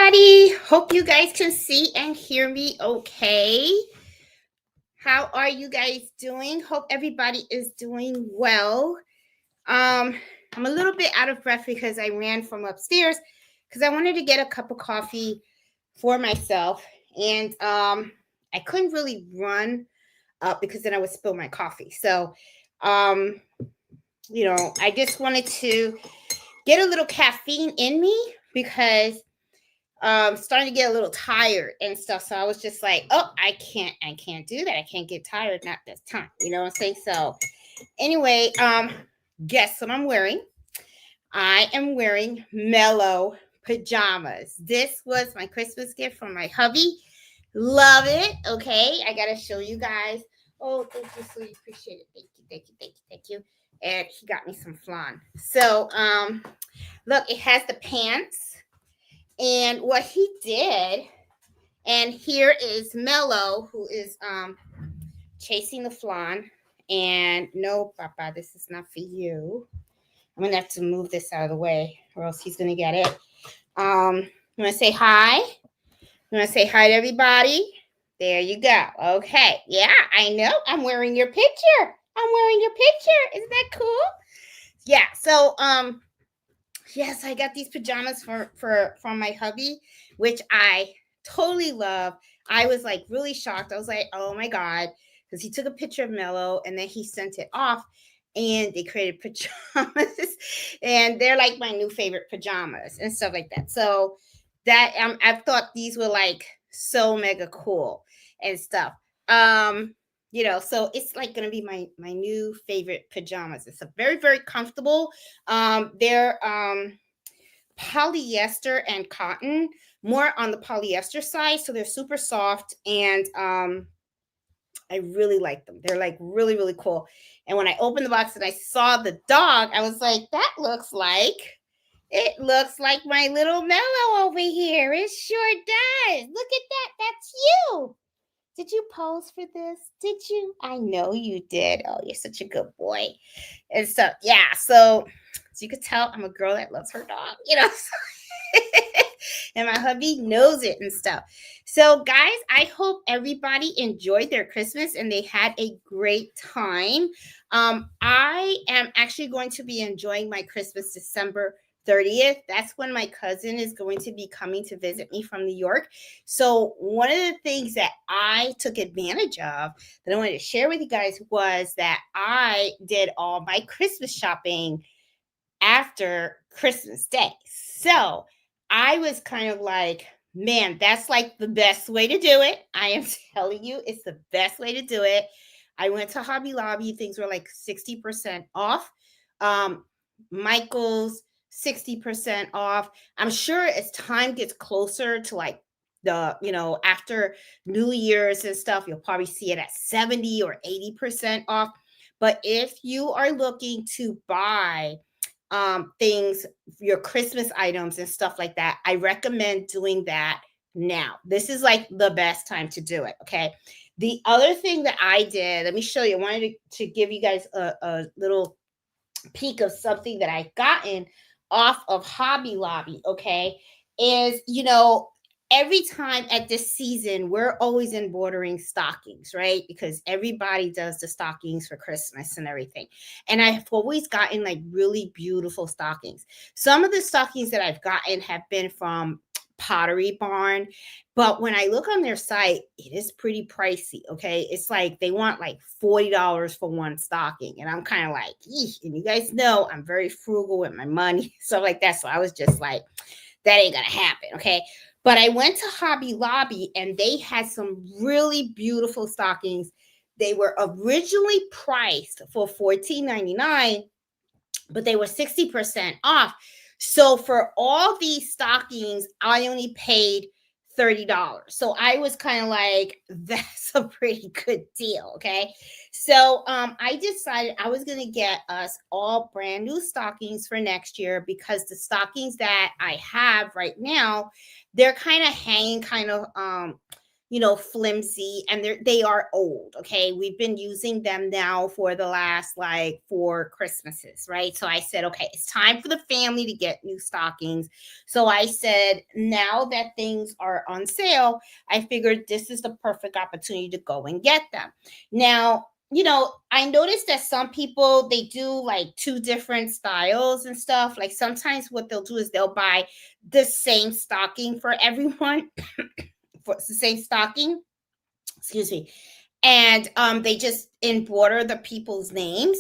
everybody. Hope you guys can see and hear me okay. How are you guys doing? Hope everybody is doing well. I'm a little bit out of breath because I ran from upstairs because I wanted to get a cup of coffee for myself. And I couldn't really run up because then I would spill my coffee. So, I just wanted to get a little caffeine in me because starting to get a little tired and stuff. So I was just like, oh, I can't do that. I can't get tired, not this time. You know what I'm saying? So anyway, guess what I'm wearing? I am wearing mellow pajamas. This was my Christmas gift from my hubby. Love it. Okay. I gotta show you guys. Oh, thank you, sweetie. Appreciate it. Thank you. And he got me some flan. So look, it has the pants. And what he did, and here is Mello, who is chasing the flan. And no, Papa, this is not for you. I'm gonna have to move this out of the way, or else he's gonna get it. You wanna say hi? You wanna say hi to everybody? There you go. Okay, yeah, I know. I'm wearing your picture. Isn't that cool? Yeah. So yes, I got these pajamas from my hubby, which I totally love. I was like really shocked. I was like, oh my God, because he took a picture of Mello and then he sent it off and they created pajamas and they're like my new favorite pajamas and stuff like that. So that I thought these were like so mega cool and stuff. So it's like gonna be my new favorite pajamas. It's a very, very comfortable. They're polyester and cotton, more on the polyester side, so they're super soft and I really like them. They're like really, really cool. And when I opened the box and I saw the dog, I was like, it looks like my little Mellow over here. It sure does. Look at that. That's you. Did you pose for this? Did you? I know you did. Oh, you're such a good boy. And so, yeah. So, as you could tell, I'm a girl that loves her dog, and my hubby knows it and stuff. So, guys, I hope everybody enjoyed their Christmas and they had a great time. I am actually going to be enjoying my Christmas December 30th. That's when my cousin is going to be coming to visit me from New York. So one of the things that I took advantage of that I wanted to share with you guys was that I did all my Christmas shopping after Christmas Day. So I was kind of like, man, that's like the best way to do it. I am telling you, it's the best way to do it. I went to Hobby Lobby. Things were like 60% off. Michael's 60% off. I'm sure as time gets closer to like after New Year's and stuff, you'll probably see it at 70 or 80% off. But if you are looking to buy things, your Christmas items and stuff like that, I recommend doing that now. This is like the best time to do it. Okay. The other thing that I did, let me show you. I wanted to give you guys a little peek of something that I gotten off of Hobby Lobby, okay, is, every time at this season, we're always embroidering stockings, right? Because everybody does the stockings for Christmas and everything. And I've always gotten like really beautiful stockings. Some of the stockings that I've gotten have been from Pottery Barn, but when I look on their site, it is pretty pricey. Okay, it's like they want like $40 for one stocking, and I'm kind of like, eesh. And you guys know I'm very frugal with my money, so like that. So I was just like, that ain't gonna happen. Okay, but I went to Hobby Lobby, and they had some really beautiful stockings. They were originally priced for $14.99, but they were 60% off. So for all these stockings, I only paid $30. So I was kind of like, that's a pretty good deal. Okay. So I decided I was going to get us all brand new stockings for next year, because the stockings that I have right now, they're kind of hanging flimsy, and they are old. Okay, we've been using them now for the last like 4 Christmases, right? So I said, okay, it's time for the family to get new stockings. So I said, now that things are on sale, I figured this is the perfect opportunity to go and get them. Now, I noticed that some people, they do like 2 different styles and stuff. Like sometimes what they'll do is they'll buy the same stocking for everyone, for the same stocking, excuse me, and they just embroider the people's names.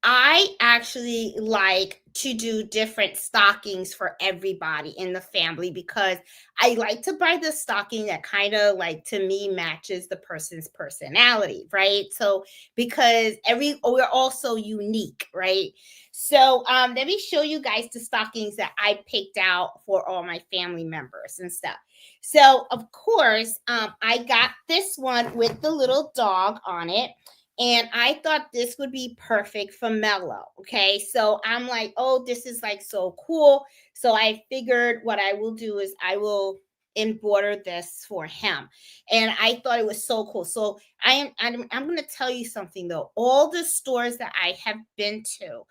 I actually like to do different stockings for everybody in the family because I like to buy the stocking that kind of like, to me, matches the person's personality, right? So because we're all so unique, right? So let me show you guys the stockings that I picked out for all my family members and stuff. So of course, I got this one with the little dog on it. And I thought this would be perfect for Mello. Okay. So I'm like, oh, this is like so cool. So I figured what I will do is I will embroider this for him. And I thought it was so cool. So I'm going to tell you something though. All the stores that I have been to,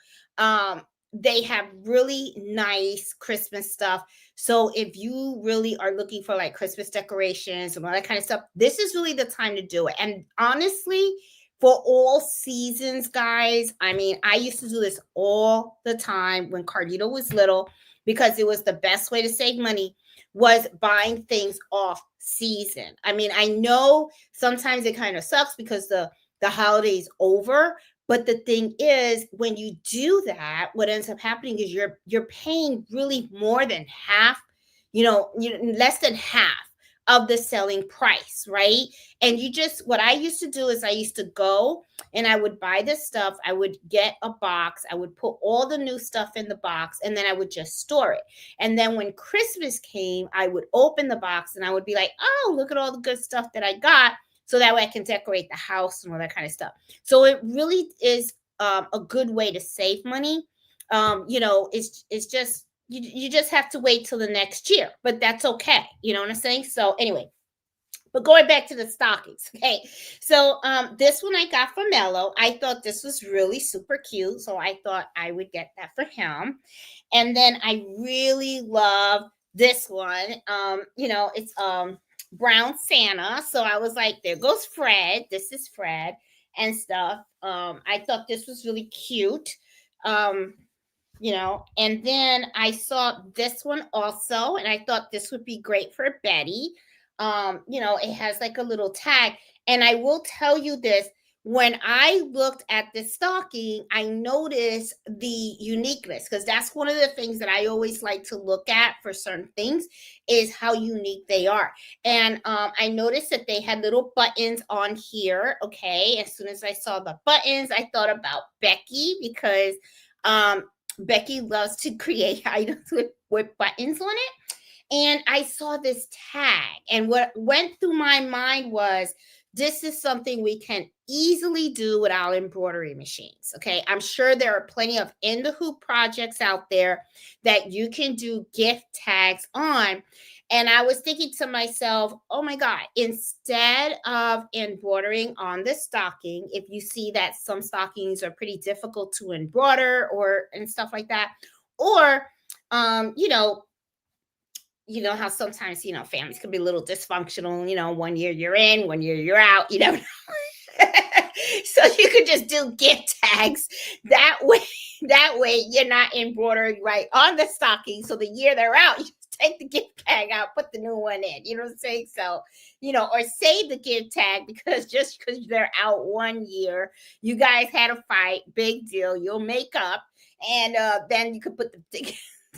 they have really nice Christmas stuff. So if you really are looking for like Christmas decorations and all that kind of stuff, this is really the time to do it. And honestly, for all seasons, guys, I mean, I used to do this all the time when Cardito was little because it was the best way to save money, was buying things off season. I mean, I know sometimes it kind of sucks because the holiday's over, but the thing is, when you do that, what ends up happening is you're paying really more than half, less than half of the selling price, right? And what I used to do is I used to go and I would buy this stuff. I would get a box. I would put all the new stuff in the box and then I would just store it. And then when Christmas came, I would open the box and I would be like, oh, look at all the good stuff that I got. So that way I can decorate the house and all that kind of stuff. So it really is a good way to save money. It's just, you just have to wait till the next year, but that's okay. You know what I'm saying? So anyway, but going back to the stockings, okay. So this one I got for Mello. I thought this was really super cute, so I thought I would get that for him. And then I really love this one. It's brown Santa. So I was like, there goes Fred. This is Fred and stuff. I thought this was really cute. And then I saw this one also, and I thought this would be great for Betty. It has like a little tag. And I will tell you this, when I looked at this stocking, I noticed the uniqueness, because that's one of the things that I always like to look at for certain things is how unique they are. And I noticed that they had little buttons on here. Okay. As soon as I saw the buttons, I thought about Becky because Becky loves to create items with buttons on it. And I saw this tag, and what went through my mind was, this is something we can easily do with our embroidery machines. Okay. I'm sure there are plenty of in the hoop projects out there that you can do gift tags on. And I was thinking to myself, oh my God, instead of embroidering on the stocking, if you see that some stockings are pretty difficult to embroider and stuff like that, or, how sometimes, families can be a little dysfunctional, one year you're in, one year you're out, you never know. So you could just do gift tags that way you're not embroidering right on the stocking. So the year they're out, you just take the gift tag out, put the new one in, you know what I'm saying? So, or save the gift tag, because just because they're out one year, you guys had a fight, big deal, you'll make up, and then you could put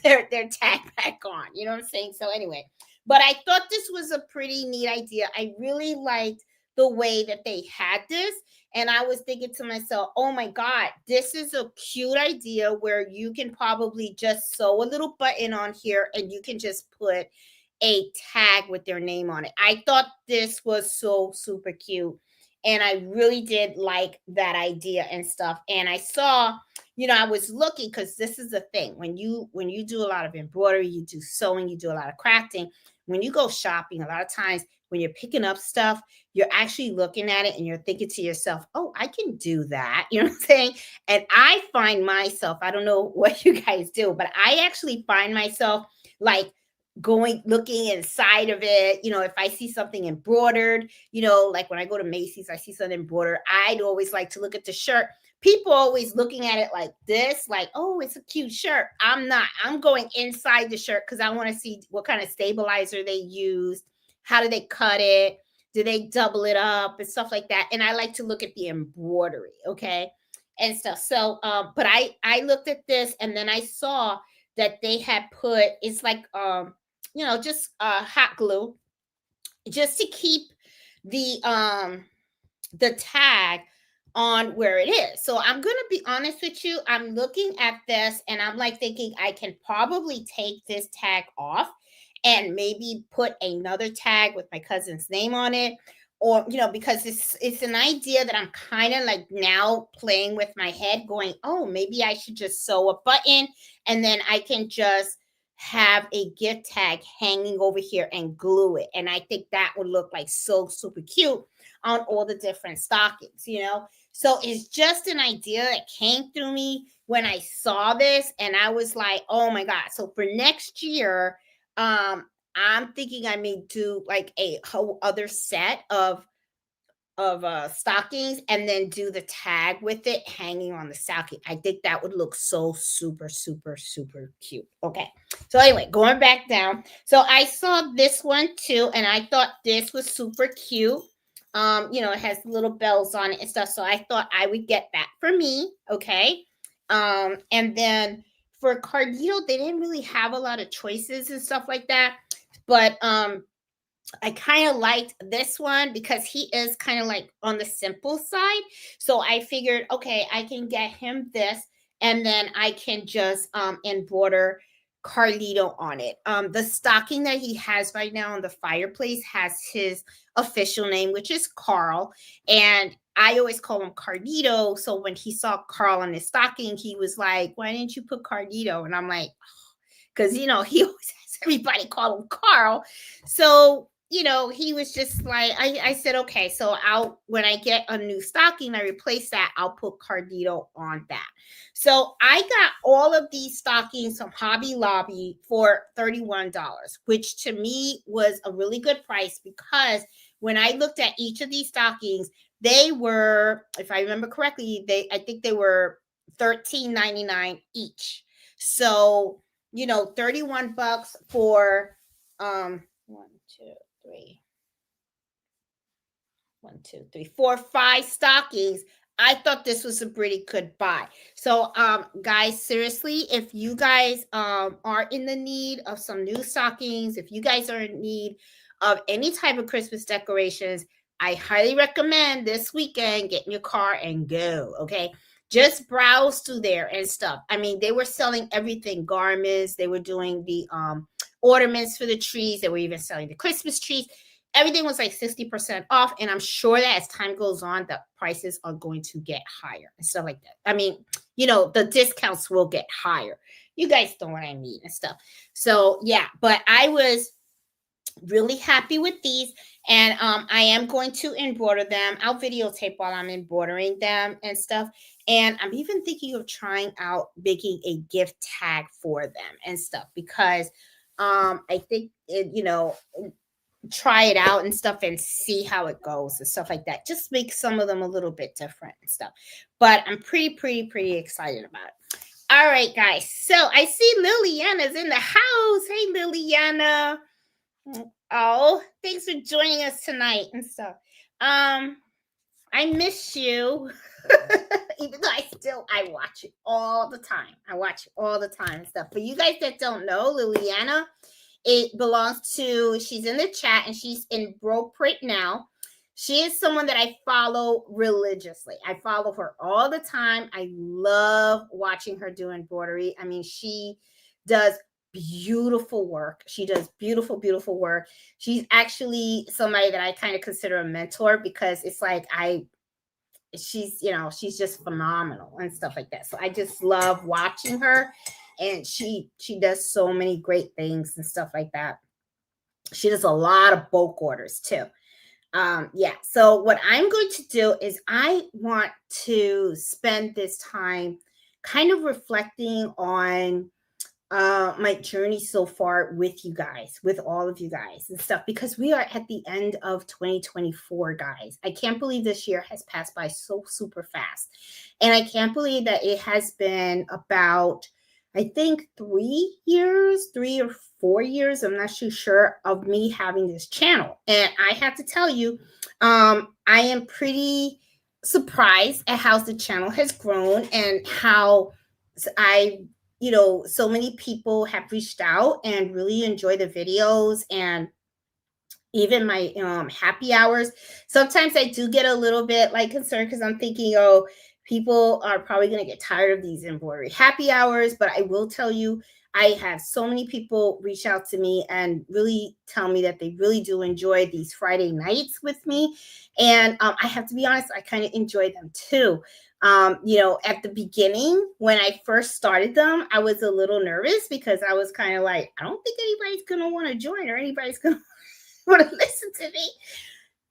their tag back on, you know what I'm saying? So anyway, but I thought this was a pretty neat idea. I really liked the way that they had this. And I was thinking to myself, oh my God, this is a cute idea where you can probably just sew a little button on here and you can just put a tag with their name on it. I thought this was so super cute. And I really did like that idea and stuff. And I saw, I was looking, because this is the thing. When you do a lot of embroidery, you do sewing, you do a lot of crafting. when you go shopping, a lot of times when you're picking up stuff, you're actually looking at it and you're thinking to yourself, oh, I can do that. You know what I'm saying? And I find myself, I don't know what you guys do, but I actually find myself like going looking inside of it. If I see something embroidered, like when I go to Macy's, I see something embroidered, I'd always like to look at the shirt. People always looking at it like this, like, oh, it's a cute shirt. I'm not. I'm going inside the shirt because I want to see what kind of stabilizer they used. How do they cut it? Do they double it up and stuff like that? And I like to look at the embroidery, okay, and stuff. So, but I looked at this and then I saw that they had put, it's like just hot glue just to keep the tag on where it is. So I'm going to be honest with you. I'm looking at this and I'm like thinking I can probably take this tag off and maybe put another tag with my cousin's name on it. Or, because it's an idea that I'm kind of like now playing with my head going, oh, maybe I should just sew a button and then I can just have a gift tag hanging over here and glue it. And I think that would look like so super cute on all the different stockings. So it's just an idea that came through me when I saw this and I was like, oh my God. So for next year, I'm thinking I may do like a whole other set of stockings and then do the tag with it hanging on the stocking. I think that would look so super, super, super cute. Okay. So anyway, going back down. So I saw this one too, and I thought this was super cute. It has little bells on it and stuff. So I thought I would get that for me. Okay. And then for Cardito, they didn't really have a lot of choices and stuff like that. But I kind of liked this one because he is kind of like on the simple side. So I figured, okay, I can get him this and then I can just embroider Carlito on it. The stocking that he has right now on the fireplace has his official name, which is Carl. And I always call him Carlito. So when he saw Carl on his stocking, he was like, why didn't you put Carlito? And I'm like, because, he always has everybody call him Carl. So, he was just like, I said, okay, so when I get a new stocking, I replace that, I'll put Cardito on that. So I got all of these stockings from Hobby Lobby for $31, which to me was a really good price because when I looked at each of these stockings, they were, if I remember correctly, I think they were $13.99 each. So, $31 for 4, 5 stockings. I thought this was a pretty good buy. So guys, seriously, if you guys are in the need of some new stockings, if you guys are in need of any type of Christmas decorations, I highly recommend this weekend get in your car and go. Okay, just browse through there and stuff. I mean, they were selling everything, garments, they were doing the ornaments for the trees, they were even selling the Christmas trees. Everything was like 60% off. And I'm sure that as time goes on, the prices are going to get higher and stuff like that. I mean, the discounts will get higher. You guys know what I mean and stuff. So yeah, but I was really happy with these. And I am going to embroider them. I'll videotape while I'm embroidering them and stuff. And I'm even thinking of trying out making a gift tag for them and stuff because I think try it out and stuff and see how it goes and stuff like that. Just make some of them a little bit different and stuff. But I'm pretty excited about it. All right, guys. So I see Liliana's in the house. Hey, Liliana. Oh, thanks for joining us tonight and stuff. I miss you. Even though I watch it all the time. I watch it all the time and stuff. But you guys that don't know, Liliana, it belongs to, she's in the chat and she's in Embroidery now. She is someone that I follow religiously. I follow her all the time. I love watching her do embroidery. I mean, she does beautiful work. She does beautiful work. She's actually somebody that I kind of consider a mentor because it's like she's just phenomenal and stuff like that. So I just love watching her, and she does so many great things and stuff like that. She does a lot of bulk orders too. Yeah. So what I'm going to do is I want to spend this time kind of reflecting on my journey so far with you guys, with all of you guys and stuff, because we are at the end of 2024, guys. I can't believe this year has passed by so super fast. And I can't believe that it has been about, I think, 3 years, 3 or 4 years, I'm not too sure, of me having this channel. And I have to tell you, I am pretty surprised at how the channel has grown and how I so many people have reached out and really enjoy the videos and even my happy hours. Sometimes I do get a little bit like concerned because I'm thinking, oh, people are probably going to get tired of these embroidery happy hours. But I will tell you, I have so many people reach out to me and really tell me that they really do enjoy these Friday nights with me. And I have to be honest, I kind of enjoy them too. At the beginning, when I first started them, I was a little nervous because I was kind of like, I don't think anybody's going to want to join or anybody's going to want to listen to me.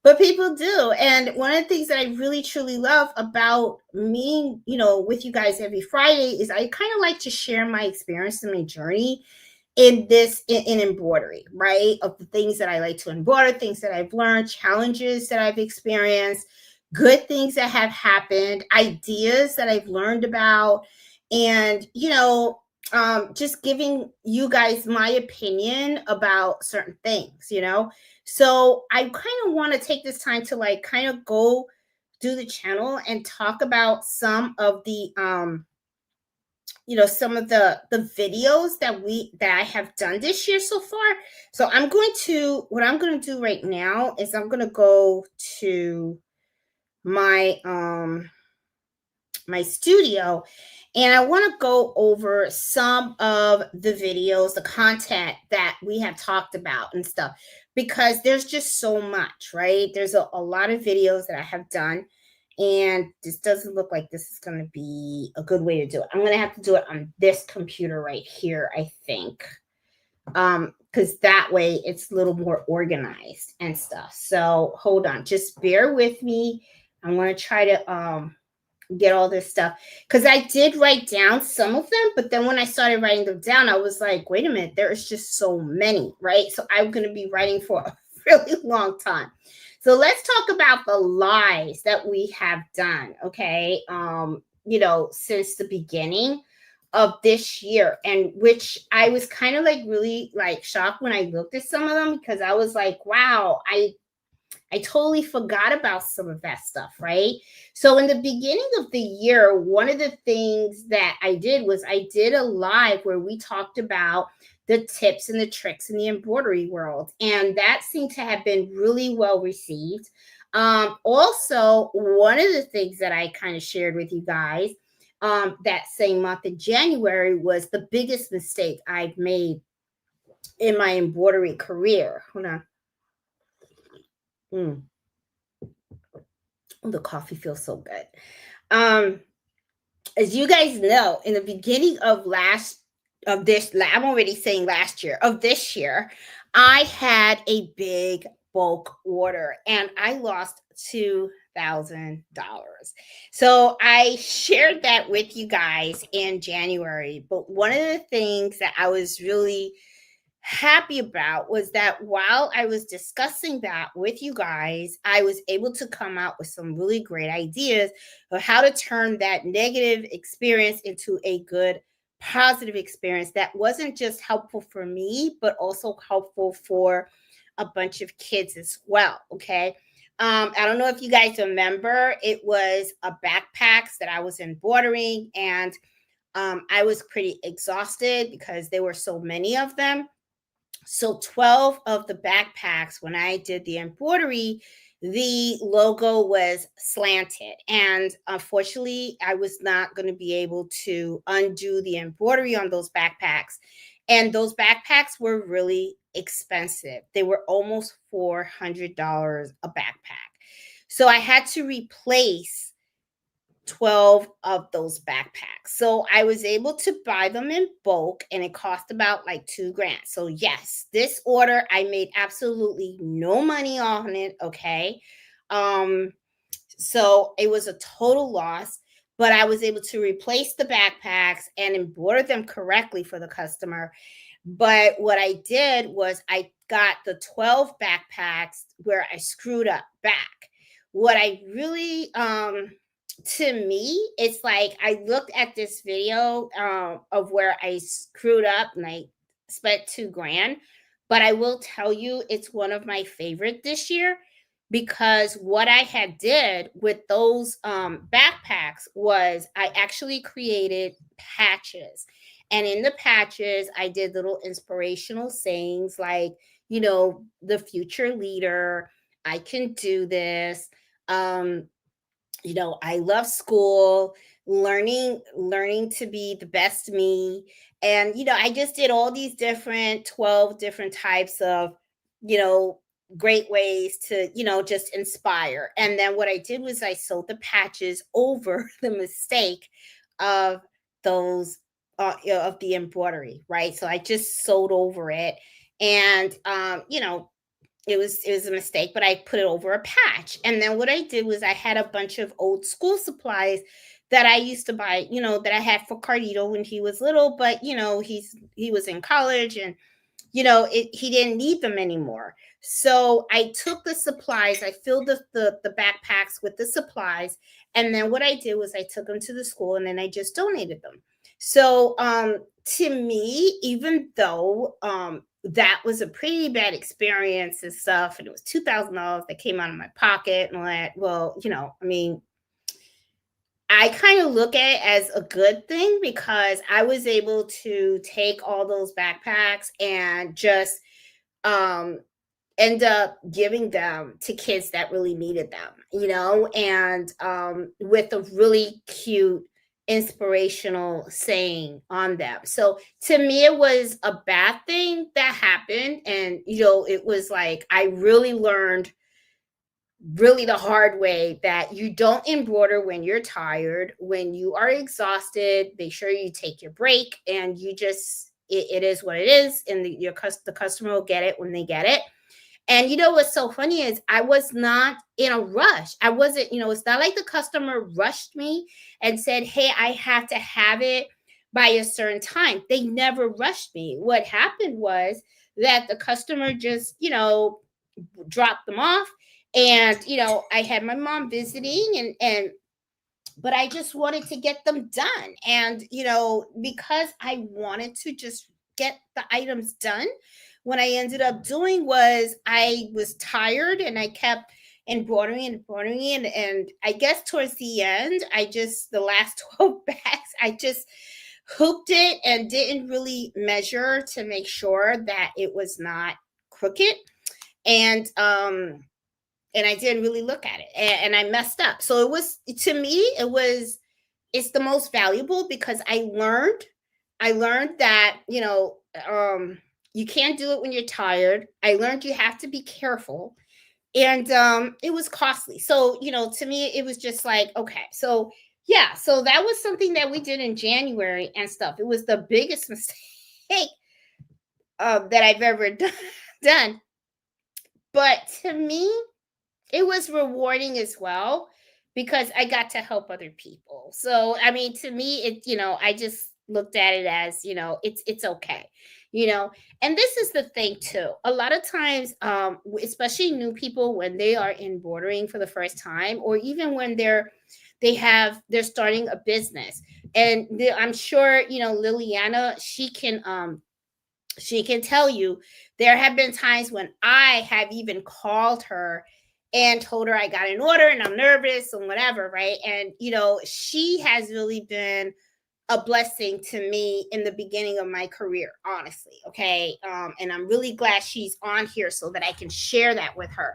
But people do. And one of the things that I really truly love about meeting, with you guys every Friday is I kind of like to share my experience and my journey in embroidery, right? Of the things that I like to embroider, things that I've learned, challenges that I've experienced, good things that have happened, ideas that I've learned about, and just giving you guys my opinion about certain things. So I kind of want to take this time to like kind of go do the channel and talk about some of the some of the videos that I have done this year so far. So what I'm going to do right now is I'm going to go to my my studio, and I want to go over some of the videos, the content that we have talked about and stuff, because there's just so much, right? There's a lot of videos that I have done, and this doesn't look like this is going to be a good way to do it. I'm going to have to do it on this computer right here, I think, because that way it's a little more organized and stuff. So hold on, just bear with me. I'm going to try to get all this stuff, because I did write down some of them, but then when I started writing them down, I was like, wait a minute, there is just so many, right? So I'm going to be writing for a really long time. So let's talk about the lies that we have done, okay? Since the beginning of this year, and which I was kind of like really like shocked when I looked at some of them, because I was like, wow, I totally forgot about some of that stuff, right? So in the beginning of the year, one of the things that I did was I did a live where we talked about the tips and the tricks in the embroidery world. And that seemed to have been really well received. Also, one of the things that I kind of shared with you guys that same month in January was the biggest mistake I've made in my embroidery career. Hold on. The coffee feels so good. As you guys know, in the beginning of I'm already saying last year, of this year, I had a big bulk order and I lost $2,000. So I shared that with you guys in January. But one of the things that I was really happy about was that while I was discussing that with you guys, I was able to come out with some really great ideas of how to turn that negative experience into a good positive experience that wasn't just helpful for me, but also helpful for a bunch of kids as well. Okay. I don't know if you guys remember, it was a backpacks that I was embroidering, and I was pretty exhausted because there were so many of them. So 12 of the backpacks, when I did the embroidery, the logo was slanted. And unfortunately, I was not going to be able to undo the embroidery on those backpacks. And those backpacks were really expensive. They were almost $400 a backpack. So I had to replace 12 of those backpacks. So I was able to buy them in bulk and it cost about like 2 grand. So yes, this order, I made absolutely no money on it. Okay. Um, so it was a total loss, but I was able to replace the backpacks and embroider them correctly for the customer. But what I did was I got the 12 backpacks where I screwed up back. What I really to me, it's like I looked at this video of where I screwed up and I spent 2 grand. But I will tell you, it's one of my favorite this year because what I had did with those backpacks was I actually created patches. And in the patches, I did little inspirational sayings like, the future leader, I can do this. Um, I love school, learning to be the best me. And I just did all these different 12 different types of, you know, great ways to, just inspire. And then what I did was I sewed the patches over the mistake of those of the embroidery, right? So I just sewed over it. And it was a mistake, but I put it over a patch. And then what I did was I had a bunch of old school supplies that I used to buy, that I had for Carlito when he was little, but he was in college and he didn't need them anymore. So I took the supplies, I filled the backpacks with the supplies, and then what I did was I took them to the school and then I just donated them. So to me, even though that was a pretty bad experience and stuff, and it was $2,000 that came out of my pocket and all that. Well, I mean, I kind of look at it as a good thing because I was able to take all those backpacks and just um end up giving them to kids that really needed them, and with a really cute inspirational saying on them. So to me, it was a bad thing that happened. And, it was like I really learned really the hard way that you don't embroider when you're tired, when you are exhausted. Make sure you take your break and you just, it is what it is. And the customer will get it when they get it. And what's so funny is I was not in a rush. I wasn't, it's not like the customer rushed me and said, "Hey, I have to have it by a certain time." They never rushed me. What happened was that the customer just, dropped them off. And, I had my mom visiting and but I just wanted to get them done. And, because I wanted to just get the items done, what I ended up doing was I was tired and I kept embroidering and embroidering. And I guess towards the end, the last 12 bags, I just hooped it and didn't really measure to make sure that it was not crooked. And I didn't really look at it and I messed up. So to me, it's the most valuable because I learned that, you can't do it when you're tired. I learned you have to be careful. And it was costly. So, to me, it was just like, okay. So yeah, so that was something that we did in January and stuff. It was the biggest mistake that I've ever done. But to me, it was rewarding as well because I got to help other people. So, I mean, to me, I just looked at it as, it's okay, and this is the thing too. A lot of times, especially new people when they are embroidering for the first time, or even when they're starting a business. And I'm sure, Liliana, she can tell you there have been times when I have even called her and told her I got an order and I'm nervous and whatever, right? And she has really been a blessing to me in the beginning of my career, honestly. Okay. And I'm really glad she's on here so that I can share that with her.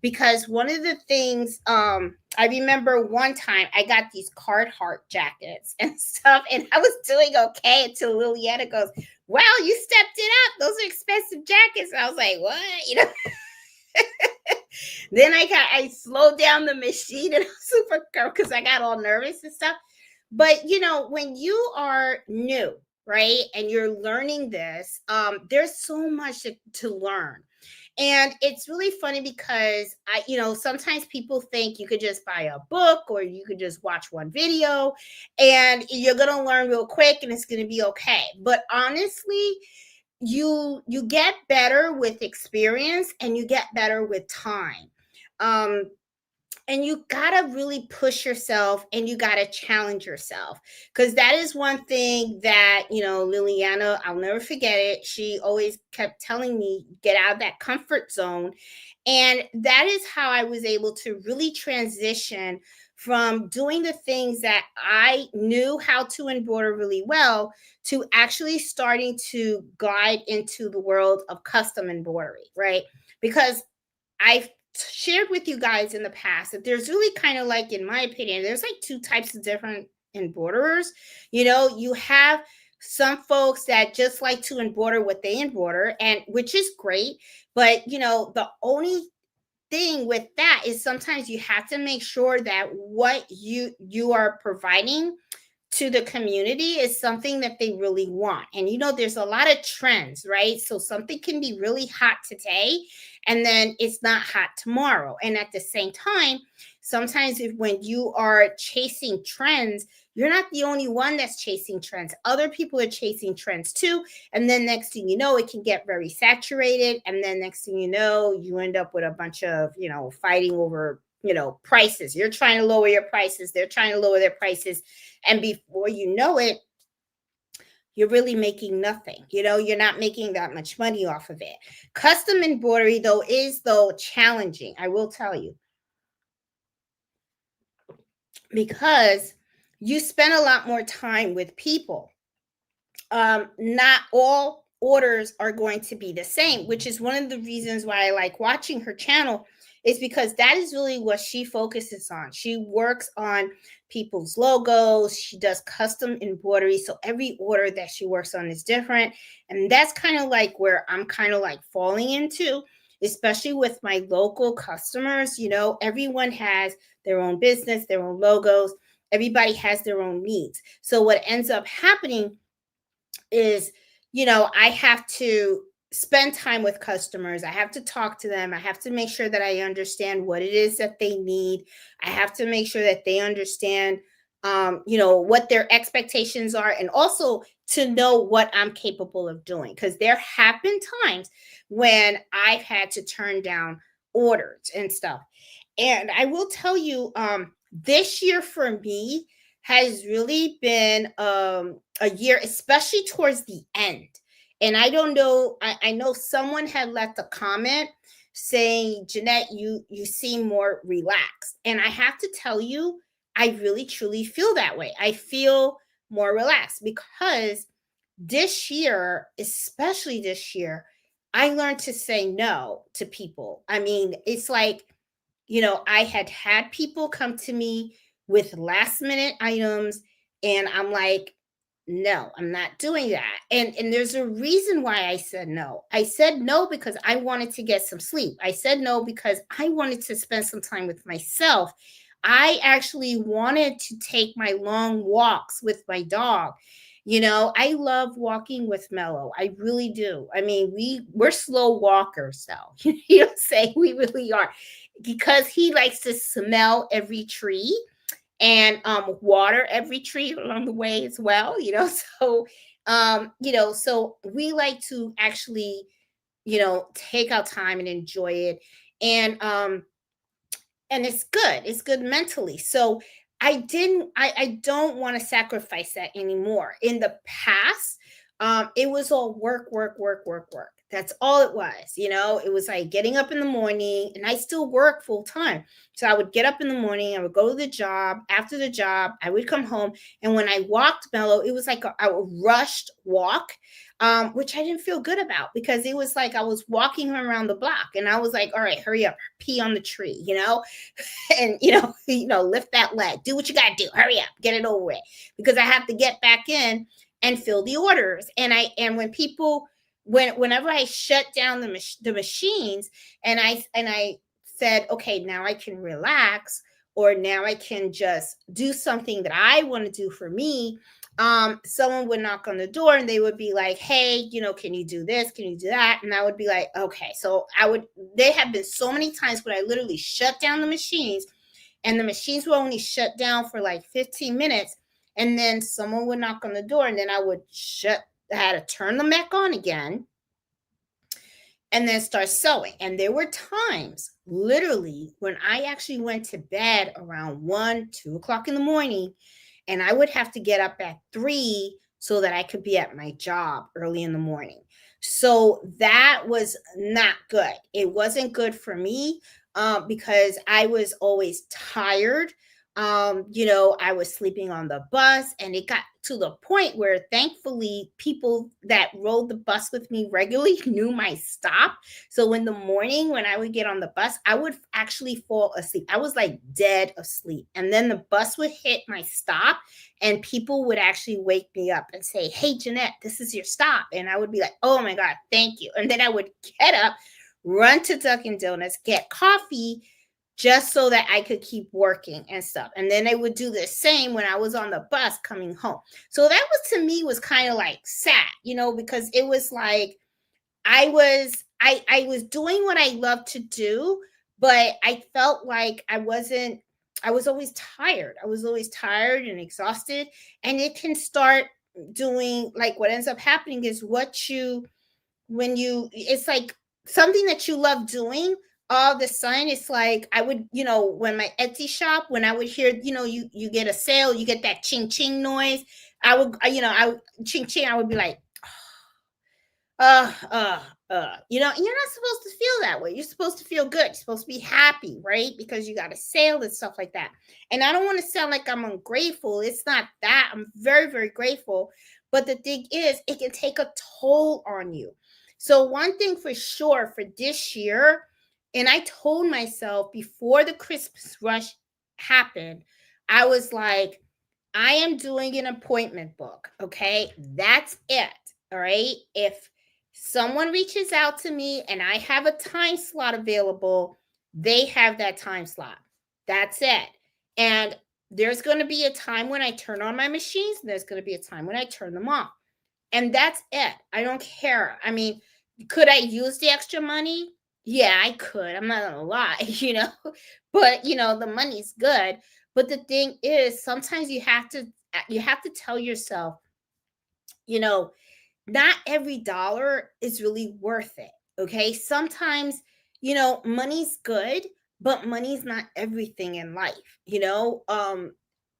Because one of the things, I remember one time I got these Carhartt jackets and stuff, and I was doing okay until Liliana goes, "Wow, you stepped it up. Those are expensive jackets." And I was like, "What?" Then I slowed down the machine and I was super because I got all nervous and stuff. But when you are new, right, and you're learning this, there's so much to learn. And it's really funny because sometimes people think you could just buy a book or you could just watch one video and you're going to learn real quick and it's going to be okay. But honestly, you get better with experience and you get better with time. Um, and you gotta really push yourself and you gotta challenge yourself, because that is one thing that Liliana, I'll never forget it, she always kept telling me, get out of that comfort zone. And that is how I was able to really transition from doing the things that I knew how to embroider really well to actually starting to glide into the world of custom embroidery, right? Because I've shared with you guys in the past that there's really kind of like, in my opinion, there's like two types of different embroiderers. You have some folks that just like to embroider what they embroider, and which is great. But the only thing with that is sometimes you have to make sure that what you are providing to the community is something that they really want. And there's a lot of trends, right? So something can be really hot today and then it's not hot tomorrow. And at the same time, sometimes when you are chasing trends, you're not the only one that's chasing trends. Other people are chasing trends too. And then next thing you know, it can get very saturated. And then next thing you know, you end up with a bunch of, fighting over, prices. You're trying to lower your prices. They're trying to lower their prices. And before you know it, you're really making nothing. You're not making that much money off of it. Custom embroidery, though, is challenging, I will tell you, because you spend a lot more time with people. Not all orders are going to be the same, which is one of the reasons why I like watching her channel, is because that is really what she focuses on. She works on people's logos. She does custom embroidery. So every order that she works on is different. And that's kind of like where I'm kind of like falling into, especially with my local customers. Everyone has their own business, their own logos. Everybody has their own needs. So what ends up happening is, I have to spend time with customers. I have to talk to them. I have to make sure that I understand what it is that they need. I have to make sure that they understand, what their expectations are, and also to know what I'm capable of doing. Because there have been times when I've had to turn down orders and stuff. And I will tell you, this year for me has really been a year, especially towards the end. And I don't know, I know someone had left a comment saying, Jeanette, you seem more relaxed. And I have to tell you, I really truly feel that way. I feel more relaxed because this year, especially this year, I learned to say no to people. I mean, it's like, I had people come to me with last minute items, and I'm like, no, I'm not doing that. And there's a reason why I said no. I said no because I wanted to get some sleep. I said no because I wanted to spend some time with myself. I actually wanted to take my long walks with my dog. I love walking with Mello. I really do. I mean, we're slow walkers, though. You know, say we really are, because he likes to smell every tree and water every tree along the way as well. So we like to actually, take our time and enjoy it. And it's good. It's good mentally. So I don't want to sacrifice that anymore. In the past, it was all work, work, work, work, work. That's all it was. It was like getting up in the morning, and I still work full time. So I would get up in the morning, I would go to the job. After the job, I would come home. And when I walked Mello, it was like a rushed walk, which I didn't feel good about, because it was like I was walking him around the block, and I was like, all right, hurry up, pee on the tree, and lift that leg, do what you gotta do, hurry up, get it over with, because I have to get back in and fill the orders. And when people, whenever I shut down the machines, and I said, okay, now I can relax, or now I can just do something that I want to do for me, someone would knock on the door and they would be like, hey, can you do this? Can you do that? And I would be like, okay. So there have been so many times when I literally shut down the machines, and the machines were only shut down for like 15 minutes. And then someone would knock on the door, and then I had to turn them back on again and then start sewing. And there were times literally when I actually went to bed around 1, 2 o'clock in the morning, and I would have to get up at 3 so that I could be at my job early in the morning. So that was not good. It wasn't good for me, because I was always tired. I was sleeping on the bus, and it got to the point where thankfully people that rode the bus with me regularly knew my stop. So in the morning when I would get on the bus, I would actually fall asleep. I was like dead asleep. And then the bus would hit my stop, and people would actually wake me up and say, hey, Jeanette, this is your stop. And I would be like, oh my God, thank you. And then I would get up, run to Dunkin' Donuts, get coffee, just so that I could keep working and stuff. And then they would do the same when I was on the bus coming home. So that was, to me, was kind of like sad, because it was like I was doing what I love to do, but I felt like I was always tired. I was always tired and exhausted. And it can start doing, like, what ends up happening is it's like something that you love doing, all of a sudden it's like I would, when my Etsy shop, when I would hear, you get a sale, you get that ching ching noise, I would, ching ching, I would be like, you're not supposed to feel that way. You're supposed to feel good. You're supposed to be happy, right? Because you got a sale and stuff like that. And I don't want to sound like I'm ungrateful. It's not that. I'm very, very grateful. But the thing is, it can take a toll on you. So one thing for sure for this year, and I told myself before the Christmas rush happened, I was like, I am doing an appointment book. Okay. That's it. All right. If someone reaches out to me and I have a time slot available, they have that time slot. That's it. And there's going to be a time when I turn on my machines, and there's going to be a time when I turn them off. And that's it. I don't care. I mean, could I use the extra money? Yeah, I could. I'm not going to lie, but the money's good. But the thing is, sometimes you have to tell yourself, not every dollar is really worth it. Okay. Sometimes, money's good, but money's not everything in life.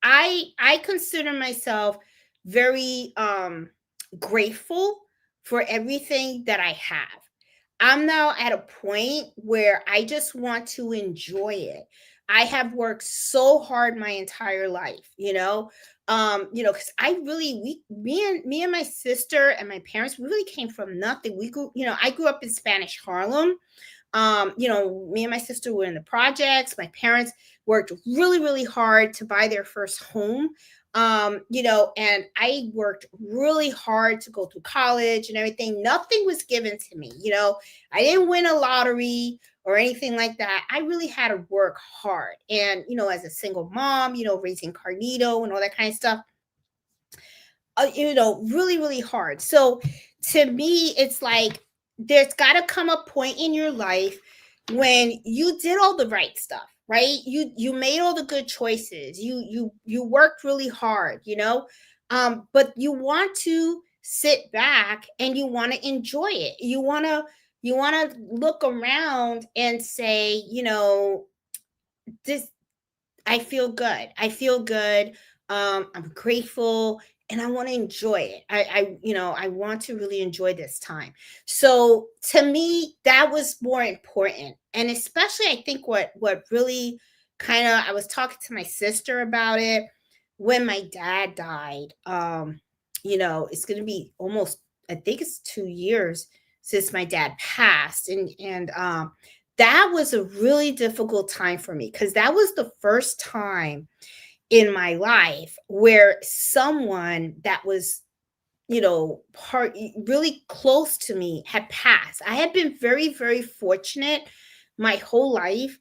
I consider myself very grateful for everything that I have. I'm now at a point where I just want to enjoy it. I have worked so hard my entire life, because me and my sister and my parents, we really came from nothing. We grew, I grew up in Spanish Harlem. Me and my sister were in the projects. My parents worked really, really hard to buy their first home. And I worked really hard to go through college and everything. Nothing was given to me. I didn't win a lottery or anything like that. I really had to work hard. And, as a single mom, raising Carnito and all that kind of stuff, really, really hard. So to me, it's like, there's got to come a point in your life when you did all the right stuff, right? You made all the good choices. You worked really hard, but you want to sit back and you want to enjoy it. You want to look around and say, this, I feel good. I feel good. I'm grateful, and I want to enjoy it. I want to really enjoy this time. So to me, that was more important. And especially, I think what really kind of, I was talking to my sister about it when my dad died. It's going to be almost, I think it's 2 years since my dad passed. And that was a really difficult time for me, because that was the first time in my life where someone that was, really close to me had passed. I had been very, very fortunate my whole life.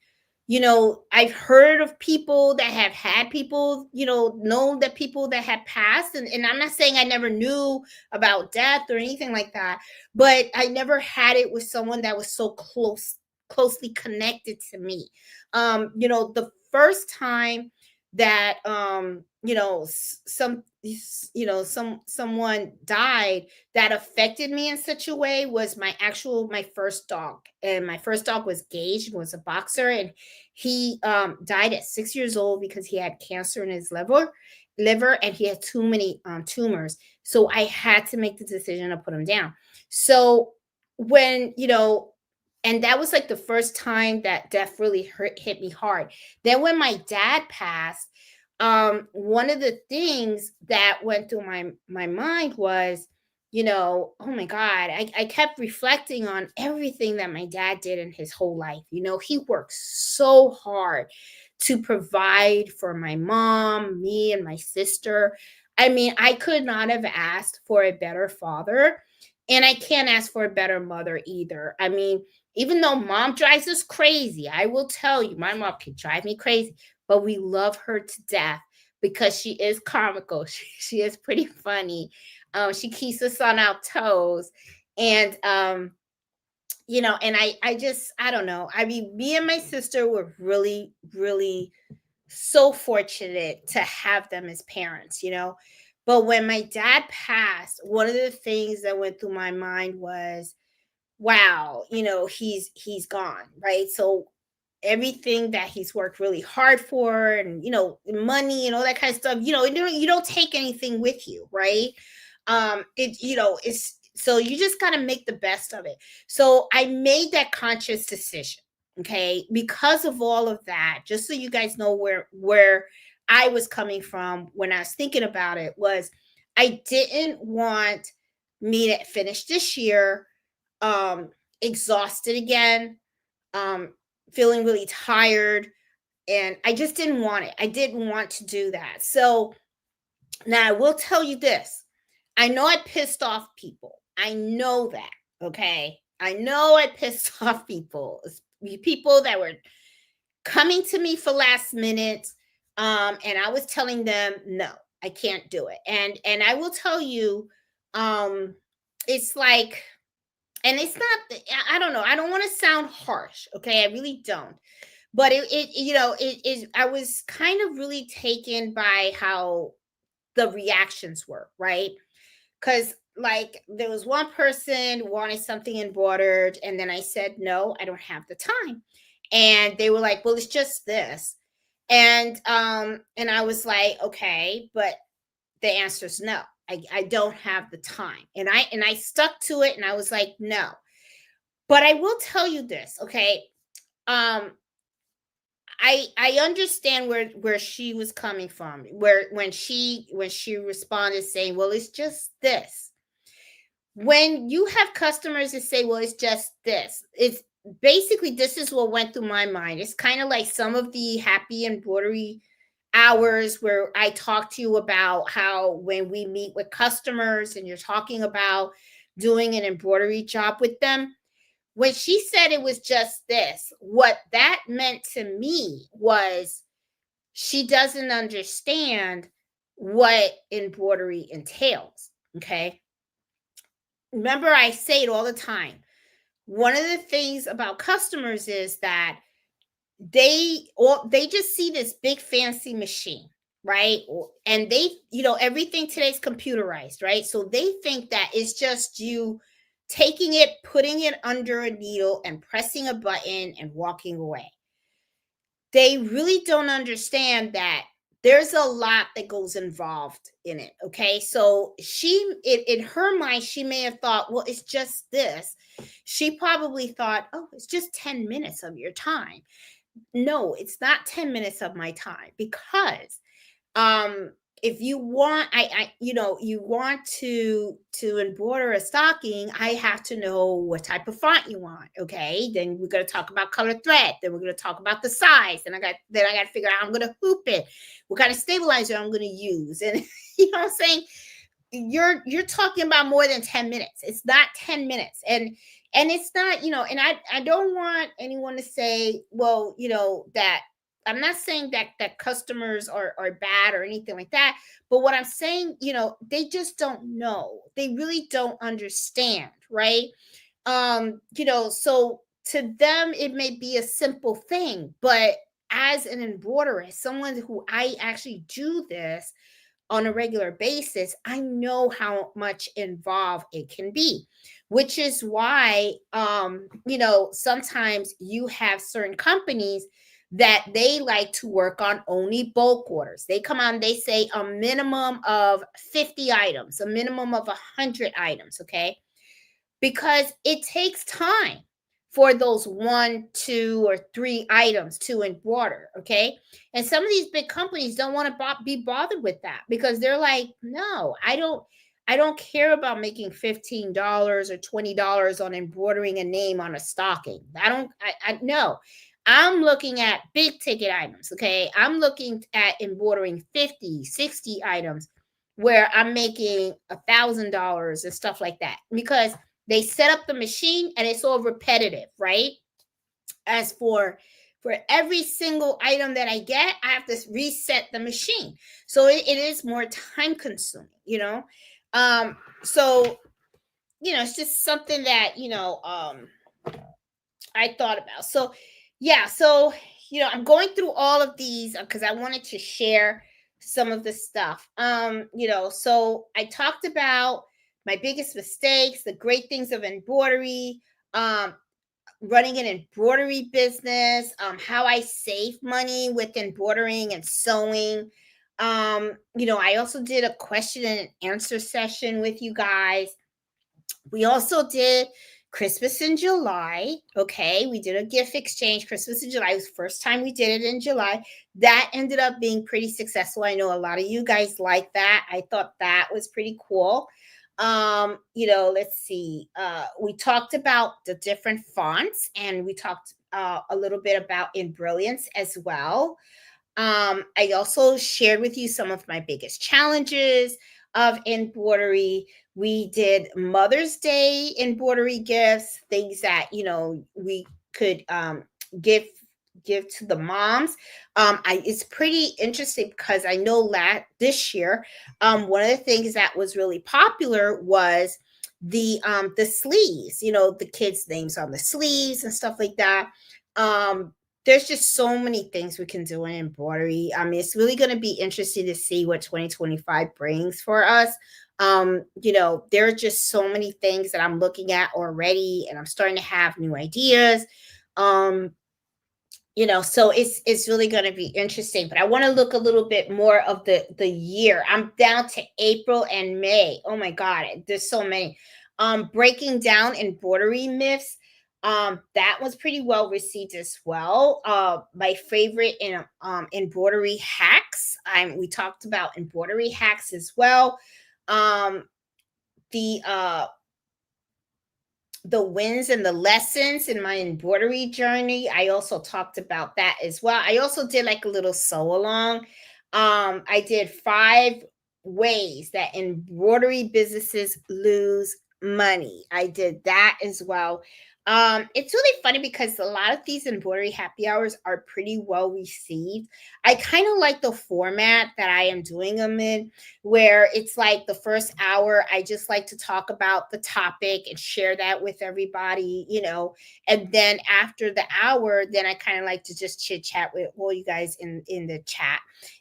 I've heard of people that have had people, know that people that have passed. And I'm not saying I never knew about death or anything like that, but I never had it with someone that was so closely connected to me. The first time that someone died that affected me in such a way was my first dog. And my first dog was Gage, was a boxer, and he died at 6 years old because he had cancer in his liver, and he had too many tumors. So I had to make the decision to put him down. So when and that was like the first time that death really hit me hard. Then when my dad passed, one of the things that went through my mind was, oh my God, I kept reflecting on everything that my dad did in his whole life. He worked so hard to provide for my mom, me, and my sister. I mean, I could not have asked for a better father, and I can't ask for a better mother either. I mean, even though mom drives us crazy, I will tell you, my mom can drive me crazy, but we love her to death because she is comical. She is pretty funny. She keeps us on our toes. And, and I don't know. I mean, me and my sister were really, really so fortunate to have them as parents. But when my dad passed, one of the things that went through my mind was, wow, he's gone, right? So everything that he's worked really hard for, and money and all that kind of stuff, you don't take anything with you, right? It's so you just got to make the best of it. So I made that conscious decision, okay, because of all of that. Just so you guys know where I was coming from when I was thinking about it, was I didn't want me to finish this year exhausted again, um feeling really tired, and I just didn't want it. I didn't want to do that. So now I will tell you this. I know I pissed off people. I know that. Okay. I know I pissed off people that were coming to me for last minute. And I was telling them, no, I can't do it. And I will tell you, it's like, and it's not, I don't know, I don't want to sound harsh, okay? I really don't. But it is, I was kind of really taken by how the reactions were, right? Because like there was one person who wanted something embroidered, and then I said, no, I don't have the time. And they were like, well, it's just this. And I was like, okay, but the answer is no. I don't have the time. And I stuck to it, and I was like, no. But I will tell you this, okay? Um, I understand where she was coming from, where when she responded saying, well, it's just this. When you have customers that say, well, it's just this, it's basically, this is what went through my mind. It's kind of like some of the happy embroidery hours where I talk to you about how when we meet with customers and you're talking about doing an embroidery job with them. When she said it was just this, what that meant to me was she doesn't understand what embroidery entails. Okay. Remember, I say it all the time. One of the things about customers is that they just see this big fancy machine, right? And they, everything today's computerized, right? So they think that it's just you taking it, putting it under a needle and pressing a button and walking away. They really don't understand that there's a lot that goes involved in it. Okay. So in her mind, she may have thought, well, it's just this. She probably thought, oh, it's just 10 minutes of your time. No, it's not 10 minutes of my time, because if you want, you want to embroider a stocking, I have to know what type of font you want. Okay, then we're going to talk about color thread, then we're going to talk about the size, and I got to figure out how I'm going to hoop it, what kind of stabilizer I'm going to use, and you know what I'm saying. you're talking about more than 10 minutes. It's not 10 minutes. And it's not, and I don't want anyone to say, well, that I'm not saying that customers are bad or anything like that. But what I'm saying, they just don't know. They really don't understand, right? So to them it may be a simple thing, but as an embroiderer, someone who I actually do this on a regular basis, I know how much involved it can be, which is why, sometimes you have certain companies that they like to work on only bulk orders. They come on, they say a minimum of 50 items, a minimum of 100 items, okay? Because it takes time for those 1, 2, or 3 items to embroider. Okay. And some of these big companies don't want to be bothered with that because they're like, no, I don't care about making $15 or $20 on embroidering a name on a stocking. I no. I'm looking at big ticket items. Okay. I'm looking at embroidering 50, 60 items where I'm making $1,000 and stuff like that, because they set up the machine and it's all repetitive, right? As for every single item that I get, I have to reset the machine. So it is more time consuming. So it's just something that I thought about. So yeah, so I'm going through all of these because I wanted to share some of the stuff. So I talked about my biggest mistakes, the great things of embroidery, um, running an embroidery business, how I save money with embroidering and sewing. I also did a question and answer session with you guys. We also did Christmas in July. Okay. We did a gift exchange, Christmas in July. It was the first time we did it in July. That ended up being pretty successful. I know a lot of you guys like that. I thought that was pretty cool. Let's see. We talked about the different fonts, and we talked a little bit about in brilliance as well. I also shared with you some of my biggest challenges of embroidery. We did Mother's Day embroidery gifts, things that we could give to the moms. It's pretty interesting because I know this year, one of the things that was really popular was the sleeves. The kids' names on the sleeves and stuff like that. There's just so many things we can do in embroidery. I mean, it's really going to be interesting to see what 2025 brings for us. There are just so many things that I'm looking at already, and I'm starting to have new ideas. So it's really going to be interesting. But I want to look a little bit more of the year. I'm down to April and May. Oh my God, there's so many. Breaking down embroidery myths. That was pretty well received as well. My favorite in embroidery hacks. We talked about embroidery hacks as well. The the wins and the lessons in my embroidery journey. I also talked about that as well. I also did like a little sew along. I did 5 ways that embroidery businesses lose money. I did that as well. It's really funny because a lot of these embroidery happy hours are pretty well received. I kind of like the format that I am doing them in, where it's like the first hour, I just like to talk about the topic and share that with everybody, and then after the hour, then I kind of like to just chit chat with all you guys in the chat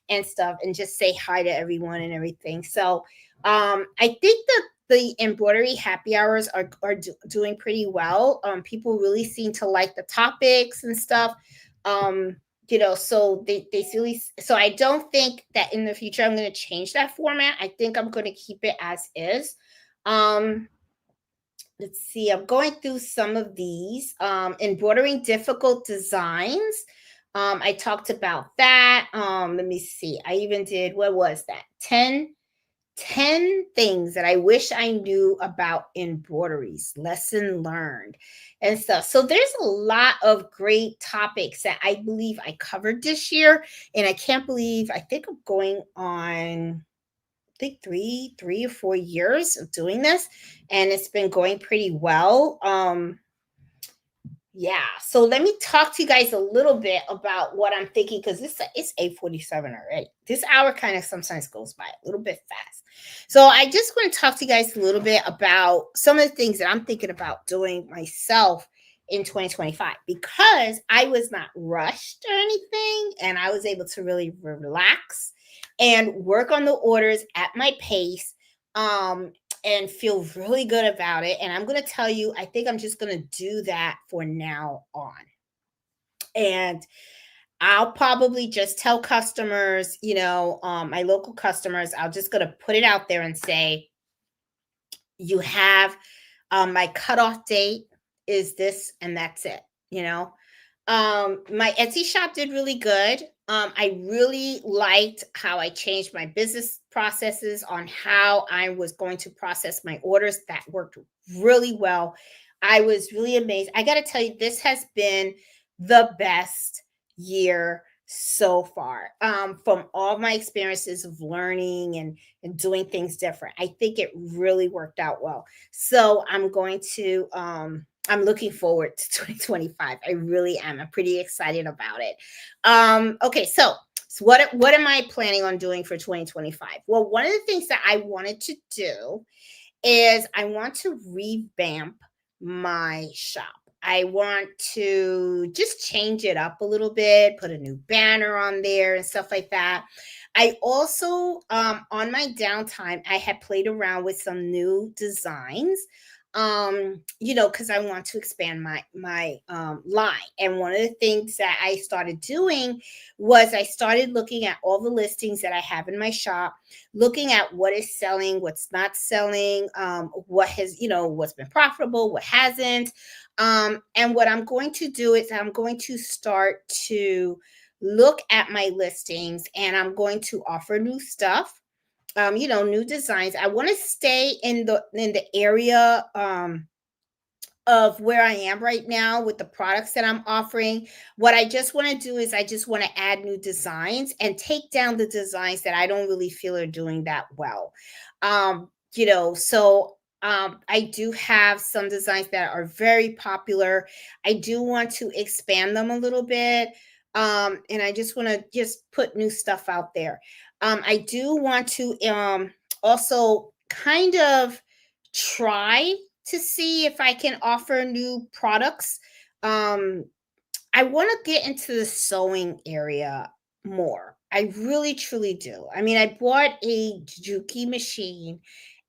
and stuff, and just say hi to everyone and everything. So I think that the embroidery happy hours are doing pretty well. People really seem to like the topics and stuff. So they really, so I don't think that in the future I'm going to change that format. I think I'm going to keep it as is. Let's see, I'm going through some of these. Embroidering difficult designs. I talked about that. Let me see. I even did, what was that? 10 things that I wish I knew about embroideries, lesson learned, and stuff. So there's a lot of great topics that I believe I covered this year. And I can't believe, I think I'm going on think three or 4 years of doing this, and it's been going pretty well. Yeah, so let me talk to you guys a little bit about what I'm thinking, because it's 8:47 already. This hour kind of sometimes goes by a little bit fast. So I just want to talk to you guys a little bit about some of the things that I'm thinking about doing myself in 2025, because I was not rushed or anything, and I was able to really relax and work on the orders at my pace. And feel really good about it. And I'm going to tell you, I think I'm just going to do that for now on. And I'll probably just tell customers, my local customers, I'll just going to put it out there and say, you have my cutoff date is this, and that's it, you know. My Etsy shop did really good. I really liked how I changed my business processes on how I was going to process my orders. That worked really well. I was really amazed. I got to tell you, this has been the best year so far, from all my experiences of learning and doing things different. I think it really worked out well. So I'm looking forward to 2025. I really am. I'm pretty excited about it. Okay, so what am I planning on doing for 2025? Well, one of the things that I wanted to do is I want to revamp my shop. I want to just change it up a little bit, put a new banner on there and stuff like that. I also, on my downtime, I had played around with some new designs, because I want to expand my line. And one of the things that I started doing was I started looking at all the listings that I have in my shop, looking at what is selling, what's not selling, what's been profitable, what hasn't. And what I'm going to do is I'm going to start to look at my listings, and I'm going to offer new stuff, new designs. I want to stay in the area of where I am right now with the products that I'm offering. What I just want to do is I just want to add new designs and take down the designs that I don't really feel are doing that well. I do have some designs that are very popular. I do want to expand them a little bit. And I just want to just put new stuff out there. I do want to also kind of try to see if I can offer new products. Um, I want to get into the sewing area more. I really truly do. I mean, I bought a Juki machine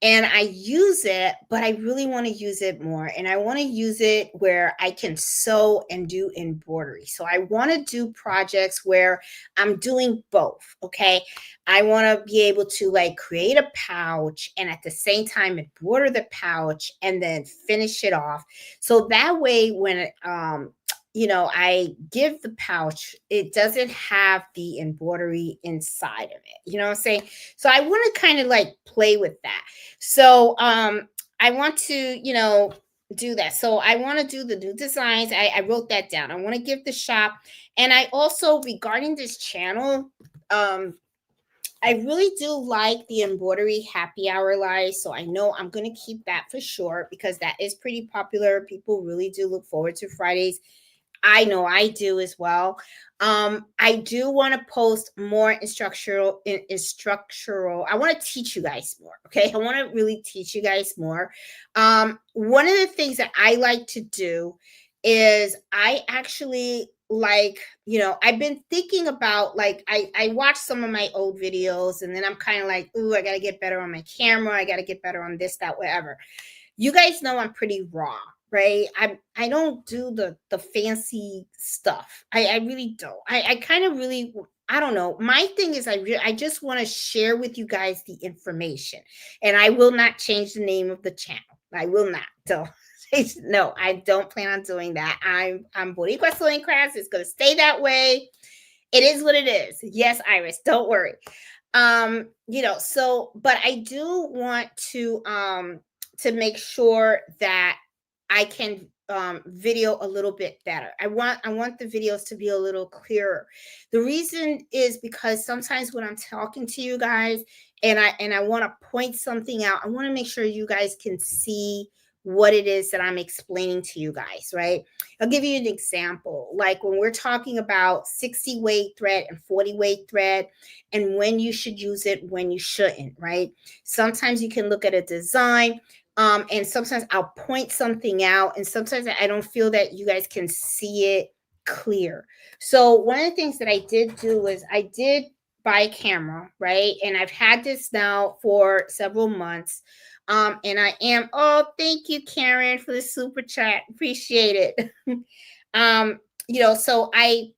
and I use it, but I really want to use it more. And I want to use it where I can sew and do embroidery. So I want to do projects where I'm doing both. Okay. I want to be able to like create a pouch and at the same time embroider the pouch and then finish it off. So that way, when I give the pouch, it doesn't have the embroidery inside of it. You know what I'm saying? So I want to kind of like play with that. So I want to, do that. So I want to do the new designs. I wrote that down. I want to give the shop. And I also, regarding this channel, I really do like the embroidery happy hour live. So I know I'm going to keep that for sure because that is pretty popular. People really do look forward to Fridays. I know I do as well. I do want to post more instructional. I want to teach you guys more. Okay. I want to really teach you guys more. One of the things that I like to do is I actually I've been thinking about I watch some of my old videos and then I'm kind of like, ooh, I got to get better on my camera. I got to get better on this, that, whatever. You guys know I'm pretty raw, right? I don't do the fancy stuff. I really don't. I kind of really, I don't know. My thing is I just want to share with you guys the information, and I will not change the name of the channel. I will not. So no, I don't plan on doing that. I'm Boricua Sewing Crafts. It's gonna stay that way. It is what it is. Yes, Iris, don't worry. But I do want to make sure that I can video a little bit better. I want the videos to be a little clearer. The reason is because sometimes when I'm talking to you guys and I want to point something out, I want to make sure you guys can see what it is that I'm explaining to you guys, right? I'll give you an example. Like when we're talking about 60 weight thread and 40 weight thread and when you should use it, when you shouldn't, right? Sometimes you can look at a design, and sometimes I'll point something out, and sometimes I don't feel that you guys can see it clear. So one of the things that I did do was I did buy a camera, right? And I've had this now for several months. And I am, oh, thank you, Karen, for the super chat. Appreciate it. So I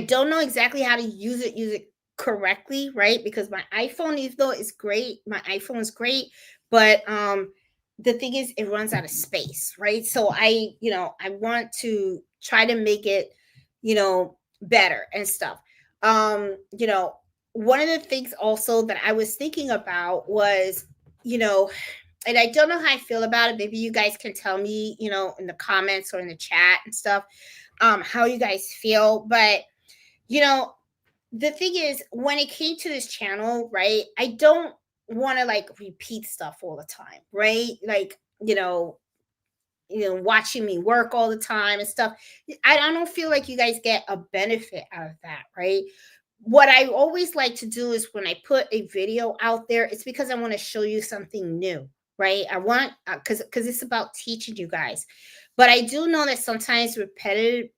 don't know exactly how to use it correctly, right? Because my iPhone, even though it's great, my iPhone is great, but the thing is it runs out of space, right? So I want to try to make it, better and stuff. One of the things also that I was thinking about was, and I don't know how I feel about it. Maybe you guys can tell me, in the comments or in the chat and stuff, how you guys feel. But, the thing is, when it came to this channel, right, I don't want to like repeat stuff all the time, right? Like, watching me work all the time and stuff. I don't feel like you guys get a benefit out of that, right? What I always like to do is when I put a video out there, it's because I want to show you something new, right? I want because it's about teaching you guys. But I do know that sometimes repetitive,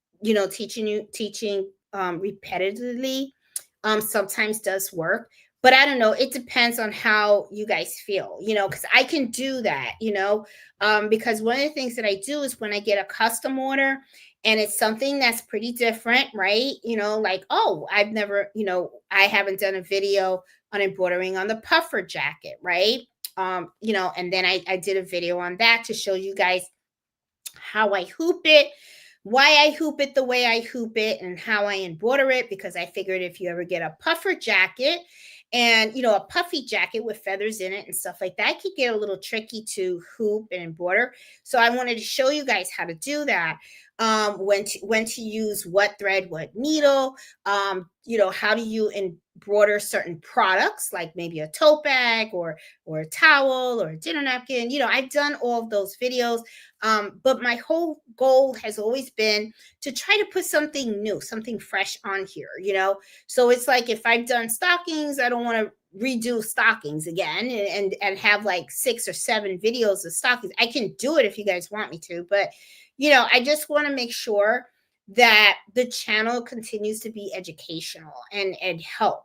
teaching repetitively sometimes does work. But I don't know. It depends on how you guys feel, because I can do that, because one of the things that I do is when I get a custom order and it's something that's pretty different, right? Like, oh, I haven't done a video on embroidering on the puffer jacket, right? And then I did a video on that to show you guys how I hoop it, why I hoop it the way I hoop it, and how I embroider it, because I figured if you ever get a puffer jacket and a puffy jacket with feathers in it and stuff like that, it could get a little tricky to hoop and embroider. So I wanted to show you guys how to do that. When to use what thread, what needle, how do you embroider certain products like maybe a tote bag or a towel or a dinner napkin. I've done all of those videos. But my whole goal has always been to try to put something new, something fresh on here, So it's like if I've done stockings, I don't want to redo stockings again and have like 6 or 7 videos of stockings. I can do it if you guys want me to, but I just want to make sure that the channel continues to be educational and help.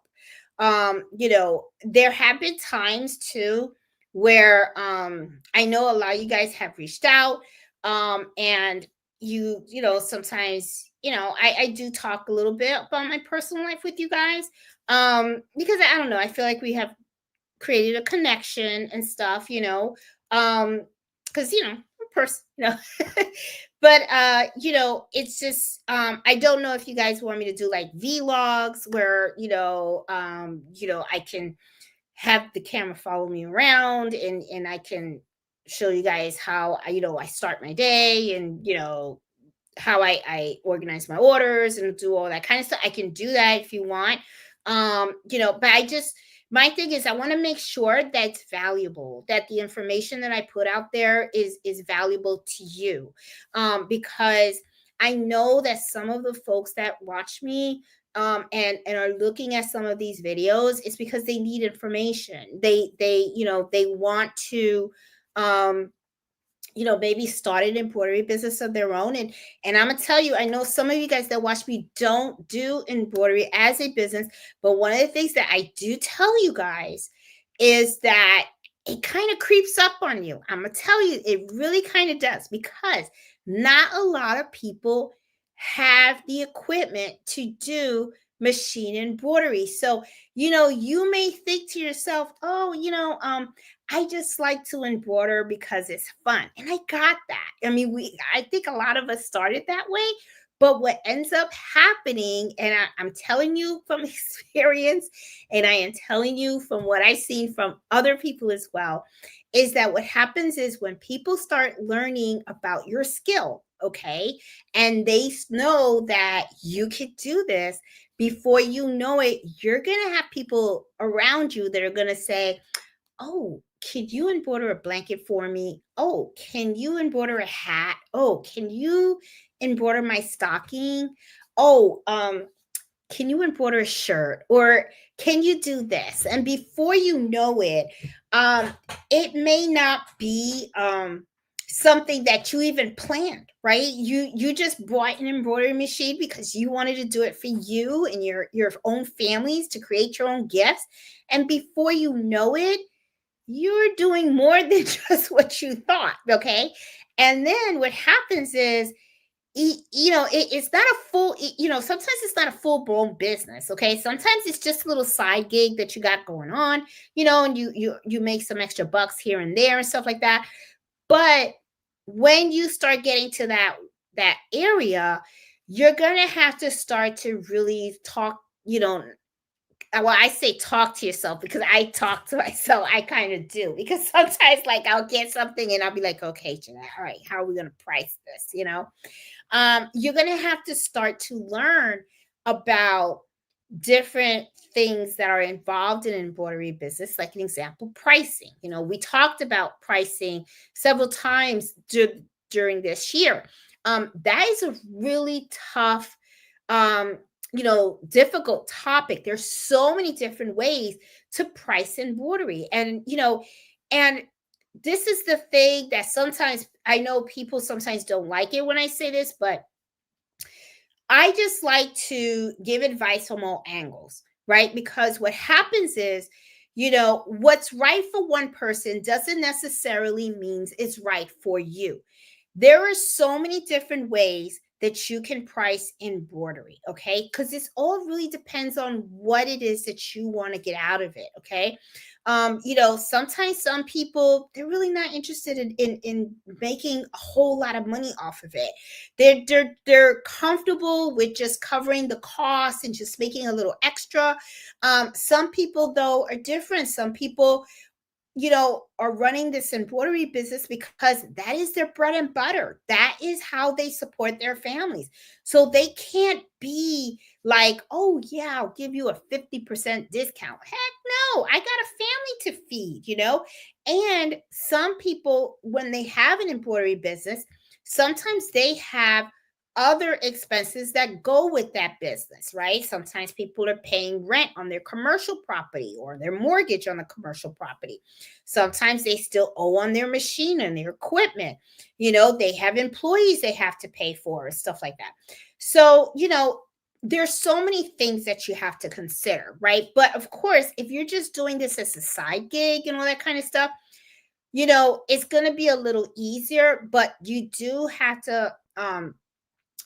There have been times too where I know a lot of you guys have reached out, and sometimes I do talk a little bit about my personal life with you guys, because I don't know, I feel like we have created a connection and stuff, because person, but it's just I don't know if you guys want me to do like vlogs where I can have the camera follow me around and I can show you guys how I start my day and how I organize my orders and do all that kind of stuff. I can do that if you want. But my thing is I want to make sure that it's valuable, that the information that I put out there is valuable to you. Because I know that some of the folks that watch me and are looking at some of these videos, it's because they need information. They want to maybe start an embroidery business of their own. And I'm gonna tell you, I know some of you guys that watch me don't do embroidery as a business, but one of the things that I do tell you guys is that it kind of creeps up on you. I'm gonna tell you, it really kind of does, because not a lot of people have the equipment to do machine embroidery. So, you may think to yourself, oh, I just like to embroider because it's fun. And I got that. I mean, I think a lot of us started that way, But what ends up happening, and I'm telling you from experience, and I am telling you from what I've seen from other people as well, is that what happens is when people start learning about your skill, okay, and they know that you could do this, before you know it, you're going to have people around you that are going to say, oh, can you embroider a blanket for me? Oh, can you embroider a hat? Oh, can you embroider my stocking? Oh, can you embroider a shirt? Or can you do this? And before you know it, um, it may not be something that you even planned, right? You just bought an embroidery machine because you wanted to do it for you and your own families to create your own gifts. And before you know it, you're doing more than just what you thought, okay? And then what happens is, it's not a full, sometimes it's not a full blown business, okay? Sometimes it's just a little side gig that you got going on, and you make some extra bucks here and there and stuff like that. But when you start getting to that area, you're gonna have to start to really talk, well, I say talk to yourself because I talk to myself. I kind of do because sometimes, like, I'll get something and I'll be like, okay, Jeanette, all right, how are we going to price this? You're going to have to start to learn about different things that are involved in embroidery business, like an example, pricing. We talked about pricing several times during this year. That is a really tough, um, difficult topic. There's so many different ways to price embroidery. And this is the thing that sometimes I know people sometimes don't like it when I say this, but I just like to give advice from all angles, right? Because what happens is, what's right for one person doesn't necessarily means it's right for you. There are so many different ways that you can price embroidery, okay? Because this all really depends on what it is that you want to get out of it, okay? Sometimes some people, they're really not interested in making a whole lot of money off of it. They're comfortable with just covering the costs and just making a little extra. Some people though are different. Some people, are running this embroidery business because that is their bread and butter. That is how they support their families. So they can't be like, oh, yeah, I'll give you a 50% discount. Heck no, I got a family to feed, And some people, when they have an embroidery business, sometimes they have other expenses that go with that business, right? Sometimes people are paying rent on their commercial property or their mortgage on the commercial property. Sometimes they still owe on their machine and their equipment. They have employees they have to pay for and stuff like that. So, there's so many things that you have to consider, right? But of course, if you're just doing this as a side gig and all that kind of stuff, it's going to be a little easier, but you do have to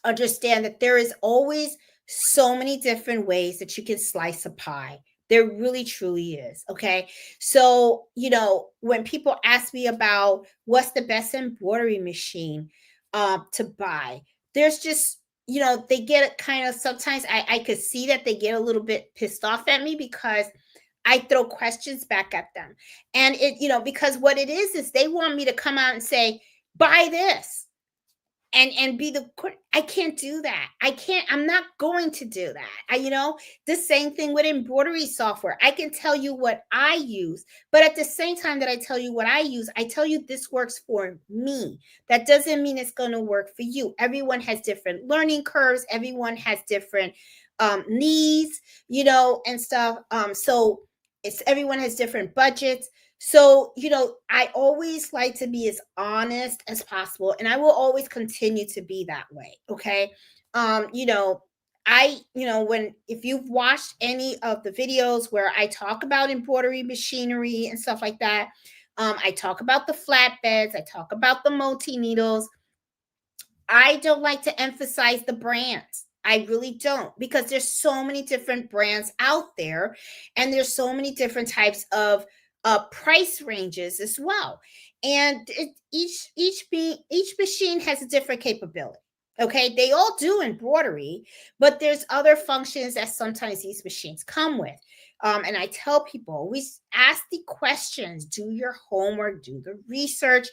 understand that there is always so many different ways that you can slice a pie. There really truly is. Okay. So, when people ask me about what's the best embroidery machine to buy, there's just, they get kind of, sometimes I could see that they get a little bit pissed off at me because I throw questions back at them. And because what it is they want me to come out and say, buy this and be I can't do that. I'm not going to do that. The same thing with embroidery software. I can tell you what I use, but at the same time that I tell you what I use, I tell you this works for me. That doesn't mean it's going to work for you. Everyone has different learning curves. Everyone has different needs, and stuff. So everyone has different budgets. So, I always like to be as honest as possible, and I will always continue to be that way. Okay. Um, you know, when if you've watched any of the videos where I talk about embroidery machinery and stuff like that, I talk about the flatbeds, I talk about the multi needles. I don't like to emphasize the brands. I really don't, because there's so many different brands out there and there's so many different types of price ranges as well. And each machine has a different capability. Okay, they all do embroidery, but there's other functions that sometimes these machines come with. And I tell people, always ask the questions, do your homework, do the research.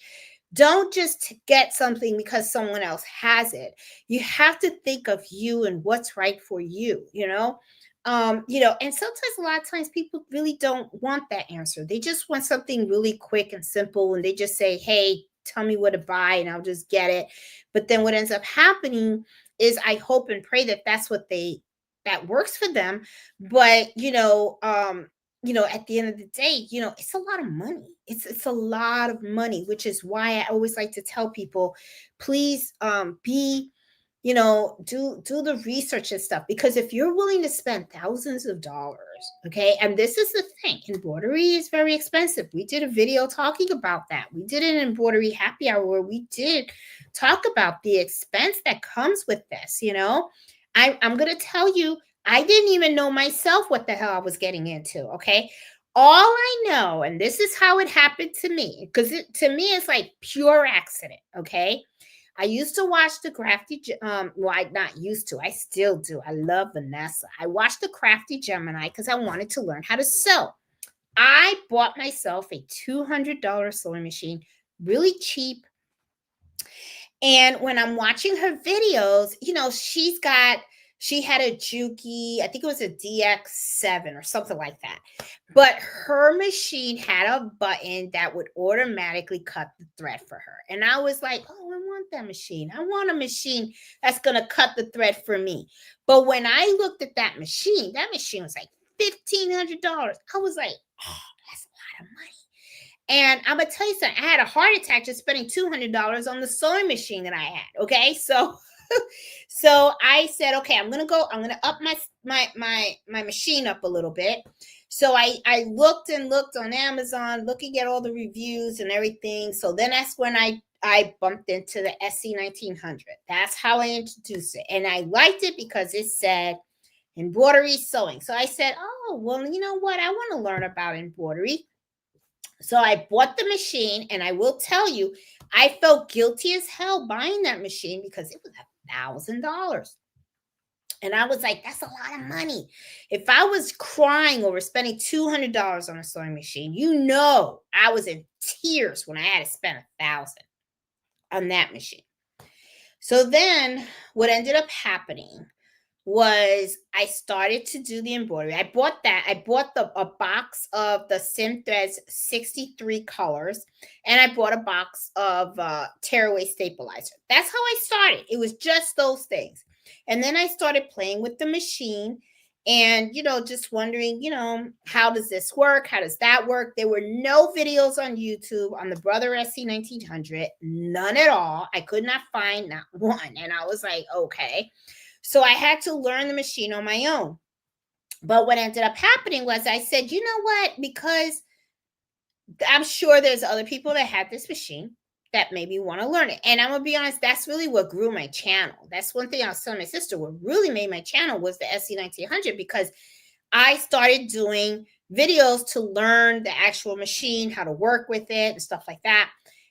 Don't just get something because someone else has it. You have to think of you and what's right for you, you know? And sometimes a lot of times people really don't want that answer. They just want something really quick and simple, and they just say, hey, tell me what to buy and I'll just get it. But then what ends up happening is I hope and pray that that's what that works for them. But at the end of the day, it's a lot of money. It's a lot of money, which is why I always like to tell people, please be do the research and stuff, because if you're willing to spend thousands of dollars, okay, and this is the thing, embroidery is very expensive. We did a video talking about that. We did an embroidery happy hour where we did talk about the expense that comes with this. I'm gonna tell you, I didn't even know myself what the hell I was getting into. Okay, all I know, and this is how it happened to me, because to me it's like pure accident. Okay, I used to watch the well, I not used to, I still do. I love Vanessa. I watched the Crafty Gemini because I wanted to learn how to sew. I bought myself a $200 sewing machine, really cheap. And when I'm watching her videos, she had a Juki, I think it was a DX7 or something like that. But her machine had a button that would automatically cut the thread for her. And I was like, oh, I want that machine. I want a machine that's going to cut the thread for me. But when I looked at that machine was like $1,500. I was like, oh, that's a lot of money. And I'm gonna tell you something. I had a heart attack just spending $200 on the sewing machine that I had. Okay, so so I said, okay, I'm gonna up my machine up a little bit. So I looked and looked on Amazon, looking at all the reviews and everything. So then that's when I bumped into the SC 1900. That's how I introduced it, and I liked it because it said embroidery sewing. So I said, oh well, you know what? I want to learn about embroidery. So I bought the machine, and I will tell you, I felt guilty as hell buying that machine because it was $1,000. And I was like, that's a lot of money. If I was crying over spending $200 on a sewing machine, I was in tears when I had to spend $1,000 on that machine. So then what ended up happening was I started to do the embroidery. I bought a box of the Sim Threads 63 colors, and I bought a box of tearaway stabilizer. That's how I started. It was just those things. And then I started playing with the machine and, just wondering, how does this work? How does that work? There were no videos on YouTube on the Brother SC 1900, none at all. I could not find not one. And I was like, okay. So I had to learn the machine on my own. But what ended up happening was I said, you know what? Because I'm sure there's other people that had this machine that maybe want to learn it. And I'm going to be honest, that's really what grew my channel. That's one thing I was telling my sister. What really made my channel was the SC 1900, because I started doing videos to learn the actual machine, how to work with it and stuff like that.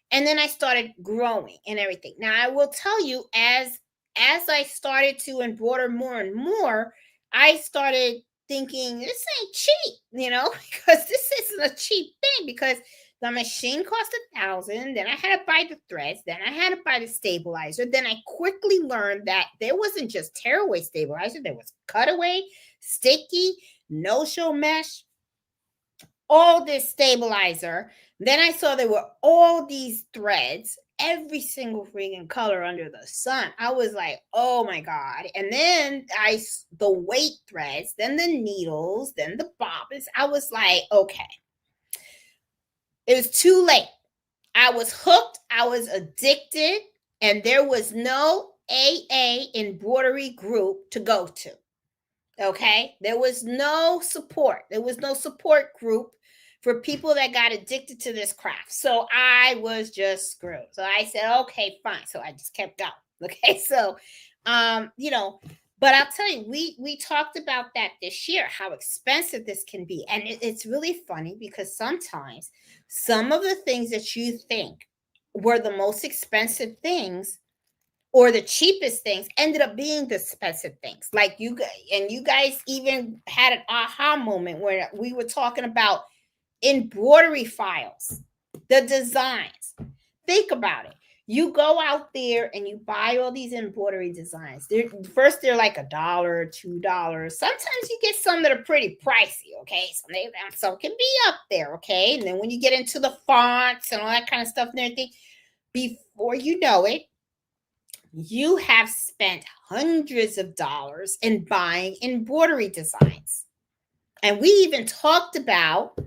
And then I started growing and everything. Now, I will tell you, as I started to embroider more and more, I started thinking, this ain't cheap, because this isn't a cheap thing, because the machine cost $1,000. Then I had to buy the threads. Then I had to buy the stabilizer. Then I quickly learned that there wasn't just tearaway stabilizer. There was cutaway, sticky, no-show mesh, all this stabilizer. Then I saw there were all these threads, every single freaking color under the sun. I was like, oh my God. And then the weight threads, then the needles, then the bobbins. I was like, okay. It was too late. I was hooked. I was addicted. And there was no AA embroidery group to go to. Okay. There was no support. There was no support group for people that got addicted to this craft. So I was just screwed. So I said, okay, fine. So I just kept going. Okay. So, but I'll tell you, we talked about that this year, how expensive this can be. And it's really funny because sometimes some of the things that you think were the most expensive things or the cheapest things ended up being the expensive things. Like you guys even had an aha moment where we were talking about embroidery files, the designs. Think about it. You go out there and you buy all these embroidery designs. They're like $1, $2. Sometimes you get some that are pretty pricey, okay? Some can be up there, okay? And then when you get into the fonts and all that kind of stuff and everything, before you know it, you have spent hundreds of dollars in buying embroidery designs. And we even talked about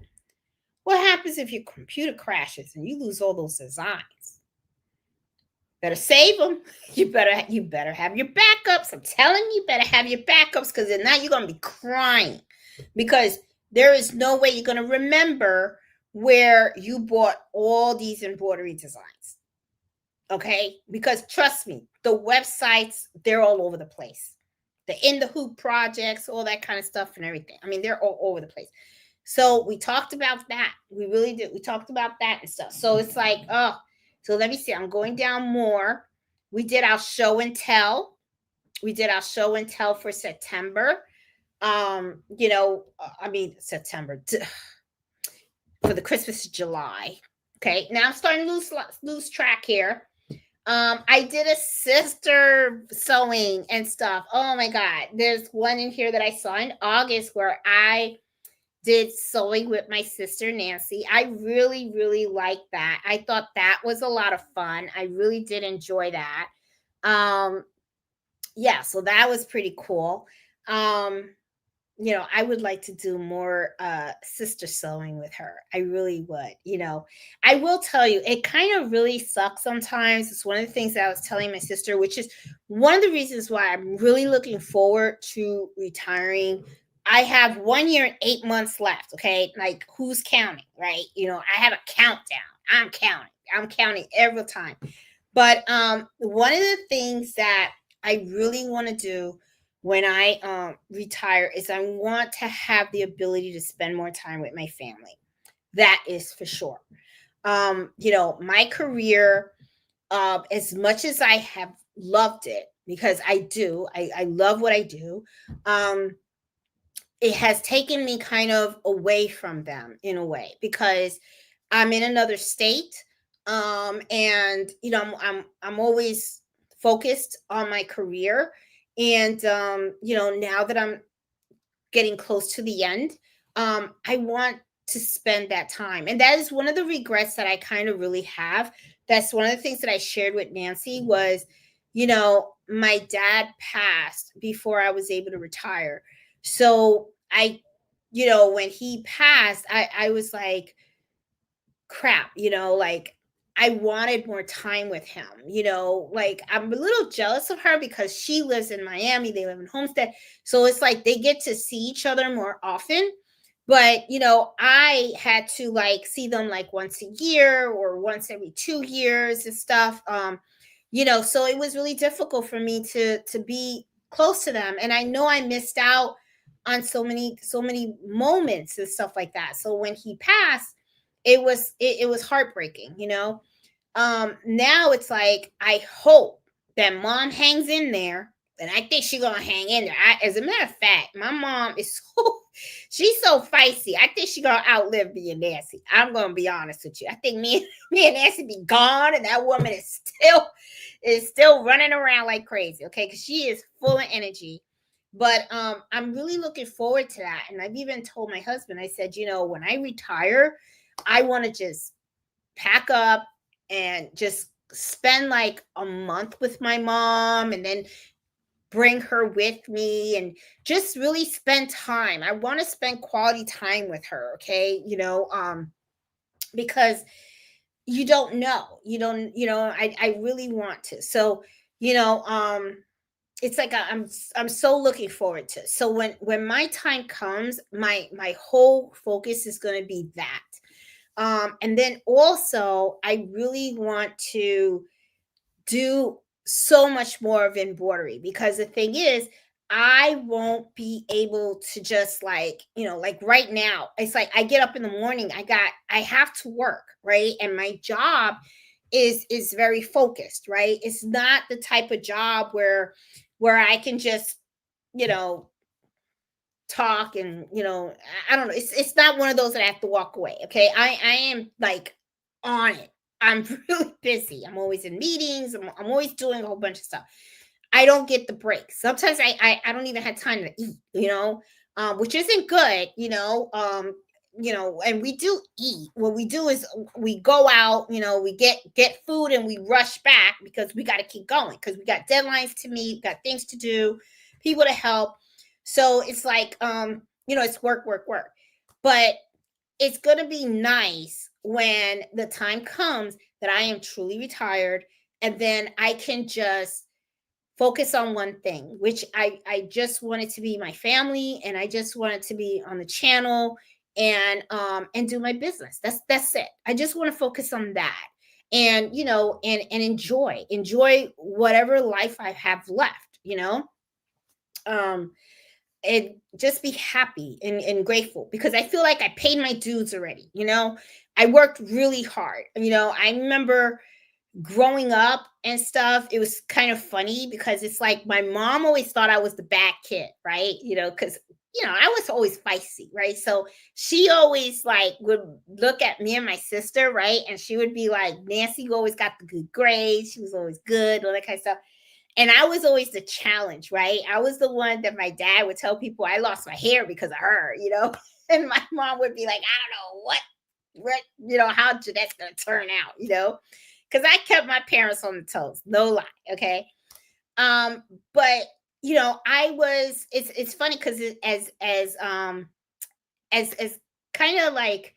what happens if your computer crashes and you lose all those designs. Better save them. You better have your backups. I'm telling you, better have your backups, because if not, you're gonna be crying, because there is no way you're gonna remember where you bought all these embroidery designs. Okay, because trust me, the websites, they're all over the place. The In the Hoop projects, all that kind of stuff and everything. I mean, they're all over the place. So we talked about that. We really did. We talked about that and stuff. So it's like, oh, so let me see. I'm going down more. We did our show and tell. We did our show and tell for September. September for the Christmas of July. Okay, now I'm starting to lose track here. I did a sister sewing and stuff. Oh my God. There's one in here that I saw in August where I did sewing with my sister Nancy. I really, really liked that. I thought that was a lot of fun. I really did enjoy that. Yeah, so that was pretty cool. I would like to do more sister sewing with her. I really would. I will tell you, it kind of really sucks sometimes. It's one of the things that I was telling my sister, which is one of the reasons why I'm really looking forward to retiring. I have 1 year and 8 months left. Okay. Like, who's counting, right? I have a countdown. I'm counting every time. But one of the things that I really want to do when I retire is I want to have the ability to spend more time with my family. That is for sure. My career, as much as I have loved it, because I do, I love what I do. It has taken me kind of away from them in a way, because I'm in another state. And I'm always focused on my career. And now that I'm getting close to the end, I want to spend that time. And that is one of the regrets that I kind of really have. That's one of the things that I shared with Nancy was, my dad passed before I was able to retire. So when he passed, I was like, crap, like I wanted more time with him, like I'm a little jealous of her because she lives in Miami, they live in Homestead. So it's like they get to see each other more often. But, I had to like see them like once a year or once every 2 years and stuff. So it was really difficult for me to be close to them. And I know I missed out on so many moments and stuff like that. So when he passed, it was heartbreaking. Now it's like I hope that mom hangs in there, and I think she's gonna hang in there. As a matter of fact, my mom is she's so feisty. I think she's gonna outlive me and Nancy. I'm gonna be honest with you. I think me and Nancy be gone, and that woman is still running around like crazy. Okay, because she is full of energy. But I'm really looking forward to that. And I've even told my husband, I said, when I retire, I want to just pack up and just spend like a month with my mom, and then bring her with me and just really spend time. I want to spend quality time with her. Okay. Because you don't know, I really want to. So, it's like I'm so looking forward to. So when my time comes, my whole focus is going to be that. And then also I really want to do so much more of embroidery, because the thing is, I won't be able to just like right now, it's like I get up in the morning, I have to work, right? And my job is very focused, right? It's not the type of job where I can just, you know, talk and, you know, I don't know. It's not one of those that I have to walk away. Okay. I am like on it. I'm really busy. I'm always in meetings. I'm always doing a whole bunch of stuff. I don't get the break. Sometimes I don't even have time to eat, you know, which isn't good, you know, and we do eat. What we do is we go out, you know, we get food and we rush back because we got to keep going because we got deadlines to meet, got things to do, people to help. So it's like, you know, it's work, work, work. But it's going to be nice when the time comes that I am truly retired and then I can just focus on one thing, which I just want it to be my family and I just want it to be on the channel and do my business. That's it. I just want to focus on that. And you know, and enjoy whatever life I have left, you know. Um and just be happy and grateful because I feel like I paid my dues already, you know. I worked really hard. You know, I remember growing up and stuff, it was kind of funny because it's like my mom always thought I was the bad kid, right? You know, because you know, I was always feisty, right? So she always like would look at me and my sister, right? And she would be like, Nancy always got the good grades, she was always good, all that kind of stuff. And I was always the challenge, right? I was the one that my dad would tell people I lost my hair because of her, you know? And my mom would be like, I don't know what, you know, how Jeanette's gonna turn out, you know? Because I kept my parents on the toes, no lie, okay? Um, but you know, I was it's funny because as kind of like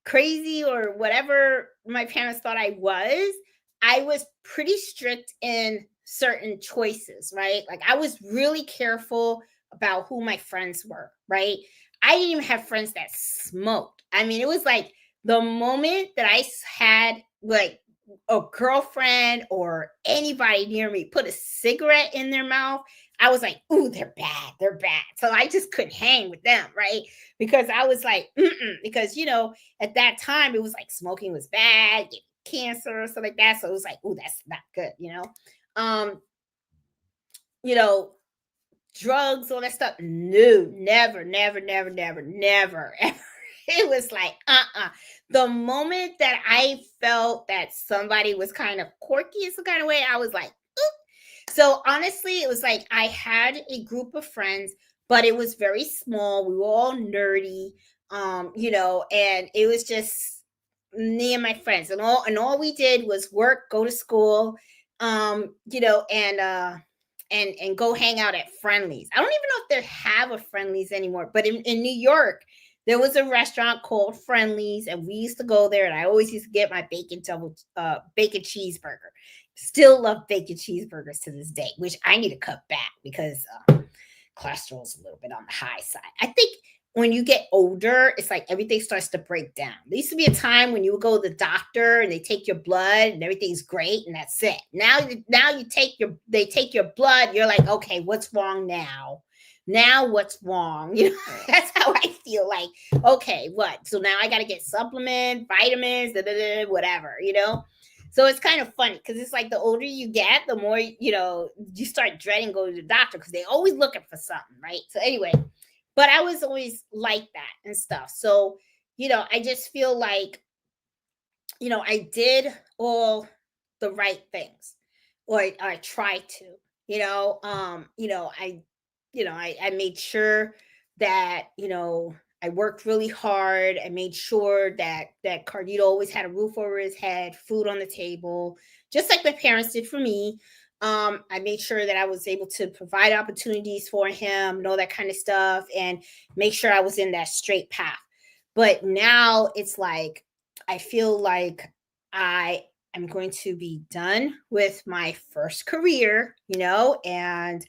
crazy or whatever my parents thought I was pretty strict in certain choices, right? Like I was really careful about who my friends were, right? I didn't even have friends that smoked. I mean, it was like the moment that had like a girlfriend or anybody near me put a cigarette in their mouth, I was like, ooh, they're bad. They're bad. So I just couldn't hang with them, right? Because I was like, mm-mm. Because, you know, at that time, it was like smoking was bad, cancer or something like that. So it was like, oh, that's not good, you know. Um, you know, drugs, all that stuff. No, never, never, never, never, never, ever. It was like, The moment that I felt that somebody was kind of quirky in some kind of way, I was like, so honestly, it was like I had a group of friends, but it was very small. We were all nerdy, you know, and it was just me and my friends, and all we did was work, go to school, you know, and go hang out at Friendlies. I don't even know if they have a Friendlies anymore, but in New York, there was a restaurant called Friendlies, and we used to go there, and I always used to get my bacon cheeseburger. Still love bacon cheeseburgers to this day, which I need to cut back because cholesterol is a little bit on the high side. I think when you get older, it's like everything starts to break down. There used to be a time when you would go to the doctor and they take your blood and everything's great and that's it. Now they take your blood. You're like, okay, what's wrong now? Now what's wrong? You know, that's how I feel like. Okay, what? So now I got to get supplements, vitamins, whatever. You know. So it's kind of funny because it's like the older you get, the more you know you start dreading going to the doctor because they always looking for something, right? So anyway, but I was always like that and stuff. So, you know, I just feel like, you know, I did all the right things, or I tried to, you know, I made sure that, you know, I worked really hard. I made sure that Carlito always had a roof over his head, food on the table, just like my parents did for me. I made sure that I was able to provide opportunities for him and all that kind of stuff and make sure I was in that straight path. But now it's like, I feel like I am going to be done with my first career, you know, and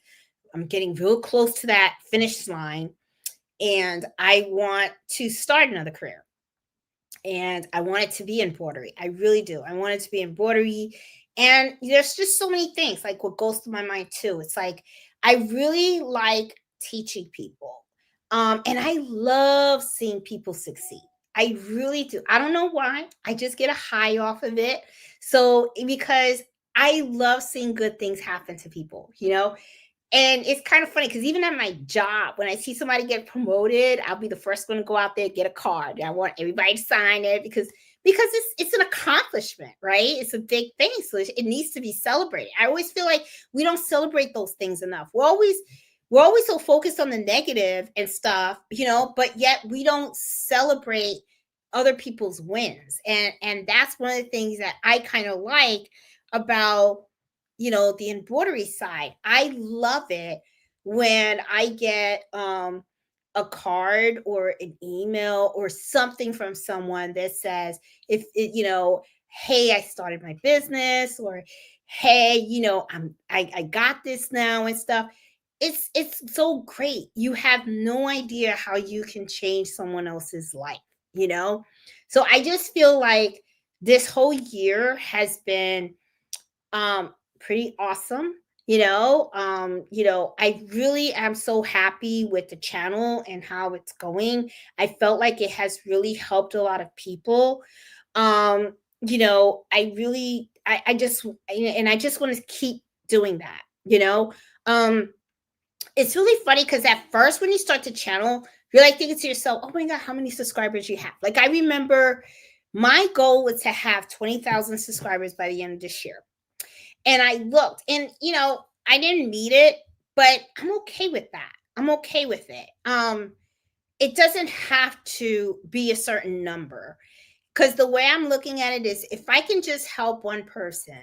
I'm getting real close to that finish line. And I want to start another career. And I want it to be embroidery. I really do. I want it to be embroidery. And there's just so many things like what goes through my mind too. It's like I really like teaching people. And I love seeing people succeed. I really do. I don't know why. I just get a high off of it. So because I love seeing good things happen to people, you know? And it's kind of funny because even at my job, when I see somebody get promoted, I'll be the first one to go out there and get a card. I want everybody to sign it because it's an accomplishment, right? It's a big thing, so it needs to be celebrated. I always feel like we don't celebrate those things enough. We're always so focused on the negative and stuff, but yet we don't celebrate other people's wins. And that's one of the things that I kind of like about the embroidery side. I love it when I get a card or an email or something from someone that says, if it, hey, I started my business, or hey, I got this now and stuff. It's so great. You have no idea how you can change someone else's life, you know? So I just feel like this whole year has been pretty awesome. I really am so happy with the channel and how it's going. I felt like it has really helped a lot of people. I really I just and I just want to keep doing that, it's really funny because at first when you start the channel, you're like thinking to yourself, oh my God, how many subscribers you have? Like I remember my goal was to have 20,000 subscribers by the end of this year. And I looked and I didn't need it, but I'm okay with that. I'm okay with it. It doesn't have to be a certain number, because the way I'm looking at it is if I can just help one person,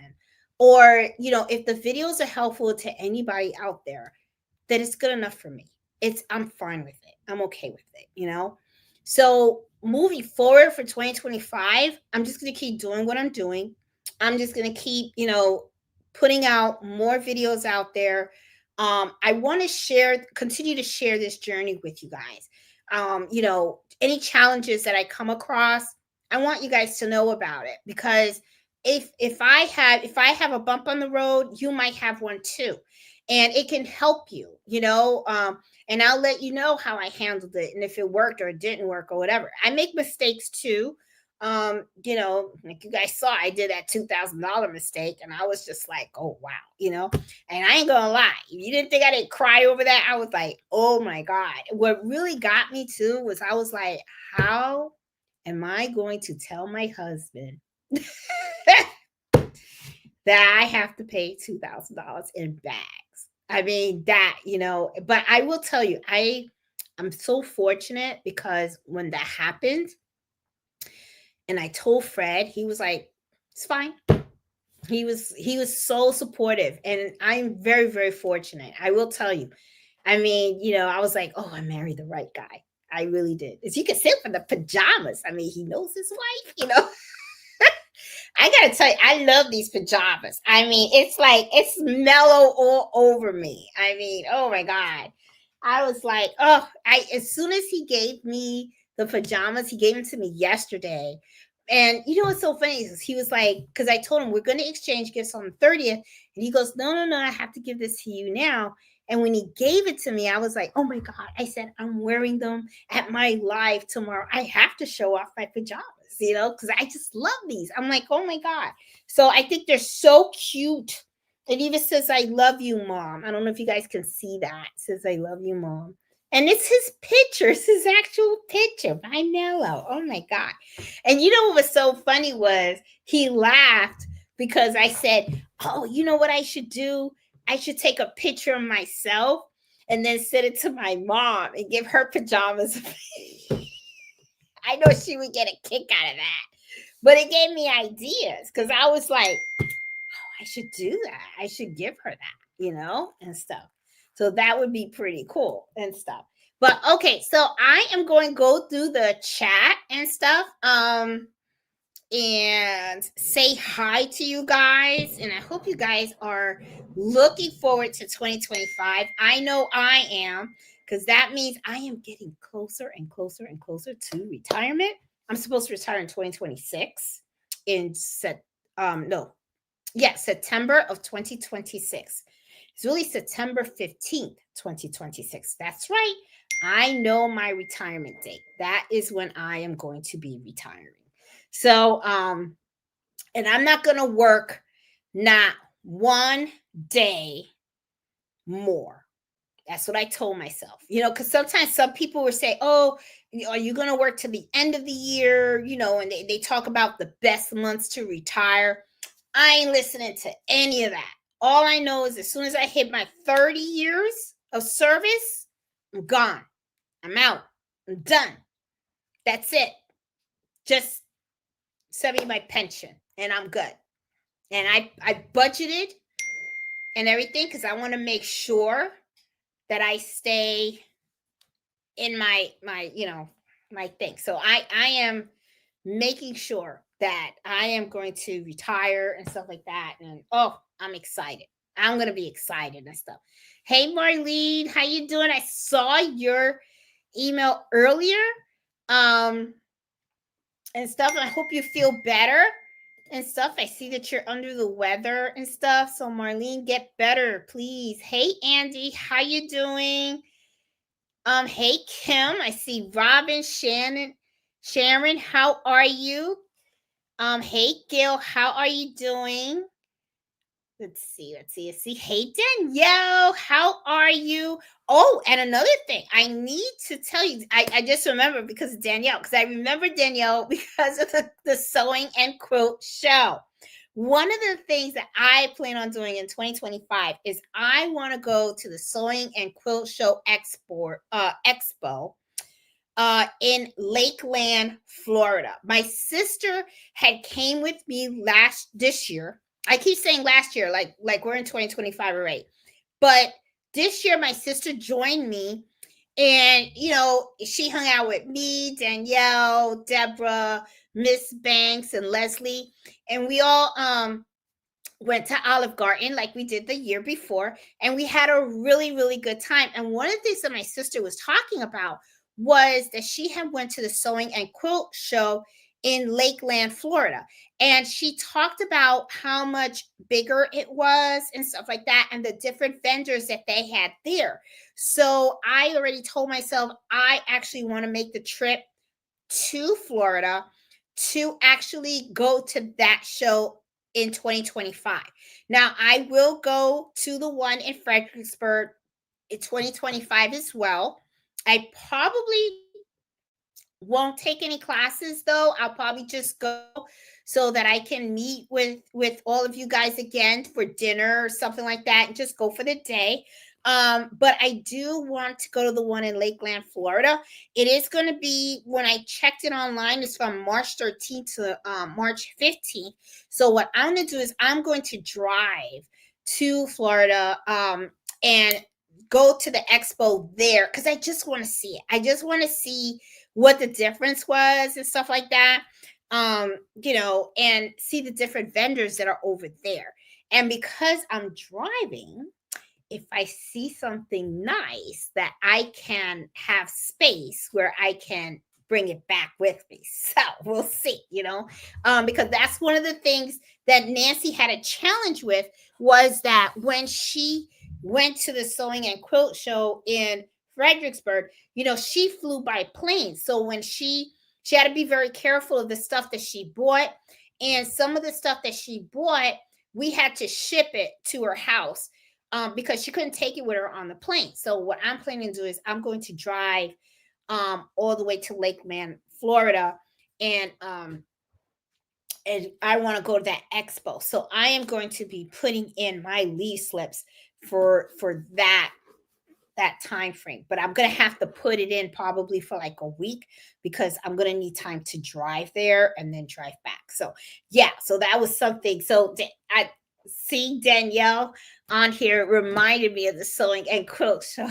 or if the videos are helpful to anybody out there, that it's good enough for me. I'm fine with it. I'm okay with it. So moving forward for 2025, I'm just going to keep doing what I'm doing. I'm just going to keep, putting out more videos out there. I want to continue to share this journey with you guys. Any challenges that I come across, I want you guys to know about it, because if I have a bump on the road, you might have one too, and it can help you, and I'll let you know how I handled it and if it worked or it didn't work or whatever. I make mistakes too. Like you guys saw, I did that $2,000 mistake, and I was just like, oh wow, and I ain't gonna lie, you didn't think I didn't cry over that. I was like, oh my God. What really got me too was I was like, how am I going to tell my husband that I have to pay $2,000 in bags? I mean, but I will tell you, I'm so fortunate, because when that happened and I told Fred, he was like, it's fine. He was so supportive, and I'm very, very fortunate. I will tell you. I mean, I was like, oh, I married the right guy. I really did. As you can see from the pajamas. I mean, he knows his wife. I gotta tell you, I love these pajamas. I mean, it's mellow all over me. I mean, oh my God. I was like, as soon as he gave me the pajamas, he gave them to me yesterday. And you know what's so funny is he was like, because I told him we're going to exchange gifts on the 30th. And he goes, no, I have to give this to you now. And when he gave it to me, I was like, oh my God. I said, I'm wearing them at my live tomorrow. I have to show off my pajamas, because I just love these. I'm like, oh my God. So I think they're so cute. It even says, I love you, Mom. I don't know if you guys can see that. It says, I love you, Mom. And it's his picture. It's his actual picture by Nello. Oh my God. And what was so funny was he laughed because I said, oh, you know what I should do? I should take a picture of myself and then send it to my mom and give her pajamas. I know she would get a kick out of that. But it gave me ideas, because I was like, oh, I should do that. I should give her that, and stuff. So that would be pretty cool and stuff. But okay, so I am going to go through the chat and stuff. And say hi to you guys. And I hope you guys are looking forward to 2025. I know I am, because that means I am getting closer and closer and closer to retirement. I'm supposed to retire in 2026 September of 2026. It's really September 15th, 2026. That's right. I know my retirement date. That is when I am going to be retiring. So, and I'm not going to work not one day more. That's what I told myself, because sometimes some people will say, oh, are you going to work to the end of the year? And they talk about the best months to retire. I ain't listening to any of that. All I know is as soon as I hit my 30 years of service, I'm gone. I'm out. I'm done. That's it. Just send me my pension and I'm good. And I budgeted and everything because I want to make sure that I stay in my my thing. So I am making sure that I am going to retire and stuff like that. And oh, I'm excited. I'm gonna be excited and stuff. Hey Marlene, how you doing? I saw your email earlier. And stuff. I hope you feel better and stuff. I see that you're under the weather and stuff. So Marlene, get better, please. Hey Andy, how you doing? Hey Kim, I see Robin, Sharon, how are you? Hey Gail, how are you doing? Let's see. Hey Danielle, how are you? Oh, and another thing, I need to tell you, I just remember because of Danielle, because I remember Danielle because of the sewing and quilt show. One of the things that I plan on doing in 2025 is I want to go to the Sewing and Quilt Show Expo in Lakeland, Florida. My sister had came with me this year. I keep saying last year, like we're in 2025 already. But this year, my sister joined me, and she hung out with me, Danielle, Deborah, Miss Banks, and Leslie, and we all went to Olive Garden like we did the year before, and we had a really, really good time. And one of the things that my sister was talking about was that she had went to the Sewing and Quilt Show in Lakeland, Florida. And she talked about how much bigger it was and stuff like that, and the different vendors that they had there. So I already told myself I actually want to make the trip to Florida to actually go to that show in 2025. Now, I will go to the one in Fredericksburg in 2025 as well. I probably won't take any classes though. I'll probably just go so that I can meet with all of you guys again for dinner or something like that and just go for the day. But I do want to go to the one in Lakeland, Florida. It is going to be, when I checked it online, it's from March 13th to March 15th. So what I'm going to do is I'm going to drive to Florida and go to the expo there because I just want to see it. I just want to see what the difference was and stuff like that. And see the different vendors that are over there. And because I'm driving, if I see something nice that I can have space where I can bring it back with me. So we'll see, because that's one of the things that Nancy had a challenge with, was that when she went to the Sewing and Quilt Show in Fredericksburg, she flew by plane. So when she had to be very careful of the stuff that she bought, and some of the stuff that she bought, we had to ship it to her house because she couldn't take it with her on the plane. So what I'm planning to do is I'm going to drive all the way to Lakeland, Florida, and I want to go to that expo. So I am going to be putting in my leave slips for that time frame, but I'm gonna have to put it in probably for like a week because I'm gonna need time to drive there and then drive back. So yeah, so that was something. So I see Danielle on here reminded me of the Sewing and Quilt Show.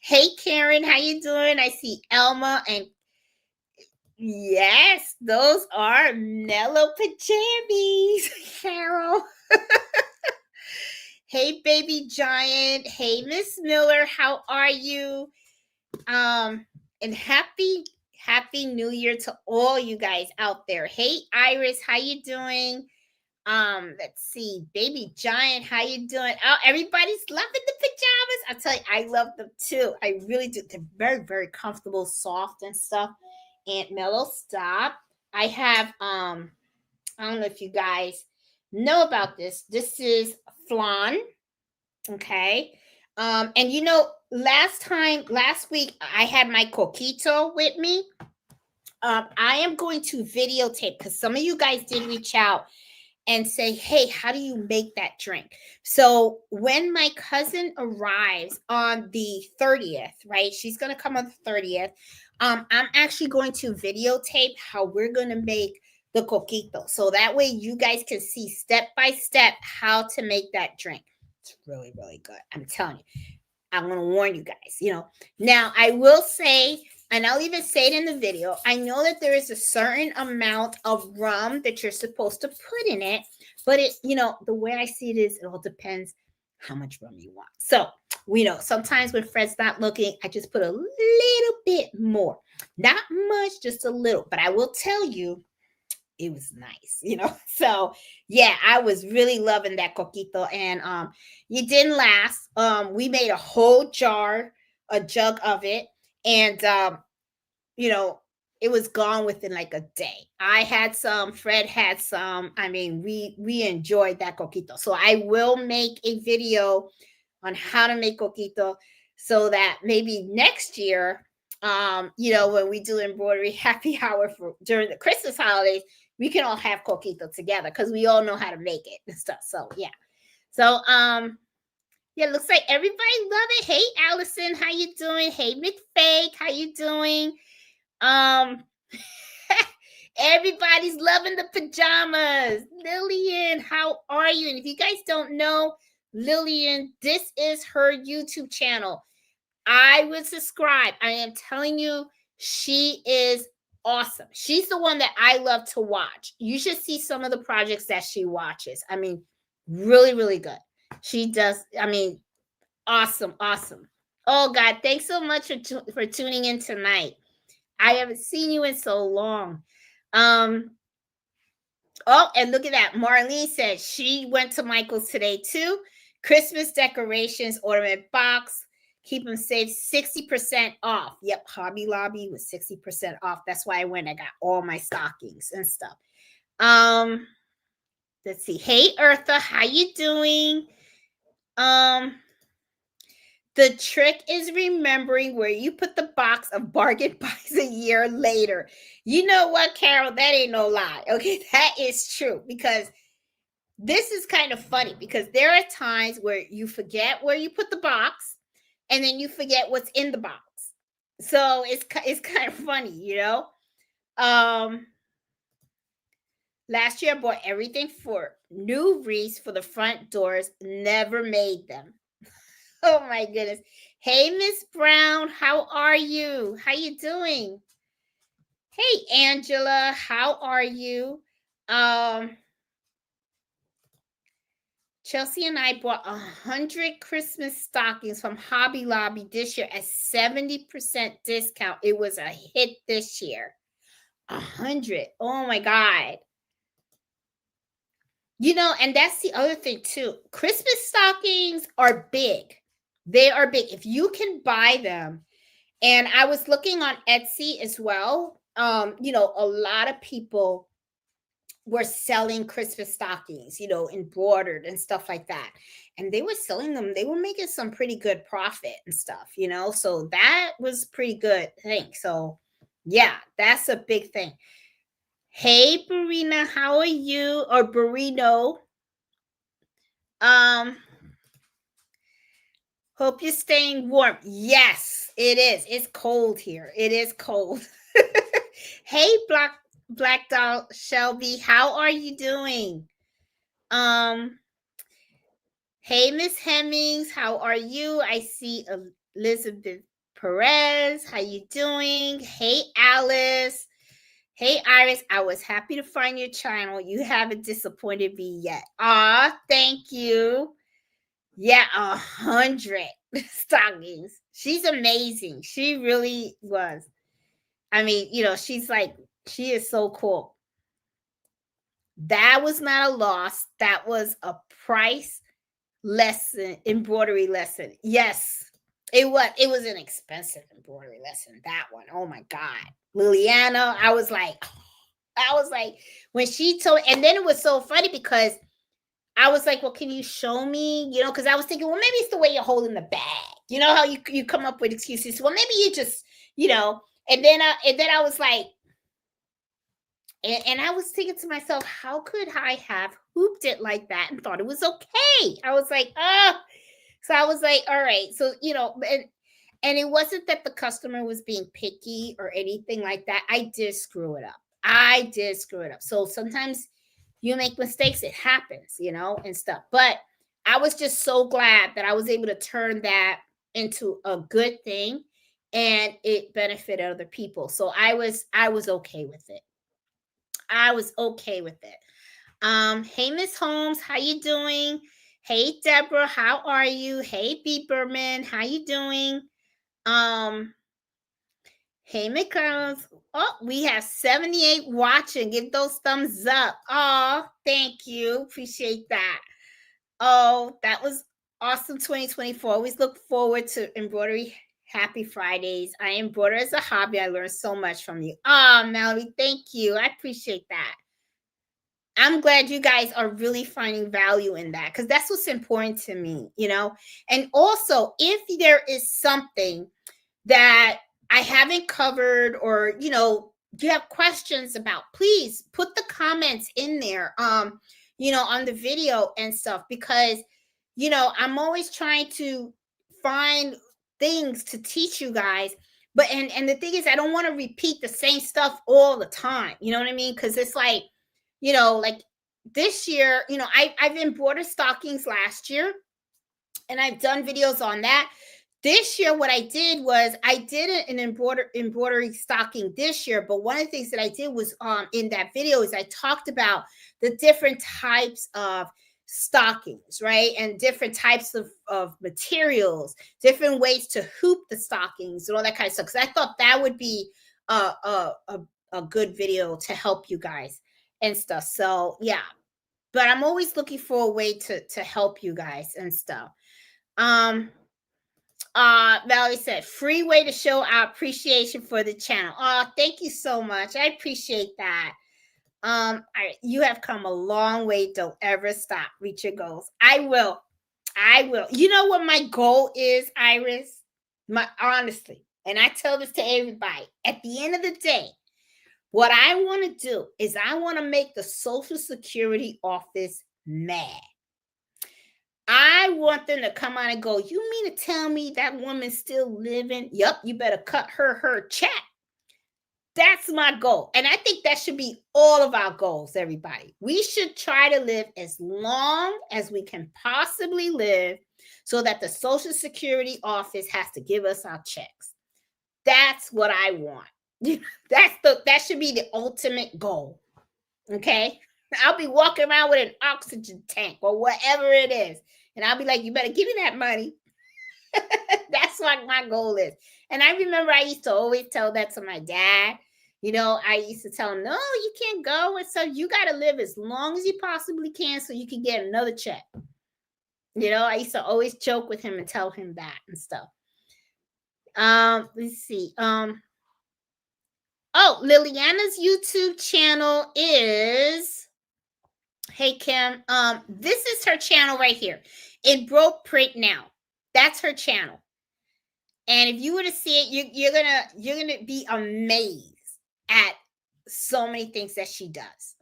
Hey Karen, how you doing? I see Elma, and yes, those are Nello pajamas, Carol. Hey baby giant. Hey Miss Miller, how are you? And happy new year to all you guys out there. Hey Iris, how you doing? Let's see, Baby Giant, how you doing? Oh, everybody's loving the pajamas. I tell you, I love them too. I really do. They're very, very comfortable, soft and stuff. Aunt Mellow, stop. I have I don't know if you guys know about this. This is flan. Okay. And last week I had my coquito with me. I am going to videotape because some of you guys did reach out and say, hey, how do you make that drink? So when my cousin arrives on the 30th, right? She's going to come on the 30th. I'm actually going to videotape how we're going to make the coquito. So that way you guys can see step by step how to make that drink. It's really, really good. I'm telling you. I'm going to warn you guys, Now, I will say, and I'll even say it in the video, I know that there is a certain amount of rum that you're supposed to put in it, but the way I see it is it all depends how much rum you want. So, we know sometimes when Fred's not looking, I just put a little bit more. Not much, just a little. But I will tell you, it was nice. So yeah, I was really loving that coquito, and it didn't last. We made a whole jug of it, and it was gone within like a day. I had some, Fred had some. I mean, we enjoyed that coquito. So I will make a video on how to make coquito so that maybe next year, when we do embroidery happy hour during the Christmas holidays, we can all have coquito together because we all know how to make it and stuff. So yeah. So yeah, looks like everybody love it. Hey Allison, how you doing? Hey McFake, how you doing? Everybody's loving the pajamas. Lillian, how are you? And if you guys don't know Lillian, this is her YouTube channel. I would subscribe. I am telling you, she is awesome. She's the one that I love to watch. You should see some of the projects that she watches. I mean, really, really good. She does. I mean, awesome, awesome. Oh God, thanks so much for tuning in tonight. I haven't seen you in so long. Oh, and look at that. Marlene said she went to Michael's today too. Christmas decorations, ornament box. Keep them safe, 60% off. Yep, Hobby Lobby was 60% off. That's why I went. I got all my stockings and stuff. Let's see. Hey, Eartha, how you doing? The trick is remembering where you put the box of bargain buys a year later. You know what, Carol? That ain't no lie. Okay, that is true because this is kind of funny because there are times where you forget where you put the box and then you forget what's in the box. So it's kind of funny, Last year I bought everything for new wreaths for the front doors, never made them. Oh my goodness. Hey, Miss Brown, how are you? How you doing? Hey, Angela, how are you? Chelsea and I bought 100 Christmas stockings from Hobby Lobby this year at 70% discount. It was a hit this year. 100. Oh my God. And that's the other thing too. Christmas stockings are big. They are big. If you can buy them, and I was looking on Etsy as well. A lot of people were selling Christmas stockings, embroidered and stuff like that. And they were selling them. They were making some pretty good profit and stuff, So that was pretty good thing. So yeah, that's a big thing. Hey, Barina, how are you? Or Burrito. Hope you're staying warm. Yes, it is. It's cold here. It is cold. Hey, Black Doll Shelby, how are you doing? Hey, Miss Hemmings, how are you? I see Elizabeth Perez. How you doing? Hey, Alice. Hey, Iris. I was happy to find your channel. You haven't disappointed me yet. Thank you. Yeah, 100 stockings. She's amazing. She really was. I mean, she is so cool. That was not a loss. That was a price lesson, embroidery lesson. Yes, it was. It was an expensive embroidery lesson. That one. Oh my God. Liliana, I was like, when she told, and then it was so funny because I was like, well, can you show me? Because I was thinking, well, maybe it's the way you're holding the bag. You know how you come up with excuses. Well, maybe you just, and then I was like, and I was thinking to myself, how could I have hooped it like that and thought it was okay? I was like, oh, so I was like, all right. So, and it wasn't that the customer was being picky or anything like that. I did screw it up. I did screw it up. So sometimes you make mistakes, it happens, and stuff. But I was just so glad that I was able to turn that into a good thing and it benefited other people. So I was okay with it. I was okay with it. Hey Miss Holmes, how you doing? Hey Deborah, how are you? Hey Beeperman, how you doing? Um, hey McCarroll's. Oh, we have 78 watching. Give those thumbs up. Oh, thank you. Appreciate that. Oh, that was awesome 2024. Always look forward to embroidery. Happy Fridays. I embroider as a hobby. I learned so much from you. Oh, Melody, thank you. I appreciate that. I'm glad you guys are really finding value in that because that's what's important to me, And also, if there is something that I haven't covered or, you have questions about, please put the comments in there, on the video and stuff because, I'm always trying to find things to teach you guys. But, and the thing is, I don't want to repeat the same stuff all the time. You know what I mean? Because it's like, like this year, I've embroidered stockings last year and I've done videos on that. This year, what I did was I did an embroidery stocking this year, but one of the things that I did was in that video is I talked about the different types of stockings, right? And different types of materials, different ways to hoop the stockings and all that kind of stuff. Because I thought that would be a good video to help you guys and stuff. So yeah, but I'm always looking for a way to help you guys and stuff. Valerie said, free way to show our appreciation for the channel. Oh, thank you so much. I appreciate that. You have come a long way. Don't ever stop. Reach your goals. I will. You know what my goal is, Iris? Honestly, and I tell this to everybody. At the end of the day, what I want to do is I want to make the Social Security office mad. I want them to come out and go, you mean to tell me that woman's still living? Yup, you better cut her check. That's my goal. And I think that should be all of our goals, everybody. We should try to live as long as we can possibly live so that the Social Security office has to give us our checks. That's what I want. That should be the ultimate goal. Okay? I'll be walking around with an oxygen tank or whatever it is. And I'll be like, you better give me that money. That's what my goal is. And I remember I used to always tell that to my dad. I used to tell him, no, you can't go. And so you got to live as long as you possibly can so you can get another check. I used to always joke with him and tell him that and stuff. Let's see. Liliana's YouTube channel is, hey Kim, this is her channel right here. It broke print now. That's her channel. And if you were to see it, you're gonna be amazed at so many things that she does.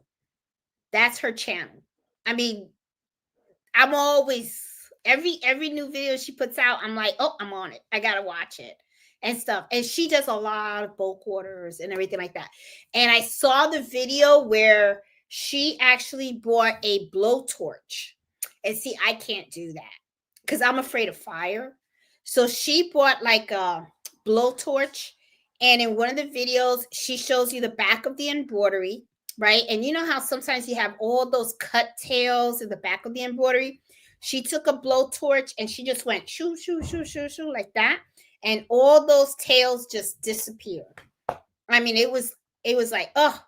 That's her channel. I mean, I'm always every new video she puts out, I'm like, oh, I'm on it. I gotta watch it and stuff. And she does a lot of bulk orders and everything like that. And I saw the video where she actually bought a blowtorch. And see, I can't do that because I'm afraid of fire. So she bought like a blowtorch. And in one of the videos, she shows you the back of the embroidery, right? And you know how sometimes you have all those cut tails in the back of the embroidery? She took a blowtorch and she just went shoo, shoo, shoo, shoo, shoo, like that. And all those tails just disappeared. I mean, it was like, oh.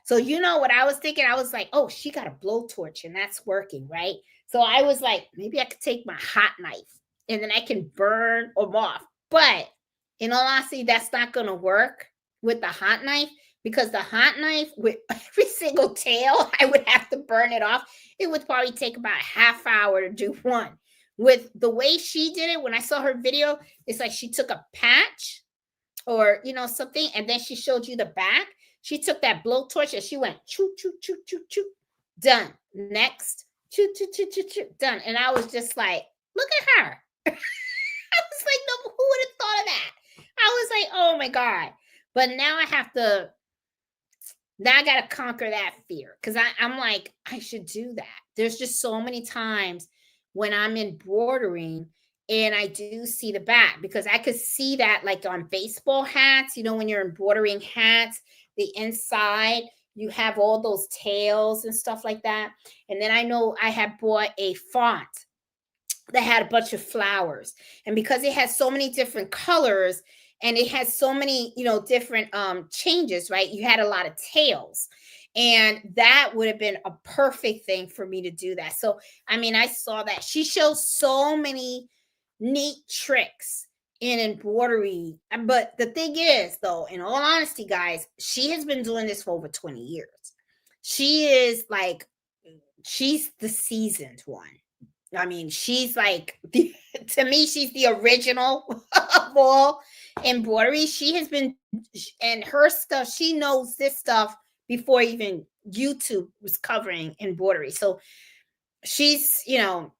So you know what I was thinking? I was like, oh, she got a blowtorch and that's working, right? So I was like, maybe I could take my hot knife and then I can burn them off. But in all honesty, that's not going to work with the hot knife, because the hot knife, with every single tail, I would have to burn it off. It would probably take about a half hour to do one. With the way she did it, when I saw her video, it's like she took a patch or, something, and then she showed you the back. She took that blowtorch and she went choo, choo, choo, choo, choo. Done. Next. Choo, choo, choo, choo, choo. Done. And I was just like, look at her. I was like, no, who would have thought of that? I was like, oh my God. But now I got to conquer that fear, because I'm like, I should do that. There's just so many times when I'm embroidering and I do see the back, because I could see that like on baseball hats, when you're embroidering hats, the inside, you have all those tails and stuff like that. And then I know I had bought a font that had a bunch of flowers. And because it has so many different colors and it has so many, different changes, right? You had a lot of tails. And that would have been a perfect thing for me to do that. So, I saw that. She shows so many neat tricks in embroidery. But the thing is, though, in all honesty, guys, she has been doing this for over 20 years. She's the seasoned one. She's like, to me, she's the original of all embroidery. She has been, and her stuff, she knows this stuff before even YouTube was covering embroidery. So she's been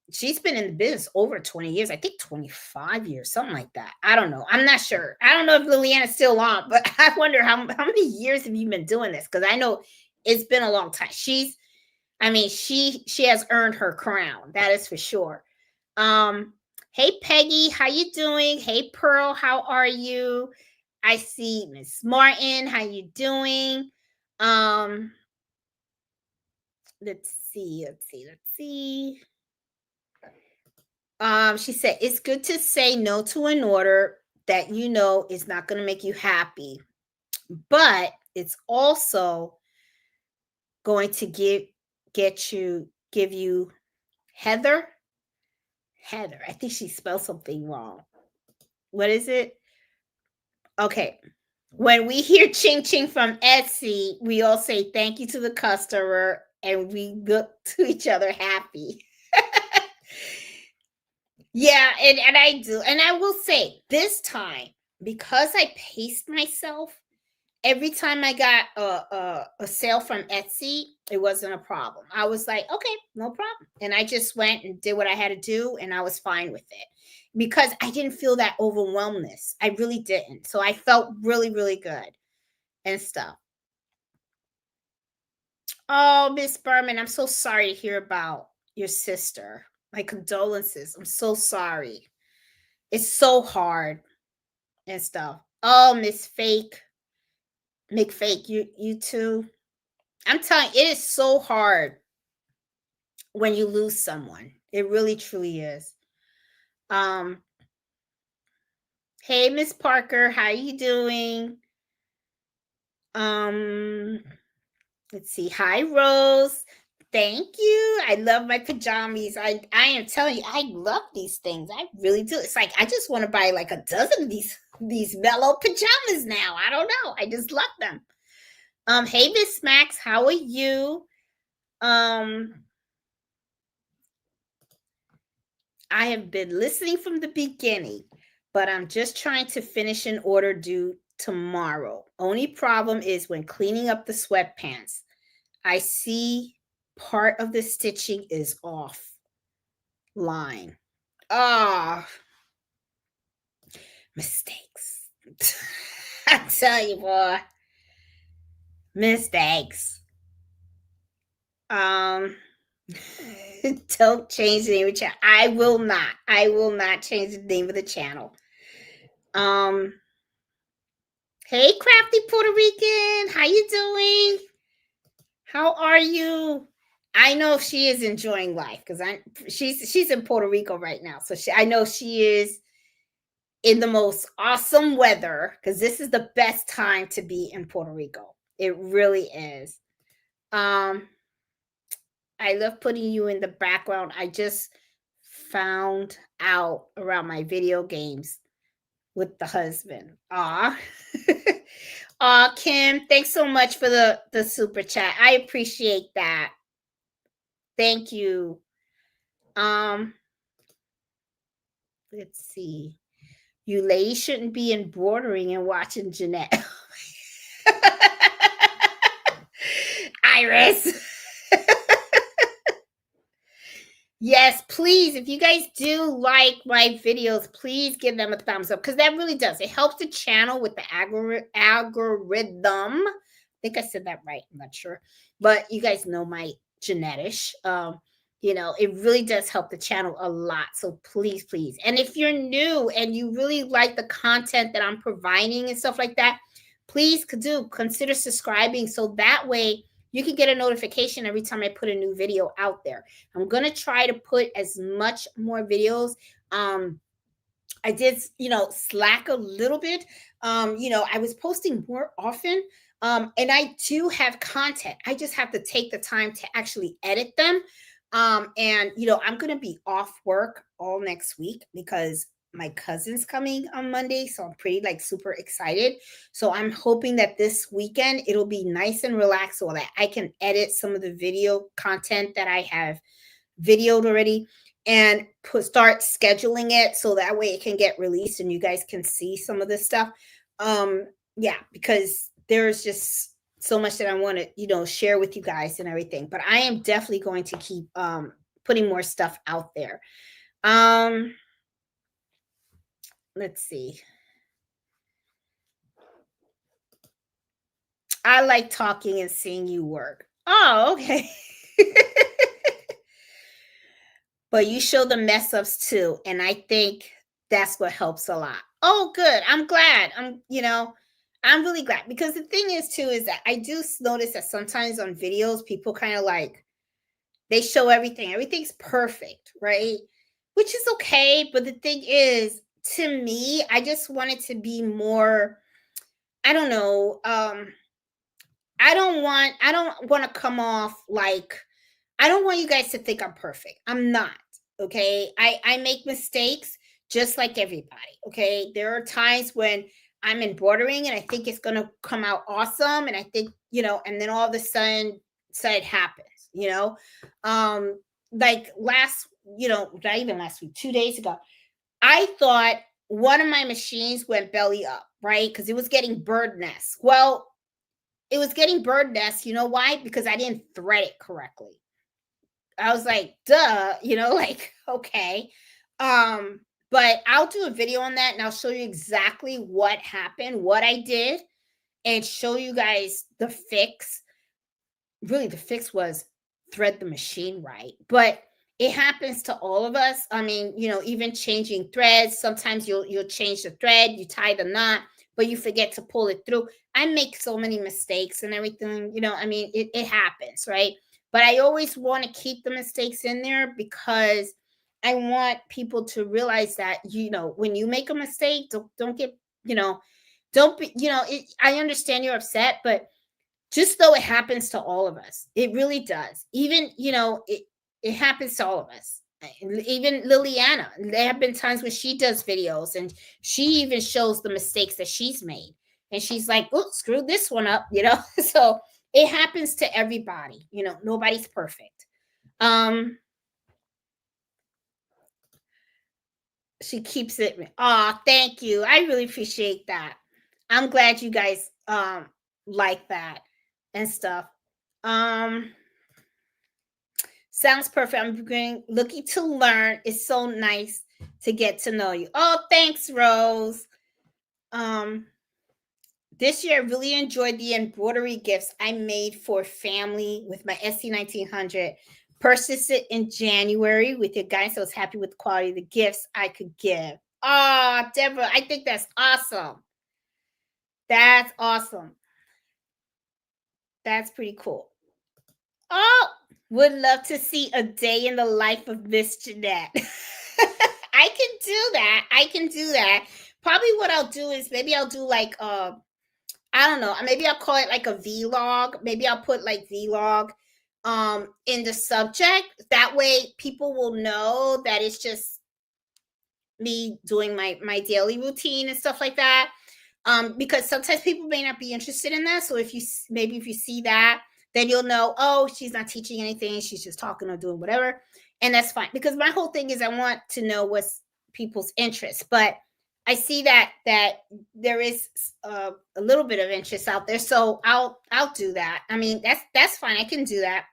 in the business over 20 years, I think 25 years, something like that. I don't know. I'm not sure. I don't know if Liliana's still on, but I wonder how many years have you been doing this? Because I know it's been a long time. She has earned her crown. That is for sure. Hey Peggy, how you doing? Hey Pearl, how are you? I see Miss Martin. How you doing? Let's see. She said it's good to say no to an order that is not going to make you happy, but it's also going to give you Heather. I think she spelled something wrong. What is it? Okay. When we hear ching ching from Etsy, we all say thank you to the customer and we look to each other happy. Yeah, and I do. And I will say this time, because I paced myself, every time I got a sale from Etsy, it wasn't a problem. I was like, okay, no problem. And I just went and did what I had to do, and I was fine with it, because I didn't feel that overwhelmness. I really didn't. So I felt really, really good and stuff. Oh, Miss Berman, I'm so sorry to hear about your sister. My condolences. I'm so sorry. It's so hard and stuff. Oh, Miss Fake. McFake, you too. I'm telling you, it is so hard when you lose someone. It really truly is. Hey Miss Parker, how you doing? Let's see. Hi Rose. Thank you. I love my pajamas. I am telling you, I love these things. I really do. It's like I just want to buy like a dozen of these mellow pajamas now. I don't know. I just love them. Hey Miss Max, how are you? I have been listening from the beginning, but I'm just trying to finish an order due tomorrow. Only problem is when cleaning up the sweatpants, I see part of the stitching is off line. Ah, mistakes. I tell you, boy, mistakes. Don't change the name of the channel. I will not change the name of the channel. Hey crafty Puerto Rican, how you doing? How are you? I know she is enjoying life, because she's in Puerto Rico right now. So I know she is in the most awesome weather, because this is the best time to be in Puerto Rico. It really is. Um, I love putting you in the background. I just found out around my video games with the husband. Aw. Aw, Kim, thanks so much for the super chat. I appreciate that. Thank you. Let's see. You ladies shouldn't be embroidering and watching Jeanette. Iris. Yes, please. If you guys do like my videos, please give them a thumbs up because that really does. It helps the channel with the algorithm. I think I said that right. I'm not sure. But you guys know my genetish. It really does help the channel a lot. So please, please. And if you're new and you really like the content that I'm providing and stuff like that, please consider subscribing so that way you can get a notification every time I put a new video out there. I'm going to try to put as much more videos. I did, slack a little bit. I was posting more often. And I do have content. I just have to take the time to actually edit them. I'm going to be off work all next week because my cousin's coming on Monday. So I'm pretty super excited. So I'm hoping that this weekend it'll be nice and relaxed so that I can edit some of the video content that I have videoed already and start scheduling it so that way it can get released and you guys can see some of this stuff. Because there's just so much that I want to, share with you guys and everything. But I am definitely going to keep putting more stuff out there. Let's see. I like talking and seeing you work. Oh, okay. But you show the mess ups too. And I think that's what helps a lot. Oh, good. I'm glad. I'm really glad because the thing is too, is that I do notice that sometimes on videos, people kind of they show everything. Everything's perfect, right? Which is okay. But the thing is, to me, I just want it to be more, I don't know. I don't want to come off I don't want you guys to think I'm perfect. I'm not. Okay. I make mistakes just like everybody. Okay. There are times when I'm embroidering and I think it's going to come out awesome. And I think, and then all of a sudden it happens, not even last week, 2 days ago, I thought one of my machines went belly up, right? Because it was getting bird nests. Well, it was getting bird nests. You know why? Because I didn't thread it correctly. I was like, duh, okay. But I'll do a video on that and I'll show you exactly what happened, what I did, and show you guys the fix. Really, the fix was thread the machine right. But it happens to all of us. I mean, even changing threads, sometimes you'll change the thread, you tie the knot, but you forget to pull it through. I make so many mistakes and everything, it happens, right? But I always want to keep the mistakes in there because I want people to realize that, when you make a mistake, don't get, don't be, I understand you're upset, but just though it happens to all of us, it really does. Even, it happens to all of us. Even Liliana, there have been times when she does videos and she even shows the mistakes that she's made. And she's like, oh, screw this one up, So it happens to everybody, nobody's perfect. She keeps it. Oh, thank you. I really appreciate that. I'm glad you guys like that and stuff. Sounds perfect. I'm looking to learn. It's so nice to get to know you. Oh, thanks, Rose. This year I really enjoyed the embroidery gifts I made for family with my SC1900. Purchased it in January with your guys. So I was happy with the quality of the gifts I could give. Oh, Deborah, I think that's awesome. That's awesome. That's pretty cool. Oh, would love to see a day in the life of Miss Jeanette. I can do that. Probably what I'll do is maybe I'll do I don't know. Maybe I'll call it like a vlog. Maybe I'll put like vlog in the subject. That way people will know that it's just me doing my daily routine and stuff like that. Because sometimes people may not be interested in that. So maybe if you see that, then you'll know, oh, she's not teaching anything, she's just talking or doing whatever. And that's fine. Because my whole thing is I want to know what's people's interest. But I see that there is a little bit of interest out there. So I'll do that. I mean, that's fine. I can do that.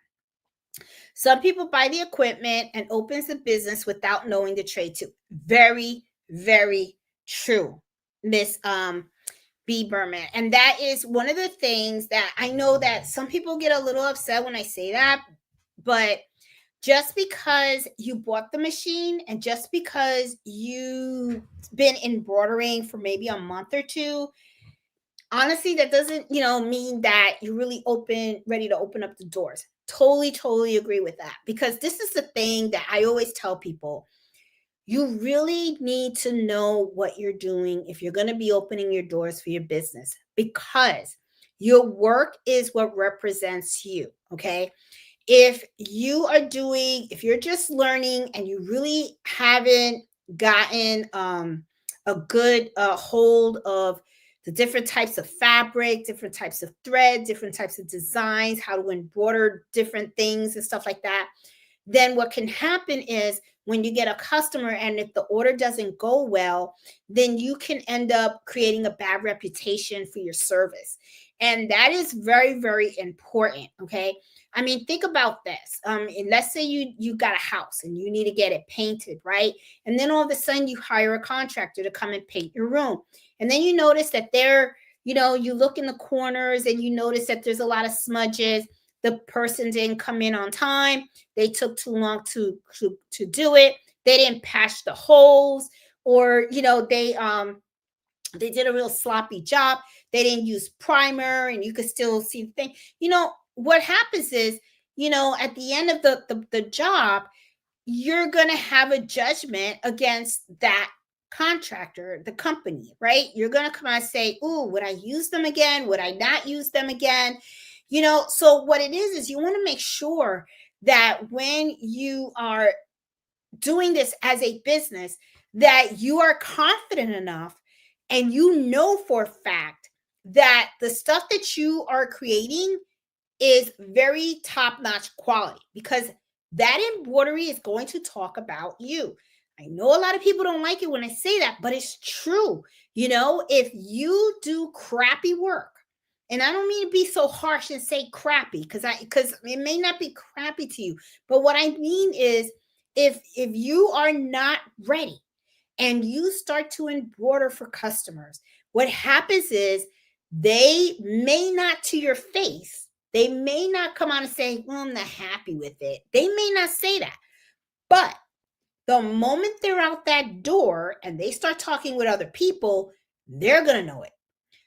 Some people buy the equipment and opens the business without knowing the trade too. Very, very true, Miss B. Berman. And that is one of the things that I know that some people get a little upset when I say that, but just because you bought the machine and just because you've been embroidering for maybe a month or two, honestly, that doesn't, mean that you're really ready to open up the doors. Totally agree with that. Because this is the thing that I always tell people. You really need to know what you're doing if you're going to be opening your doors for your business, because your work is what represents you. Okay. If you're just learning and you really haven't gotten a good hold of the different types of fabric, different types of thread, different types of designs, how to embroider different things and stuff like that, then what can happen is when you get a customer and if the order doesn't go well, then you can end up creating a bad reputation for your service. And that is very, very important. Okay. I mean, think about this. And let's say you got a house and you need to get it painted, right? And then all of a sudden you hire a contractor to come and paint your room. And then you notice that you look in the corners and you notice that there's a lot of smudges. The person didn't come in on time. They took too long to do it. They didn't patch the holes, or they did a real sloppy job. They didn't use primer, and you could still see the thing. What happens is, at the end of the job, you're gonna have a judgment against that contractor, the company, right? You're gonna come out and say, "Ooh, would I use them again? Would I not use them again?" So what it is you want to make sure that when you are doing this as a business, that you are confident enough and you know for a fact that the stuff that you are creating is very top-notch quality, because that embroidery is going to talk about you. I know a lot of people don't like it when I say that, but it's true. If you do crappy work, and I don't mean to be so harsh and say crappy, because it may not be crappy to you, but what I mean is if you are not ready and you start to embroider for customers, what happens is they may not, to your face, they may not come out and say, "Well, I'm not happy with it." They may not say that. But the moment they're out that door and they start talking with other people, they're going to know it.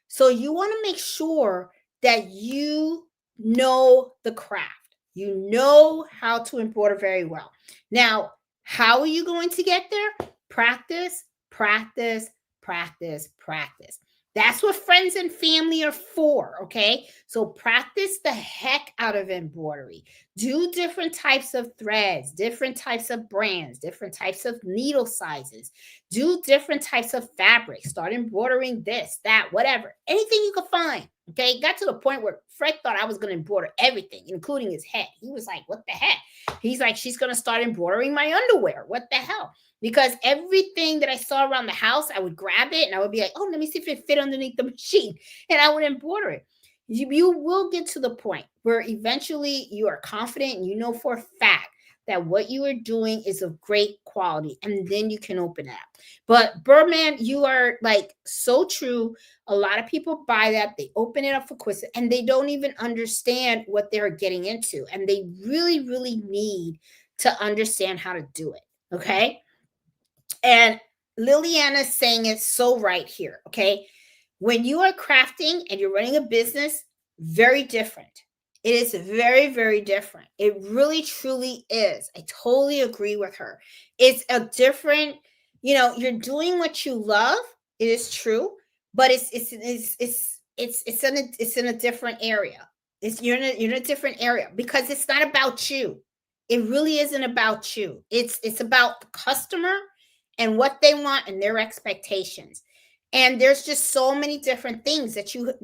So you want to make sure that you know the craft. You know how to embroider very well. Now, how are you going to get there? Practice, practice, practice, practice. That's what friends and family are for, okay? So practice the heck out of embroidery. Do different types of threads, different types of brands, different types of needle sizes. Do different types of fabric. Start embroidering this, that, whatever. Anything you can find, okay? It got to the point where Fred thought I was going to embroider everything, including his head. He was like, "What the heck?" He's like, "She's going to start embroidering my underwear. What the hell?" Because everything that I saw around the house, I would grab it and I would be like, "Oh, let me see if it fit underneath the machine." And I would embroider it. You will get to the point where eventually you are confident and you know for a fact that what you are doing is of great quality, and then you can open it up. But Birdman, you are like so true. A lot of people buy that, they open it up for quiz, and they don't even understand what they're getting into, and they really, really need to understand how to do it. Okay. And Liliana's saying it so right here. Okay. When you are crafting and you're running a business, very different. It is very, very different. It really, truly is. I totally agree with her. It's a different, you're doing what you love. It is true, but it's it's in a different area. You're in a different area because it's not about you. It really isn't about you. It's about the customer and what they want and their expectations. And there's just so many different things that you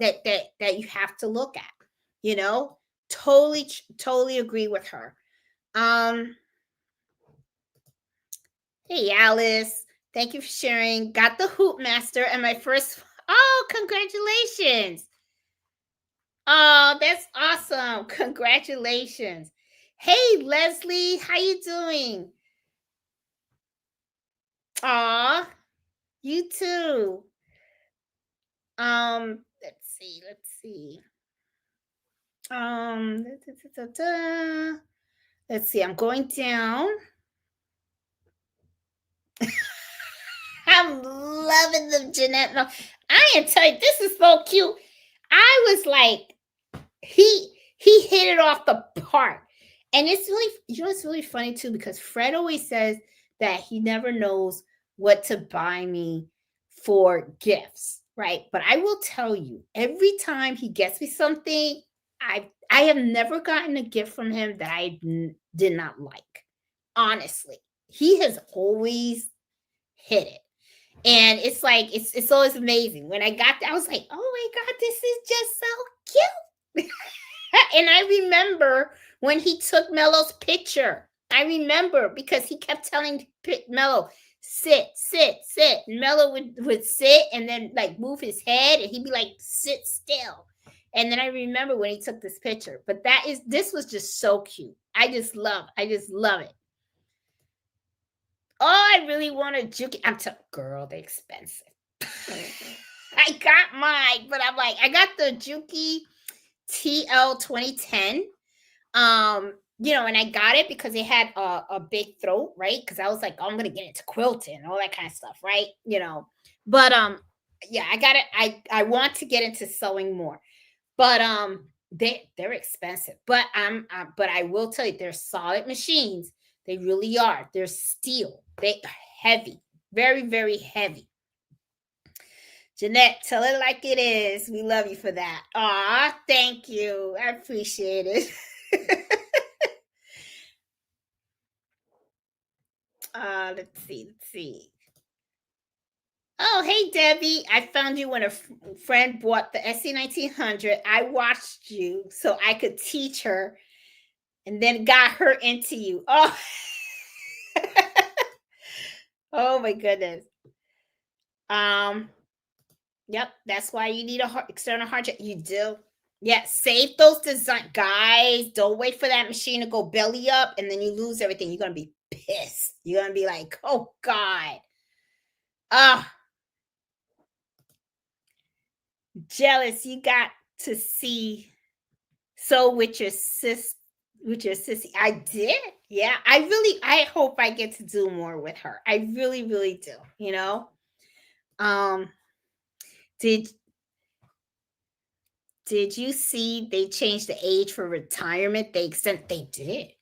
have to look at. You know, totally agree with her. Um, Hey Alice, thank you for sharing. Got the hoop master and my first. Oh, congratulations! Oh, that's awesome! Congratulations. Hey Leslie, how you doing? Aw, you too. Let's see. Um, da, da, da, da, da. Let's see. I'm going down. I'm loving them, Jeanette. No, I am telling you, this is so cute. I was like, he hit it off the park. And it's really, it's really funny too, because Fred always says that he never knows what to buy me for gifts, right? But I will tell you, every time he gets me something, I have never gotten a gift from him that did not like. Honestly, he has always hit it. And it's like it's always amazing. When I got there, I was like, oh my God, this is just so cute. And I remember when he took Mello's picture. I remember because he kept telling Mello, sit, sit, sit. And Mello would sit and then like move his head and he'd be like, sit still. And then I remember when he took this picture. But this was just so cute. I just love it. Oh, I really want a Juki. Girl, they're expensive. I got mine, but I'm like, I got the Juki TL 2010. And I got it because it had a big throat, right? Because I was like, oh, I'm gonna get into quilting and all that kind of stuff, right? But yeah, I got it. I want to get into sewing more, but they're expensive. But but I will tell you, they're solid machines. They really are. They're steel. They are heavy, very, very heavy. Jeanette, tell it like it is. We love you for that. Aw, thank you. I appreciate it. Let's see. Oh, hey, Debbie. I found you when a friend bought the SC 1900. I watched you so I could teach her and then got her into you. Oh, oh my goodness. Yep, that's why you need a external hard drive. You do. Yeah, save those design guys. Don't wait for that machine to go belly up and then you lose everything. You're gonna be pissed. You're gonna be like, oh God. Ah, jealous. You got to see with your sissy. I did. Yeah. I hope I get to do more with her. I really, really do. Um, did Did you see they changed the age for retirement? They did.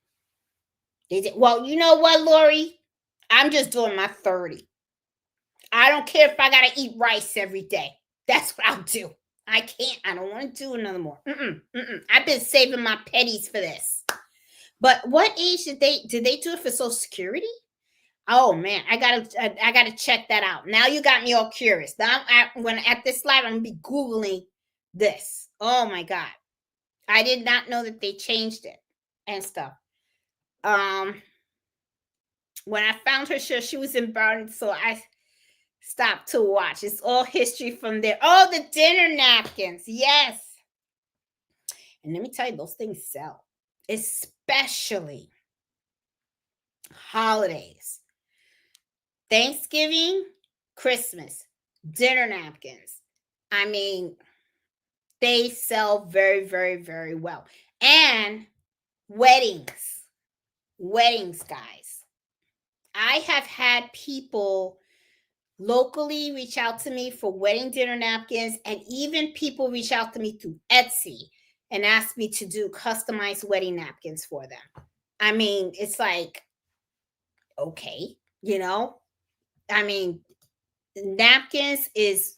They did. Well, you know what, Lori? I'm just doing my 30. I don't care if I gotta eat rice every day. That's what I'll do. I don't want to do another more. I've been saving my pennies for this. But what age did they do it for Social Security? Oh man, I gotta check that out. Now you got me all curious. Now when at this live, I'm gonna be Googling this. Oh my God. I did not know that they changed it and stuff. When I found her show, she was in Embroidery, so I stopped to watch. It's all history from there. Oh, the dinner napkins, yes. And let me tell you, those things sell, especially holidays, Thanksgiving, Christmas, dinner napkins. I mean, they sell very, very, very well. And weddings, guys. I have had people locally reach out to me for wedding dinner napkins, and even people reach out to me through Etsy and ask me to do customized wedding napkins for them. I mean, it's like, okay, I mean, napkins is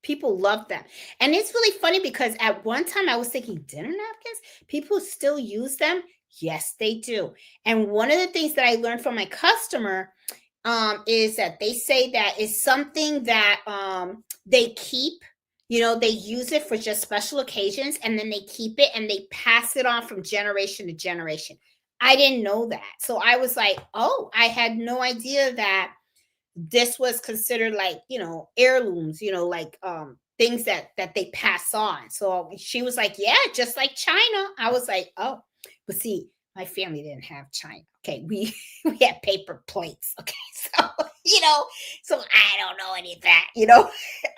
People love them. And it's really funny because at one time I was thinking dinner napkins, people still use them. Yes, they do. And one of the things that I learned from my customer is that they say that is something that they keep, they use it for just special occasions and then they keep it and they pass it on from generation to generation. I didn't know that. So I was like, oh, I had no idea that this was considered like, heirlooms, like things that they pass on. So she was like, yeah, just like China. I was like, oh, but see, my family didn't have China. Okay, we we had paper plates. Okay, so so I don't know any of that.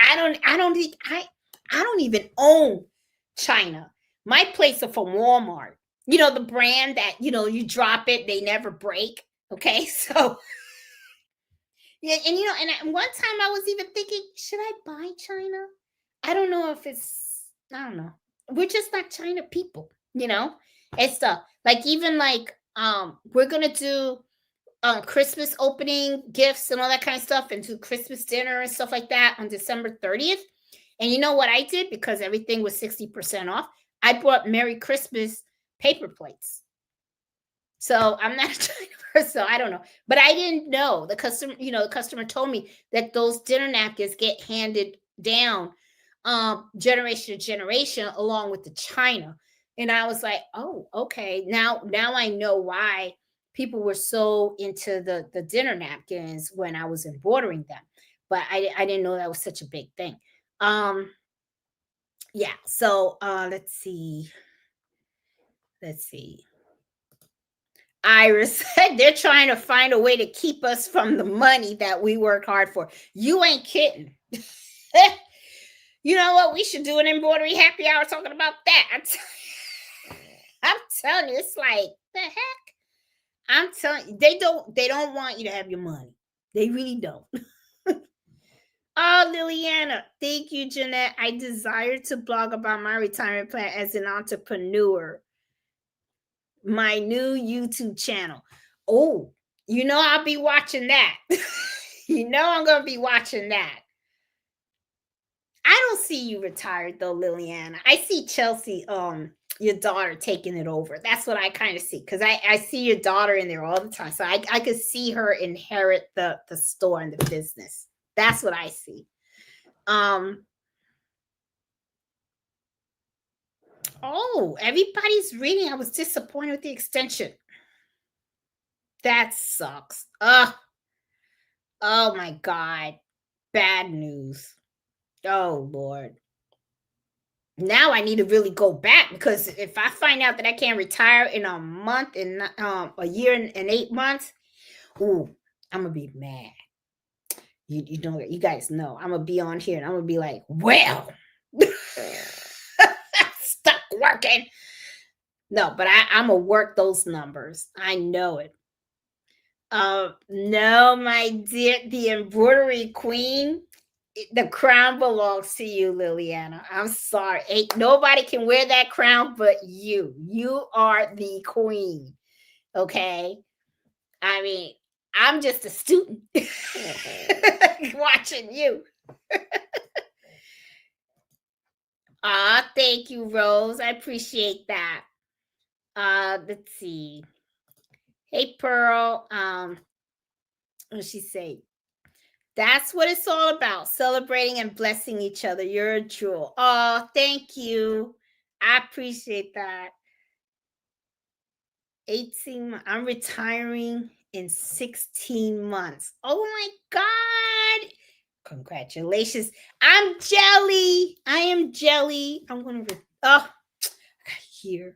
I don't even own China. My plates are from Walmart. The brand that you drop it, they never break. Okay, so yeah, and one time I was even thinking, should I buy China? I don't know if I don't know. We're just not China people, It's like even like we're gonna do Christmas opening gifts and all that kind of stuff and do Christmas dinner and stuff like that on December 30th. And you know what I did? Because everything was 60% off, I bought Merry Christmas paper plates. So I'm not a China person, so I don't know. But I didn't know. The customer told me that those dinner napkins get handed down generation to generation along with the China. And I was like, oh, okay. Now I know why people were so into the dinner napkins when I was embroidering them. But I didn't know that was such a big thing. Yeah, so let's see. Iris said they're trying to find a way to keep us from the money that we work hard for. You ain't kidding. You know what? We should do an embroidery happy hour talking about that. I'm telling you, it's like the heck. I'm telling you, they don't want you to have your money. They really don't. Oh, Liliana, thank you, Jeanette. I desire to blog about my retirement plan as an entrepreneur. My new YouTube channel. Oh, I'll be watching that. I'm going to be watching that. I don't see you retired though, Liliana. I see Chelsea, your daughter taking it over. That's what I kind of see because I see your daughter in there all the time. So I could see her inherit the store and the business. That's what I see. Oh, everybody's reading. I was disappointed with the extension. That sucks. Oh my God. Bad news. Oh, Lord. Now I need to really go back because if I find out that I can't retire in a month and a year and 8 months, ooh, I'm going to be mad. You guys know, I'm going to be on here and I'm going to be like, well, stuck working. No, but I'm going to work those numbers. I know it. No, my dear, the embroidery queen, the crown belongs to you, Liliana. I'm sorry. Nobody can wear that crown but you. You are the queen. Okay. I mean, I'm just a student watching you. Thank you, Rose. I appreciate that. Let's see. Hey, Pearl. What did she say? That's what it's all about. Celebrating and blessing each other. You're a jewel. Oh, thank you. I appreciate that. 18 months. I'm retiring in 16 months. Oh my God. Congratulations. I'm jelly. I am jelly. I'm going to, I got a year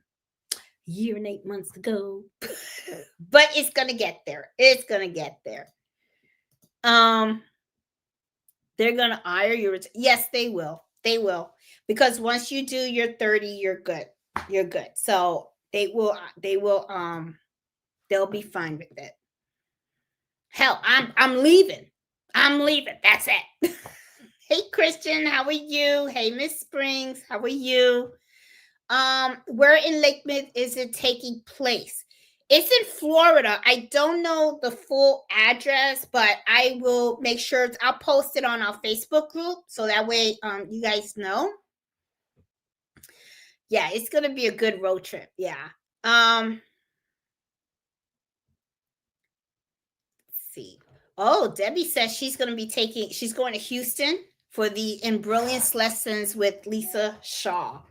and 8 months to go. But it's going to get there. It's going to get there. They're going to hire you. Yes, they will. They will. Because once you do your 30, you're good. You're good. So they'll be fine with it. Hell, I'm leaving. I'm leaving. That's it. Hey, Christian, how are you? Hey, Miss Springs, how are you? Where in Lake Myth is it taking place? It's in Florida. I don't know the full address, but I will make sure I'll post it on our Facebook group so that way you guys know. Yeah, it's gonna be a good road trip. Yeah. Let's see. Oh, Debbie says she's going to Houston for the Embrilliance lessons with Lisa Shaw.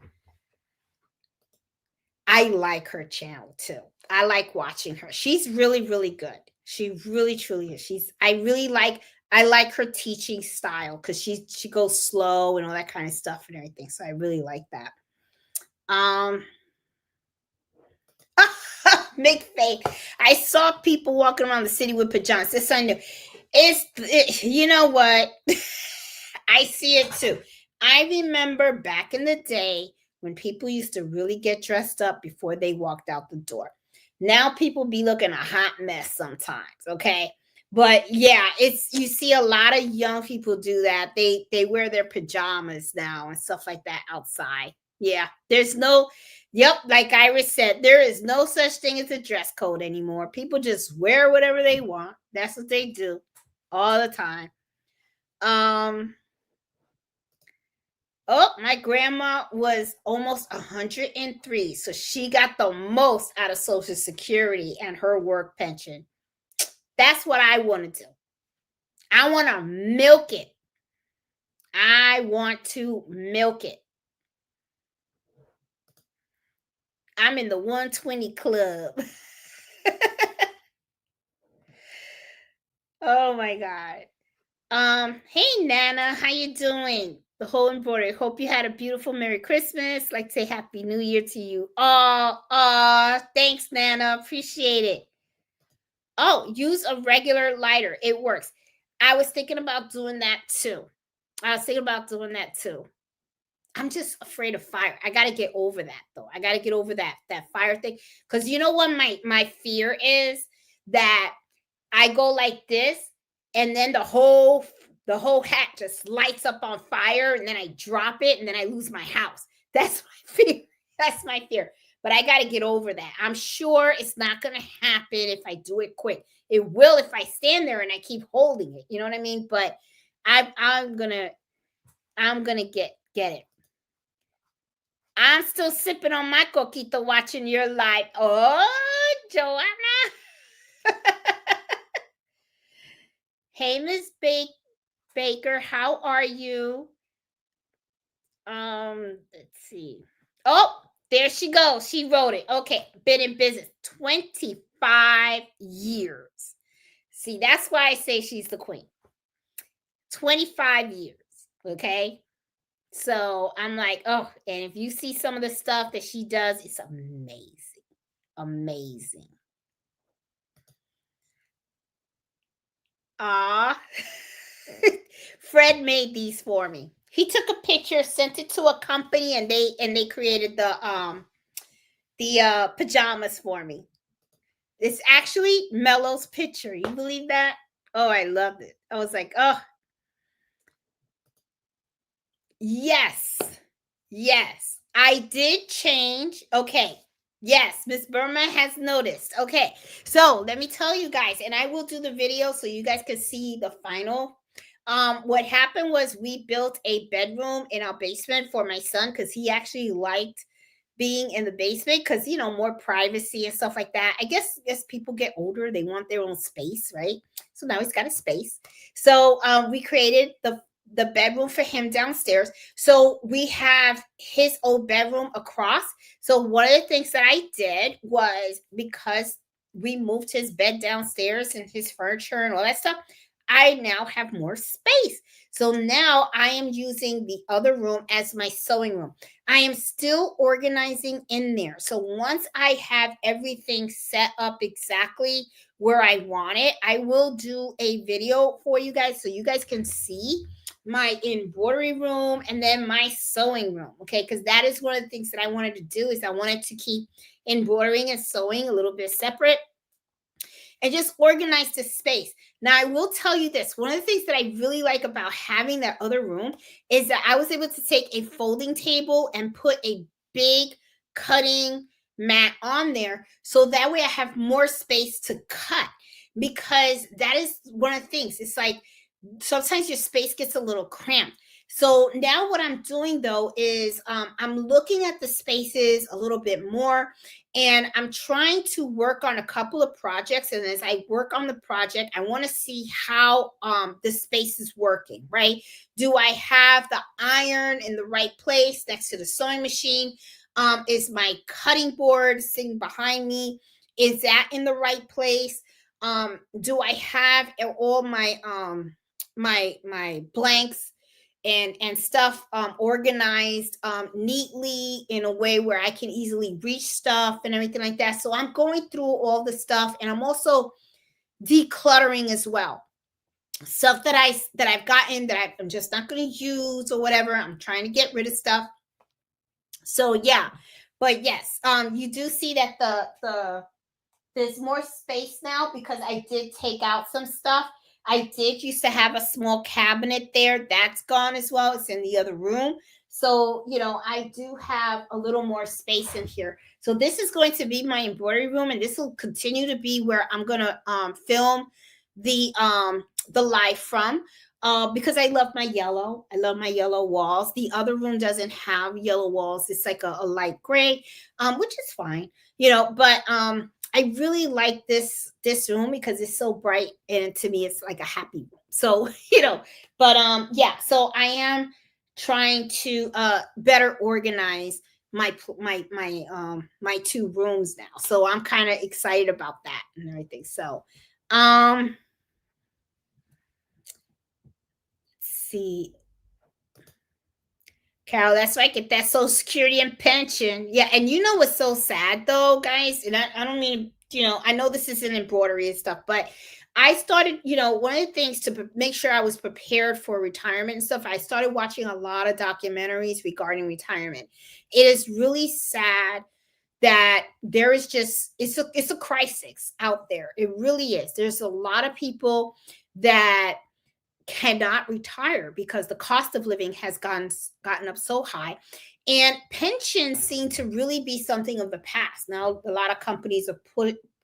I like her channel too. I like watching her. She's really, really good. She really, truly is. I like her teaching style because she goes slow and all that kind of stuff and everything. So I really like that. Make faith. I saw people walking around the city with pajamas. This I knew. You know what? I see it too. I remember back in the day when people used to really get dressed up before they walked out the door. Now people be looking a hot mess sometimes, okay? But yeah, you see a lot of young people do that. They wear their pajamas now and stuff like that outside. Yeah, yep, like Iris said, there is no such thing as a dress code anymore. People just wear whatever they want. That's what they do all the time. Oh, my grandma was almost 103, so she got the most out of Social Security and her work pension. That's what I want to do. I want to milk it. I want to milk it. I'm in the 120 club. Oh my God. Hey Nana, how you doing? The whole embroidery. Hope you had a beautiful Merry Christmas. Like to say Happy New Year to you. Oh, thanks, Nana. Appreciate it. Oh, use a regular lighter. It works. I was thinking about doing that too. I'm just afraid of fire. I got to get over that though. I got to get over that fire thing. Because you know what my fear is? That I go like this and then the whole hat just lights up on fire and then I drop it and then I lose my house. That's my fear. That's my fear. But I got to get over that. I'm sure it's not going to happen if I do it quick. It will if I stand there and I keep holding it. You know what I mean? But I'm going to get it. I'm still sipping on my coquito watching your live. Oh, Joanna. Hey, Miss Baker, how are you? Let's see. Oh, there she goes. She wrote it. Okay, been in business 25 years. See, that's why I say she's the queen. 25 years. Okay. So I'm like, oh, and if you see some of the stuff that she does, it's amazing. Amazing. Ah. Fred made these for me. He took a picture, sent it to a company, and they created the pajamas for me. It's actually Mello's picture. You believe that? Oh, I loved it. I was like, oh, yes. Yes. I did change. Okay. Yes, Miss Burma has noticed. Okay. So let me tell you guys, and I will do the video so you guys can see the final. What happened was we built a bedroom in our basement for my son because he actually liked being in the basement because more privacy and stuff like that. I guess as people get older, they want their own space, right? So now he's got a space. So we created the bedroom for him downstairs. So we have his old bedroom across. So one of the things that I did was, because we moved his bed downstairs and his furniture and all that stuff, I now have more space. So now I am using the other room as my sewing room. I am still organizing in there. So once I have everything set up exactly where I want it, I will do a video for you guys so you guys can see my embroidery room and then my sewing room. Okay, because that is one of the things that I wanted to do, is I wanted to keep embroidering and sewing a little bit separate and just organize the space. Now, I will tell you this. One of the things that I really like about having that other room is that I was able to take a folding table and put a big cutting mat on there, so that way I have more space to cut, because that is one of the things. It's like sometimes your space gets a little cramped. So now what I'm doing though is I'm looking at the spaces a little bit more, and I'm trying to work on a couple of projects. And as I work on the project, I want to see how the space is working, right? Do I have the iron in the right place next to the sewing machine? Is my cutting board sitting behind me? Is that in the right place? Do I have all my my blanks and stuff organized neatly in a way where I can easily reach stuff and everything like that? So I'm going through all the stuff, and I'm also decluttering as well. Stuff that I've gotten that I'm just not going to use or whatever. I'm trying to get rid of stuff. So yeah, but yes, you do see that the there's more space now because I did take out some stuff. I did used to have a small cabinet there. That's gone as well. It's in the other room. So, I do have a little more space in here. So this is going to be my embroidery room, and this will continue to be where I'm going to film the live from. Because I love my yellow. I love my yellow walls. The other room doesn't have yellow walls. It's like a light gray, which is fine, but I really like this room because it's so bright, and to me it's like a happy room. So, but yeah, so I am trying to better organize my two rooms now. So I'm kind of excited about that and everything. So see, Carol, that's right. Get that Social Security and pension. Yeah, and what's so sad though, guys? And I don't mean, I know this isn't embroidery and stuff, but I started, one of the things to make sure I was prepared for retirement and stuff, I started watching a lot of documentaries regarding retirement. It is really sad that there is just it's a crisis out there. It really is. There's a lot of people that cannot retire because the cost of living has gotten up so high, and pensions seem to really be something of the past. Now a lot of companies are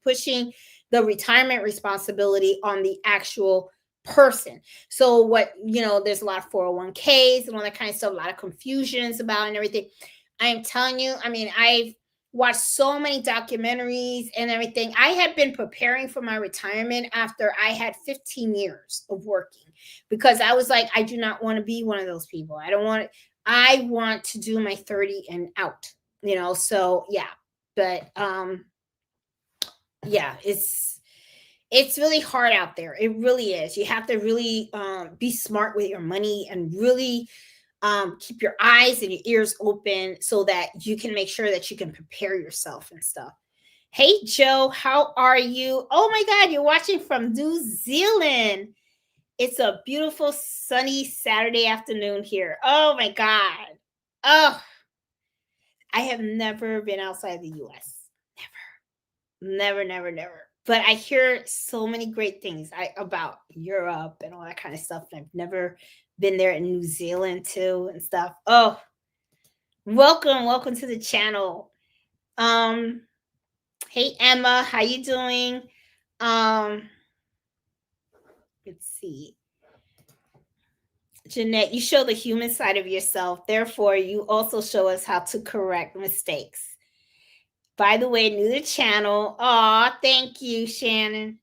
pushing the retirement responsibility on the actual person. So what, there's a lot of 401ks and all that kind of stuff, a lot of confusions about and everything. I'm telling you, I mean, I've watched so many documentaries and everything. I had been preparing for my retirement after I had 15 years of working, because I was like, I do not want to be one of those people. I want to do my 30 and out, so yeah. But yeah, it's really hard out there. It really is. You have to really be smart with your money and really keep your eyes and your ears open so that you can make sure that you can prepare yourself and stuff. Hey, Joe, how are you? Oh my God, you're watching from New Zealand. It's a beautiful, sunny Saturday afternoon here. Oh my God. Oh, I have never been outside the US. Never, never, never. But I hear so many great things about Europe and all that kind of stuff. I've never been there in New Zealand too and stuff. Oh, welcome to the channel. Hey Emma, how you doing? Let's see. Jeanette, you show the human side of yourself. Therefore, you also show us how to correct mistakes. By the way, new to the channel. Aw, thank you, Sharon.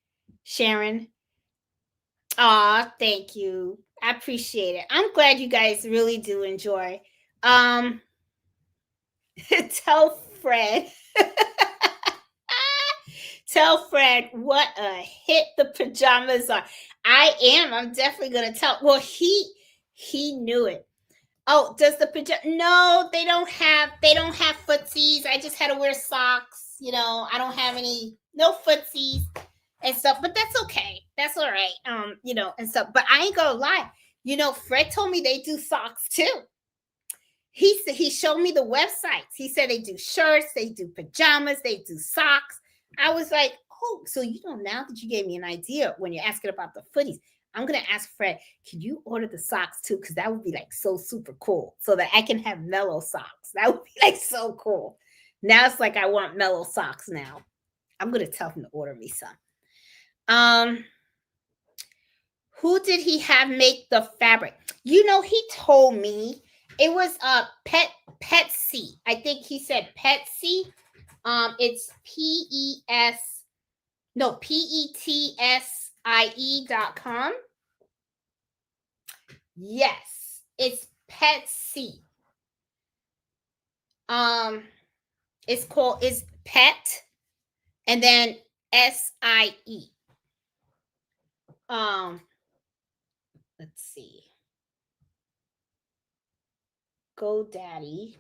Aw, thank you. I appreciate it. I'm glad you guys really do enjoy. Tell Fred. Tell Fred what a hit the pajamas are. I'm definitely gonna tell. Well, he knew it. Oh, does the pajama? No, they don't have footsies. I just had to wear socks. I don't have no footsies and stuff, but that's okay. That's all right. And stuff. But I ain't gonna lie. Fred told me they do socks too. He showed me the websites. He said they do shirts, they do pajamas, they do socks. I was like, oh, so now that you gave me an idea when you're asking about the footies, I'm going to ask Fred, can you order the socks too? Because that would be like so super cool so that I can have mellow socks. That would be like so cool. Now it's like I want mellow socks now. I'm gonna tell him to order me some. Who did he have make the fabric? You know, he told me it was Petsy. I think he said Petsy. It's PETSIE.com. Yes, it's Petsy. It's called is Pet and then SIE. Let's see. GoDaddy.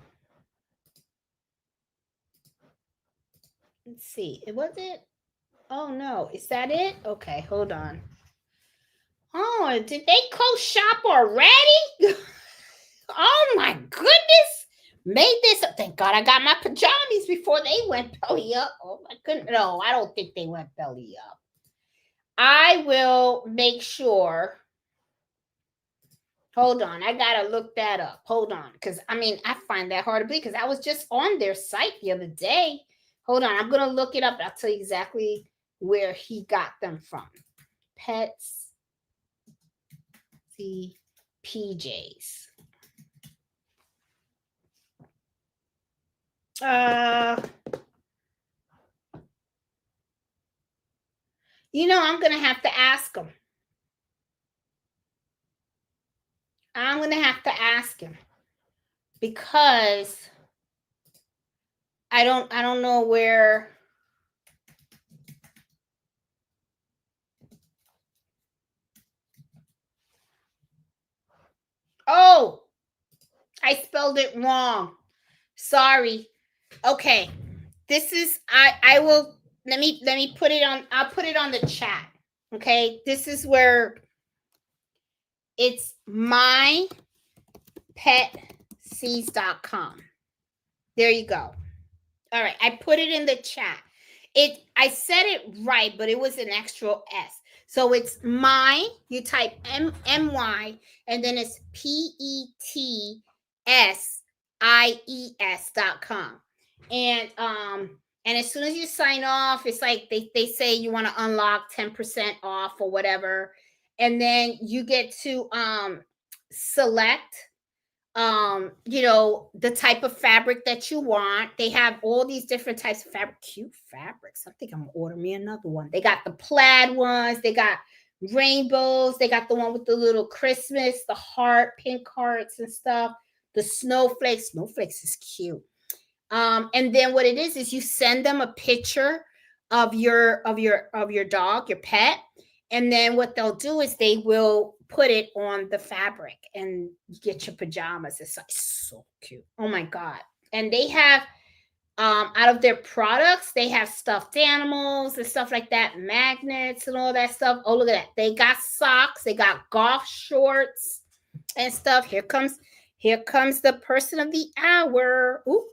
Let's see. It was it. Oh no, is that it? Okay, hold on. Oh, did they close shop already? Oh my goodness. Made this up. Thank God I got my pajamas before they went belly up. Oh my goodness. No, I don't think they went belly up. I will make sure. Hold on. I got to look that up. Hold on. Because, I mean, I find that hard to believe because I was just on their site the other day. Hold on. I'm going to look it up. I'll tell you exactly where he got them from. Pets. See, PJs. You know, I'm going to have to ask him. I'm going to have to ask him because I don't know where. Oh, I spelled it wrong. Sorry. Okay. This is I will let me put it on. I'll put it on the chat. Okay. This is where it's mypetseas.com. There you go. All right. I put it in the chat. I said it right, but it was an extra S. So it's you type MY and then it's PETSIES.com. And as soon as you sign off, it's like they say you want to unlock 10% off or whatever. And then you get to select you know, the type of fabric that you want. They have all these different types of fabric, cute fabrics. I think I'm gonna order me another one. They got the plaid ones, they got rainbows, they got the one with the little Christmas, the pink hearts and stuff, the snowflakes. Snowflakes is cute. And then what it is you send them a picture of your dog, your pet, and then what they'll do is they will put it on the fabric and you get your pajamas. It's like so cute. Oh my God. And they have out of their products, they have stuffed animals and stuff like that, magnets and all that stuff. Oh, look at that. They got socks, they got golf shorts and stuff. Here comes the person of the hour. Ooh.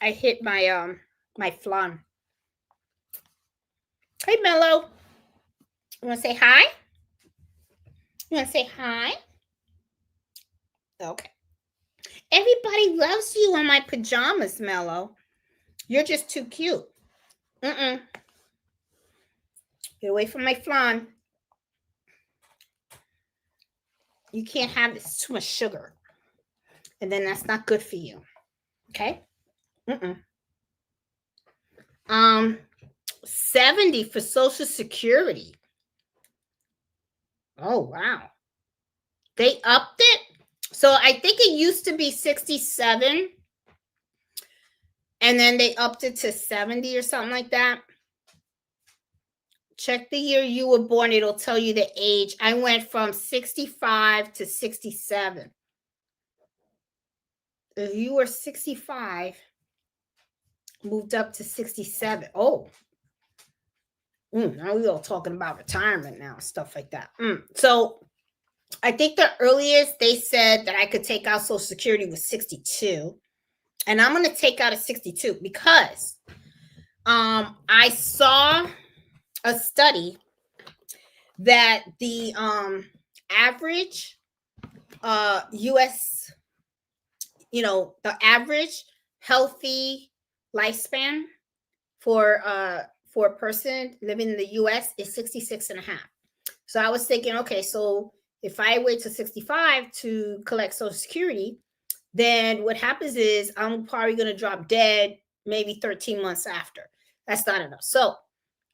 I hit my my flan. Hey Mello. You want to say hi? You want to say hi? Okay. Everybody loves you on my pajamas, Mello. You're just too cute. Get away from my flan. You can't have this. Too much sugar. And then that's not good for you. Okay? 70 for Social Security. Oh, wow. They upped it. So I think it used to be 67. And then they upped it to 70 or something like that. Check the year you were born. It'll tell you the age. I went from 65 to 67. If you were 65, moved up to 67. Oh. Now we're all talking about retirement now, stuff like that. So I think the earliest they said that I could take out Social Security was 62. And I'm going to take out a 62 because I saw a study that the average US, you know, the average healthy lifespan for a person living in the US is 66 and a half. So I was thinking, okay, so if I wait to 65 to collect Social Security, then what happens is I'm probably going to drop dead maybe 13 months after. That's not enough. So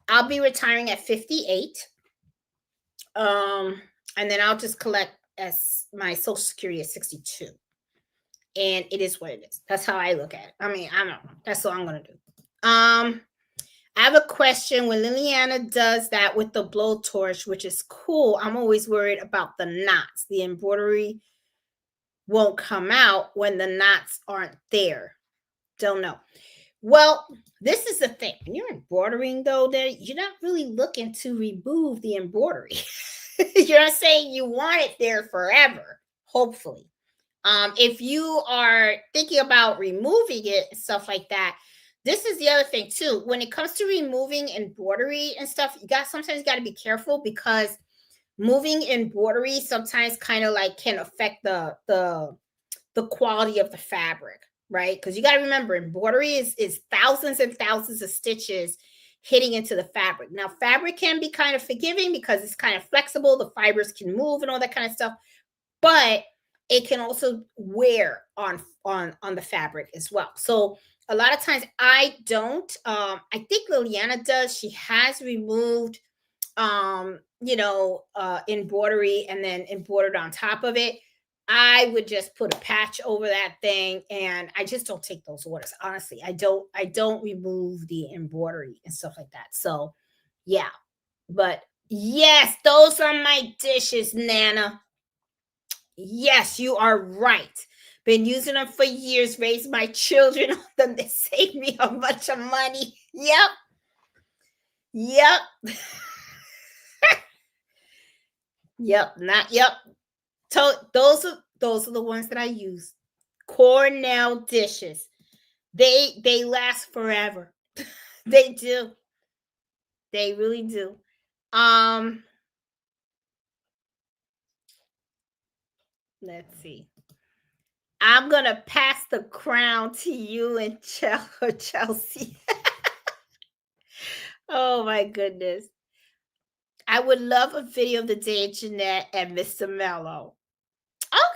I'll be retiring at 58. And then I'll just collect as my Social Security at 62. And it is what it is. That's how I look at it. I mean, I don't know. That's what I'm going to do. I have a question. When Liliana does that with the blowtorch, which is cool, I'm always worried about the knots. The embroidery won't come out when the knots aren't there. Don't know. Well, this is the thing. When you're embroidering, though, you're not really looking to remove the embroidery. You're not saying you want it there forever, hopefully. If you are thinking about removing it and stuff like that, this is the other thing too. When it comes to removing embroidery and stuff, sometimes you got to be careful, because moving embroidery sometimes kind of like can affect the quality of the fabric, right? Because you got to remember, embroidery is thousands and thousands of stitches hitting into the fabric. Now, fabric can be kind of forgiving because it's kind of flexible. The fibers can move and all that kind of stuff, but it can also wear on the fabric as well. So a lot of times I don't. I think Liliana does. She has removed, embroidery and then embroidered on top of it. I would just put a patch over that thing, and I just don't take those orders. Honestly, I don't remove the embroidery and stuff like that. So, yeah. But yes, those are my dishes, Nana. Yes, you are right. Been using them for years, raised my children on them. They saved me a bunch of money. Yep. Yep. Yep. Not yep. Those are the ones that I use. Cornell dishes. They last forever. They do. They really do. Let's see. I'm gonna pass the crown to you and Chelsea. Oh my goodness. I would love a video of the day, Jeanette and Mr. Mello.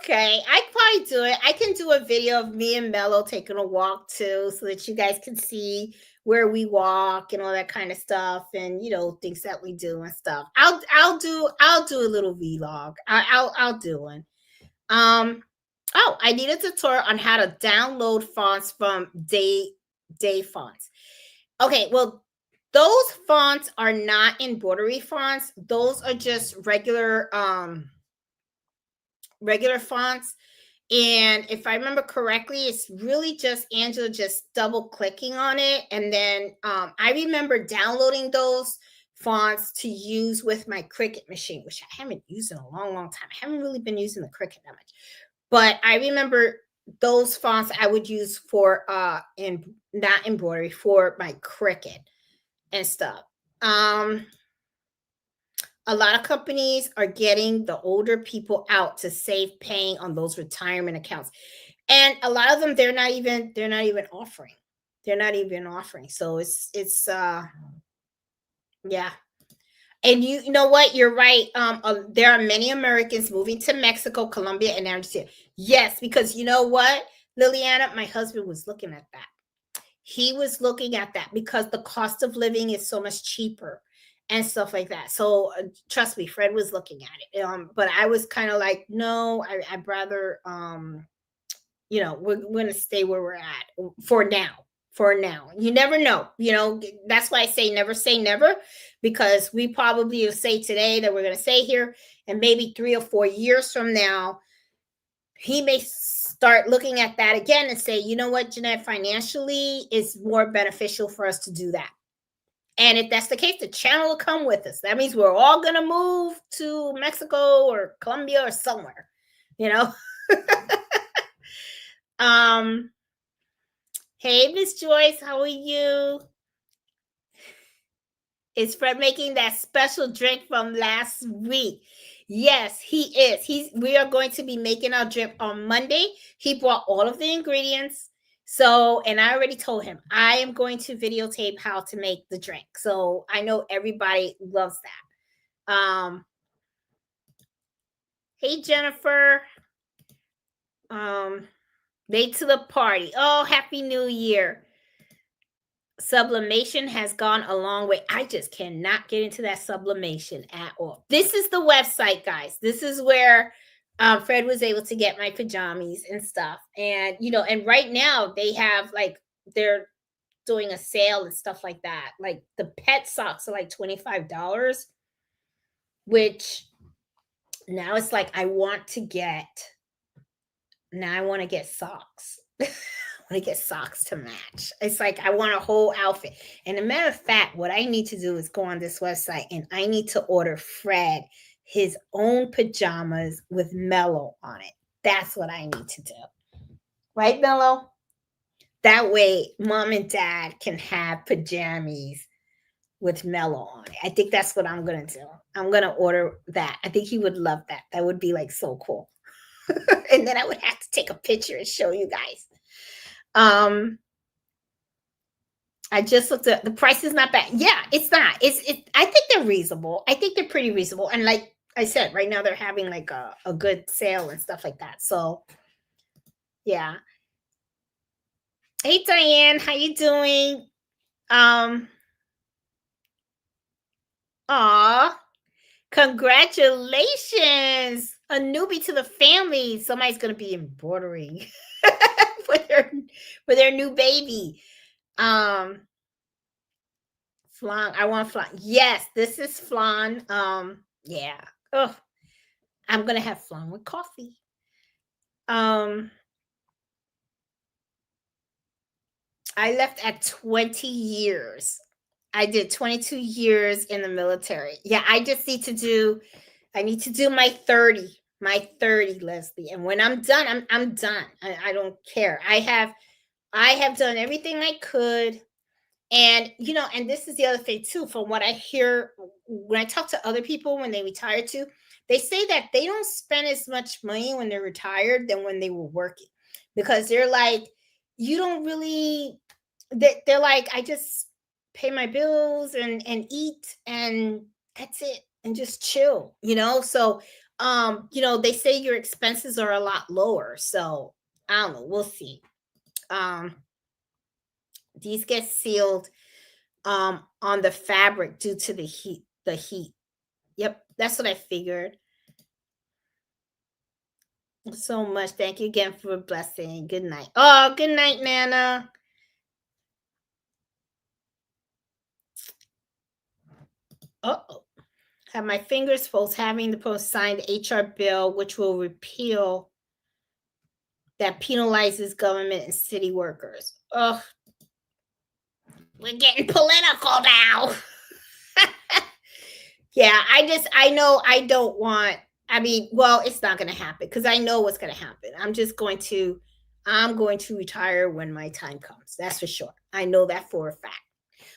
Okay, I can probably do it. I can do a video of me and Mello taking a walk too, so that you guys can see where we walk and all that kind of stuff, and things that we do and stuff. I'll do a little vlog. I'll do one. Oh, I need a tutorial on how to download fonts from Day Fonts. Okay, well, those fonts are not embroidery fonts. Those are just regular fonts. And if I remember correctly, it's really just Angela just double clicking on it. And then I remember downloading those fonts to use with my Cricut machine, which I haven't used in a long, long time. I haven't really been using the Cricut that much. But I remember those fonts I would use for not embroidery, for my Cricut and stuff. A lot of companies are getting the older people out to save paying on those retirement accounts. And a lot of them they're not even offering. They're not even offering. So it's yeah. And you know what? You're right. There are many Americans moving to Mexico, Colombia, and Argentina. Yes, because you know what, Liliana, my husband was looking at that. He was looking at that because the cost of living is so much cheaper and stuff like that. So trust me, Fred was looking at it. But I was kind of like, no, I'd rather, we're going to stay where we're at for now. For now, you never know. That's why I say never, because we probably will say today that we're going to stay here, and maybe 3 or 4 years from now, he may start looking at that again and say, you know what, Jeanette, financially, it's more beneficial for us to do that. And if that's the case, the channel will come with us. That means we're all going to move to Mexico or Colombia or somewhere, Hey, Miss Joyce, how are you? Is Fred making that special drink from last week? Yes, he is. We are going to be making our drink on Monday. He brought all of the ingredients. So, and I already told him I am going to videotape how to make the drink. So I know everybody loves that. Hey Jennifer. Late to the party. Oh, happy new year. Sublimation has gone a long way. I just cannot get into that sublimation at all. This is the website, guys. This is where Fred was able to get my pajamas and stuff. And, and right now they have like, they're doing a sale and stuff like that. Like the pet socks are like $25, which now it's like, I want to get socks. I want to get socks to match. It's like I want a whole outfit. And a matter of fact, what I need to do is go on this website and I need to order Fred his own pajamas with Mellow on it. That's what I need to do. Right, Mellow? That way, mom and dad can have pajamas with Mellow on it. I think that's what I'm going to do. I'm going to order that. I think he would love that. That would be like so cool. And then I would have to take a picture and show you guys. I just looked at the price is not bad. Yeah, it's not. I think they're reasonable. I think they're pretty reasonable. And like I said, right now they're having like a good sale and stuff like that. So yeah. Hey Diane, how you doing? Congratulations. A newbie to the family. Somebody's gonna be embroidering for their new baby. Flan. I want flan. Yes, this is flan. Yeah. Oh, I'm gonna have flan with coffee. I left at 20 years. I did 22 years in the military. Yeah, I just need to do my 30, Leslie. And when I'm done, I'm done. I don't care. I have done everything I could. And, and this is the other thing too, from what I hear when I talk to other people when they retire too, they say that they don't spend as much money when they're retired than when they were working, because they're like, you don't really, they're like, I just pay my bills and eat and that's it. And just chill, So, they say your expenses are a lot lower. So I don't know. We'll see. These get sealed on the fabric due to the heat. Yep, that's what I figured. So much. Thank you again for a blessing. Good night. Oh, good night, Nana. Uh-oh. Have my fingers folks having the post signed HR bill, which will repeal that penalizes government and city workers. Oh, we're getting political now. Yeah, I know I don't want, well, it's not going to happen because I know what's going to happen. I'm going to retire when my time comes. That's for sure. I know that for a fact.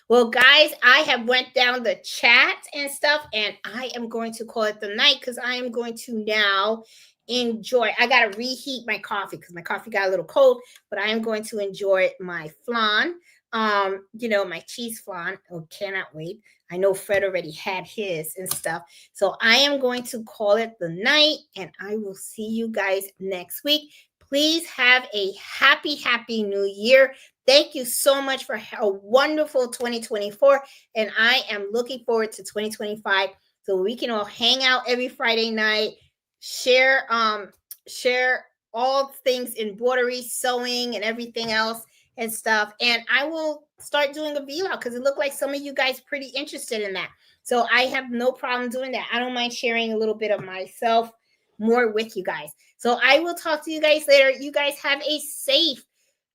Well, guys, I have went down the chat and stuff, and I am going to call it the night because I am going to now enjoy. I got to reheat my coffee because my coffee got a little cold, but I am going to enjoy my flan. My cheese flan. Oh, cannot wait. I know Fred already had his and stuff. So I am going to call it the night, and I will see you guys next week. Please have a happy new year. Thank you so much for a wonderful 2024. And I am looking forward to 2025 so we can all hang out every Friday night, share all things embroidery, sewing, and everything else and stuff. And I will start doing a vlog because it looked like some of you guys pretty interested in that. So I have no problem doing that. I don't mind sharing a little bit of myself more with you guys. So I will talk to you guys later. You guys have a safe,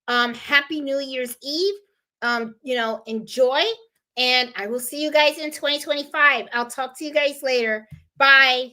happy New Year's Eve. Enjoy. And I will see you guys in 2025. I'll talk to you guys later. Bye.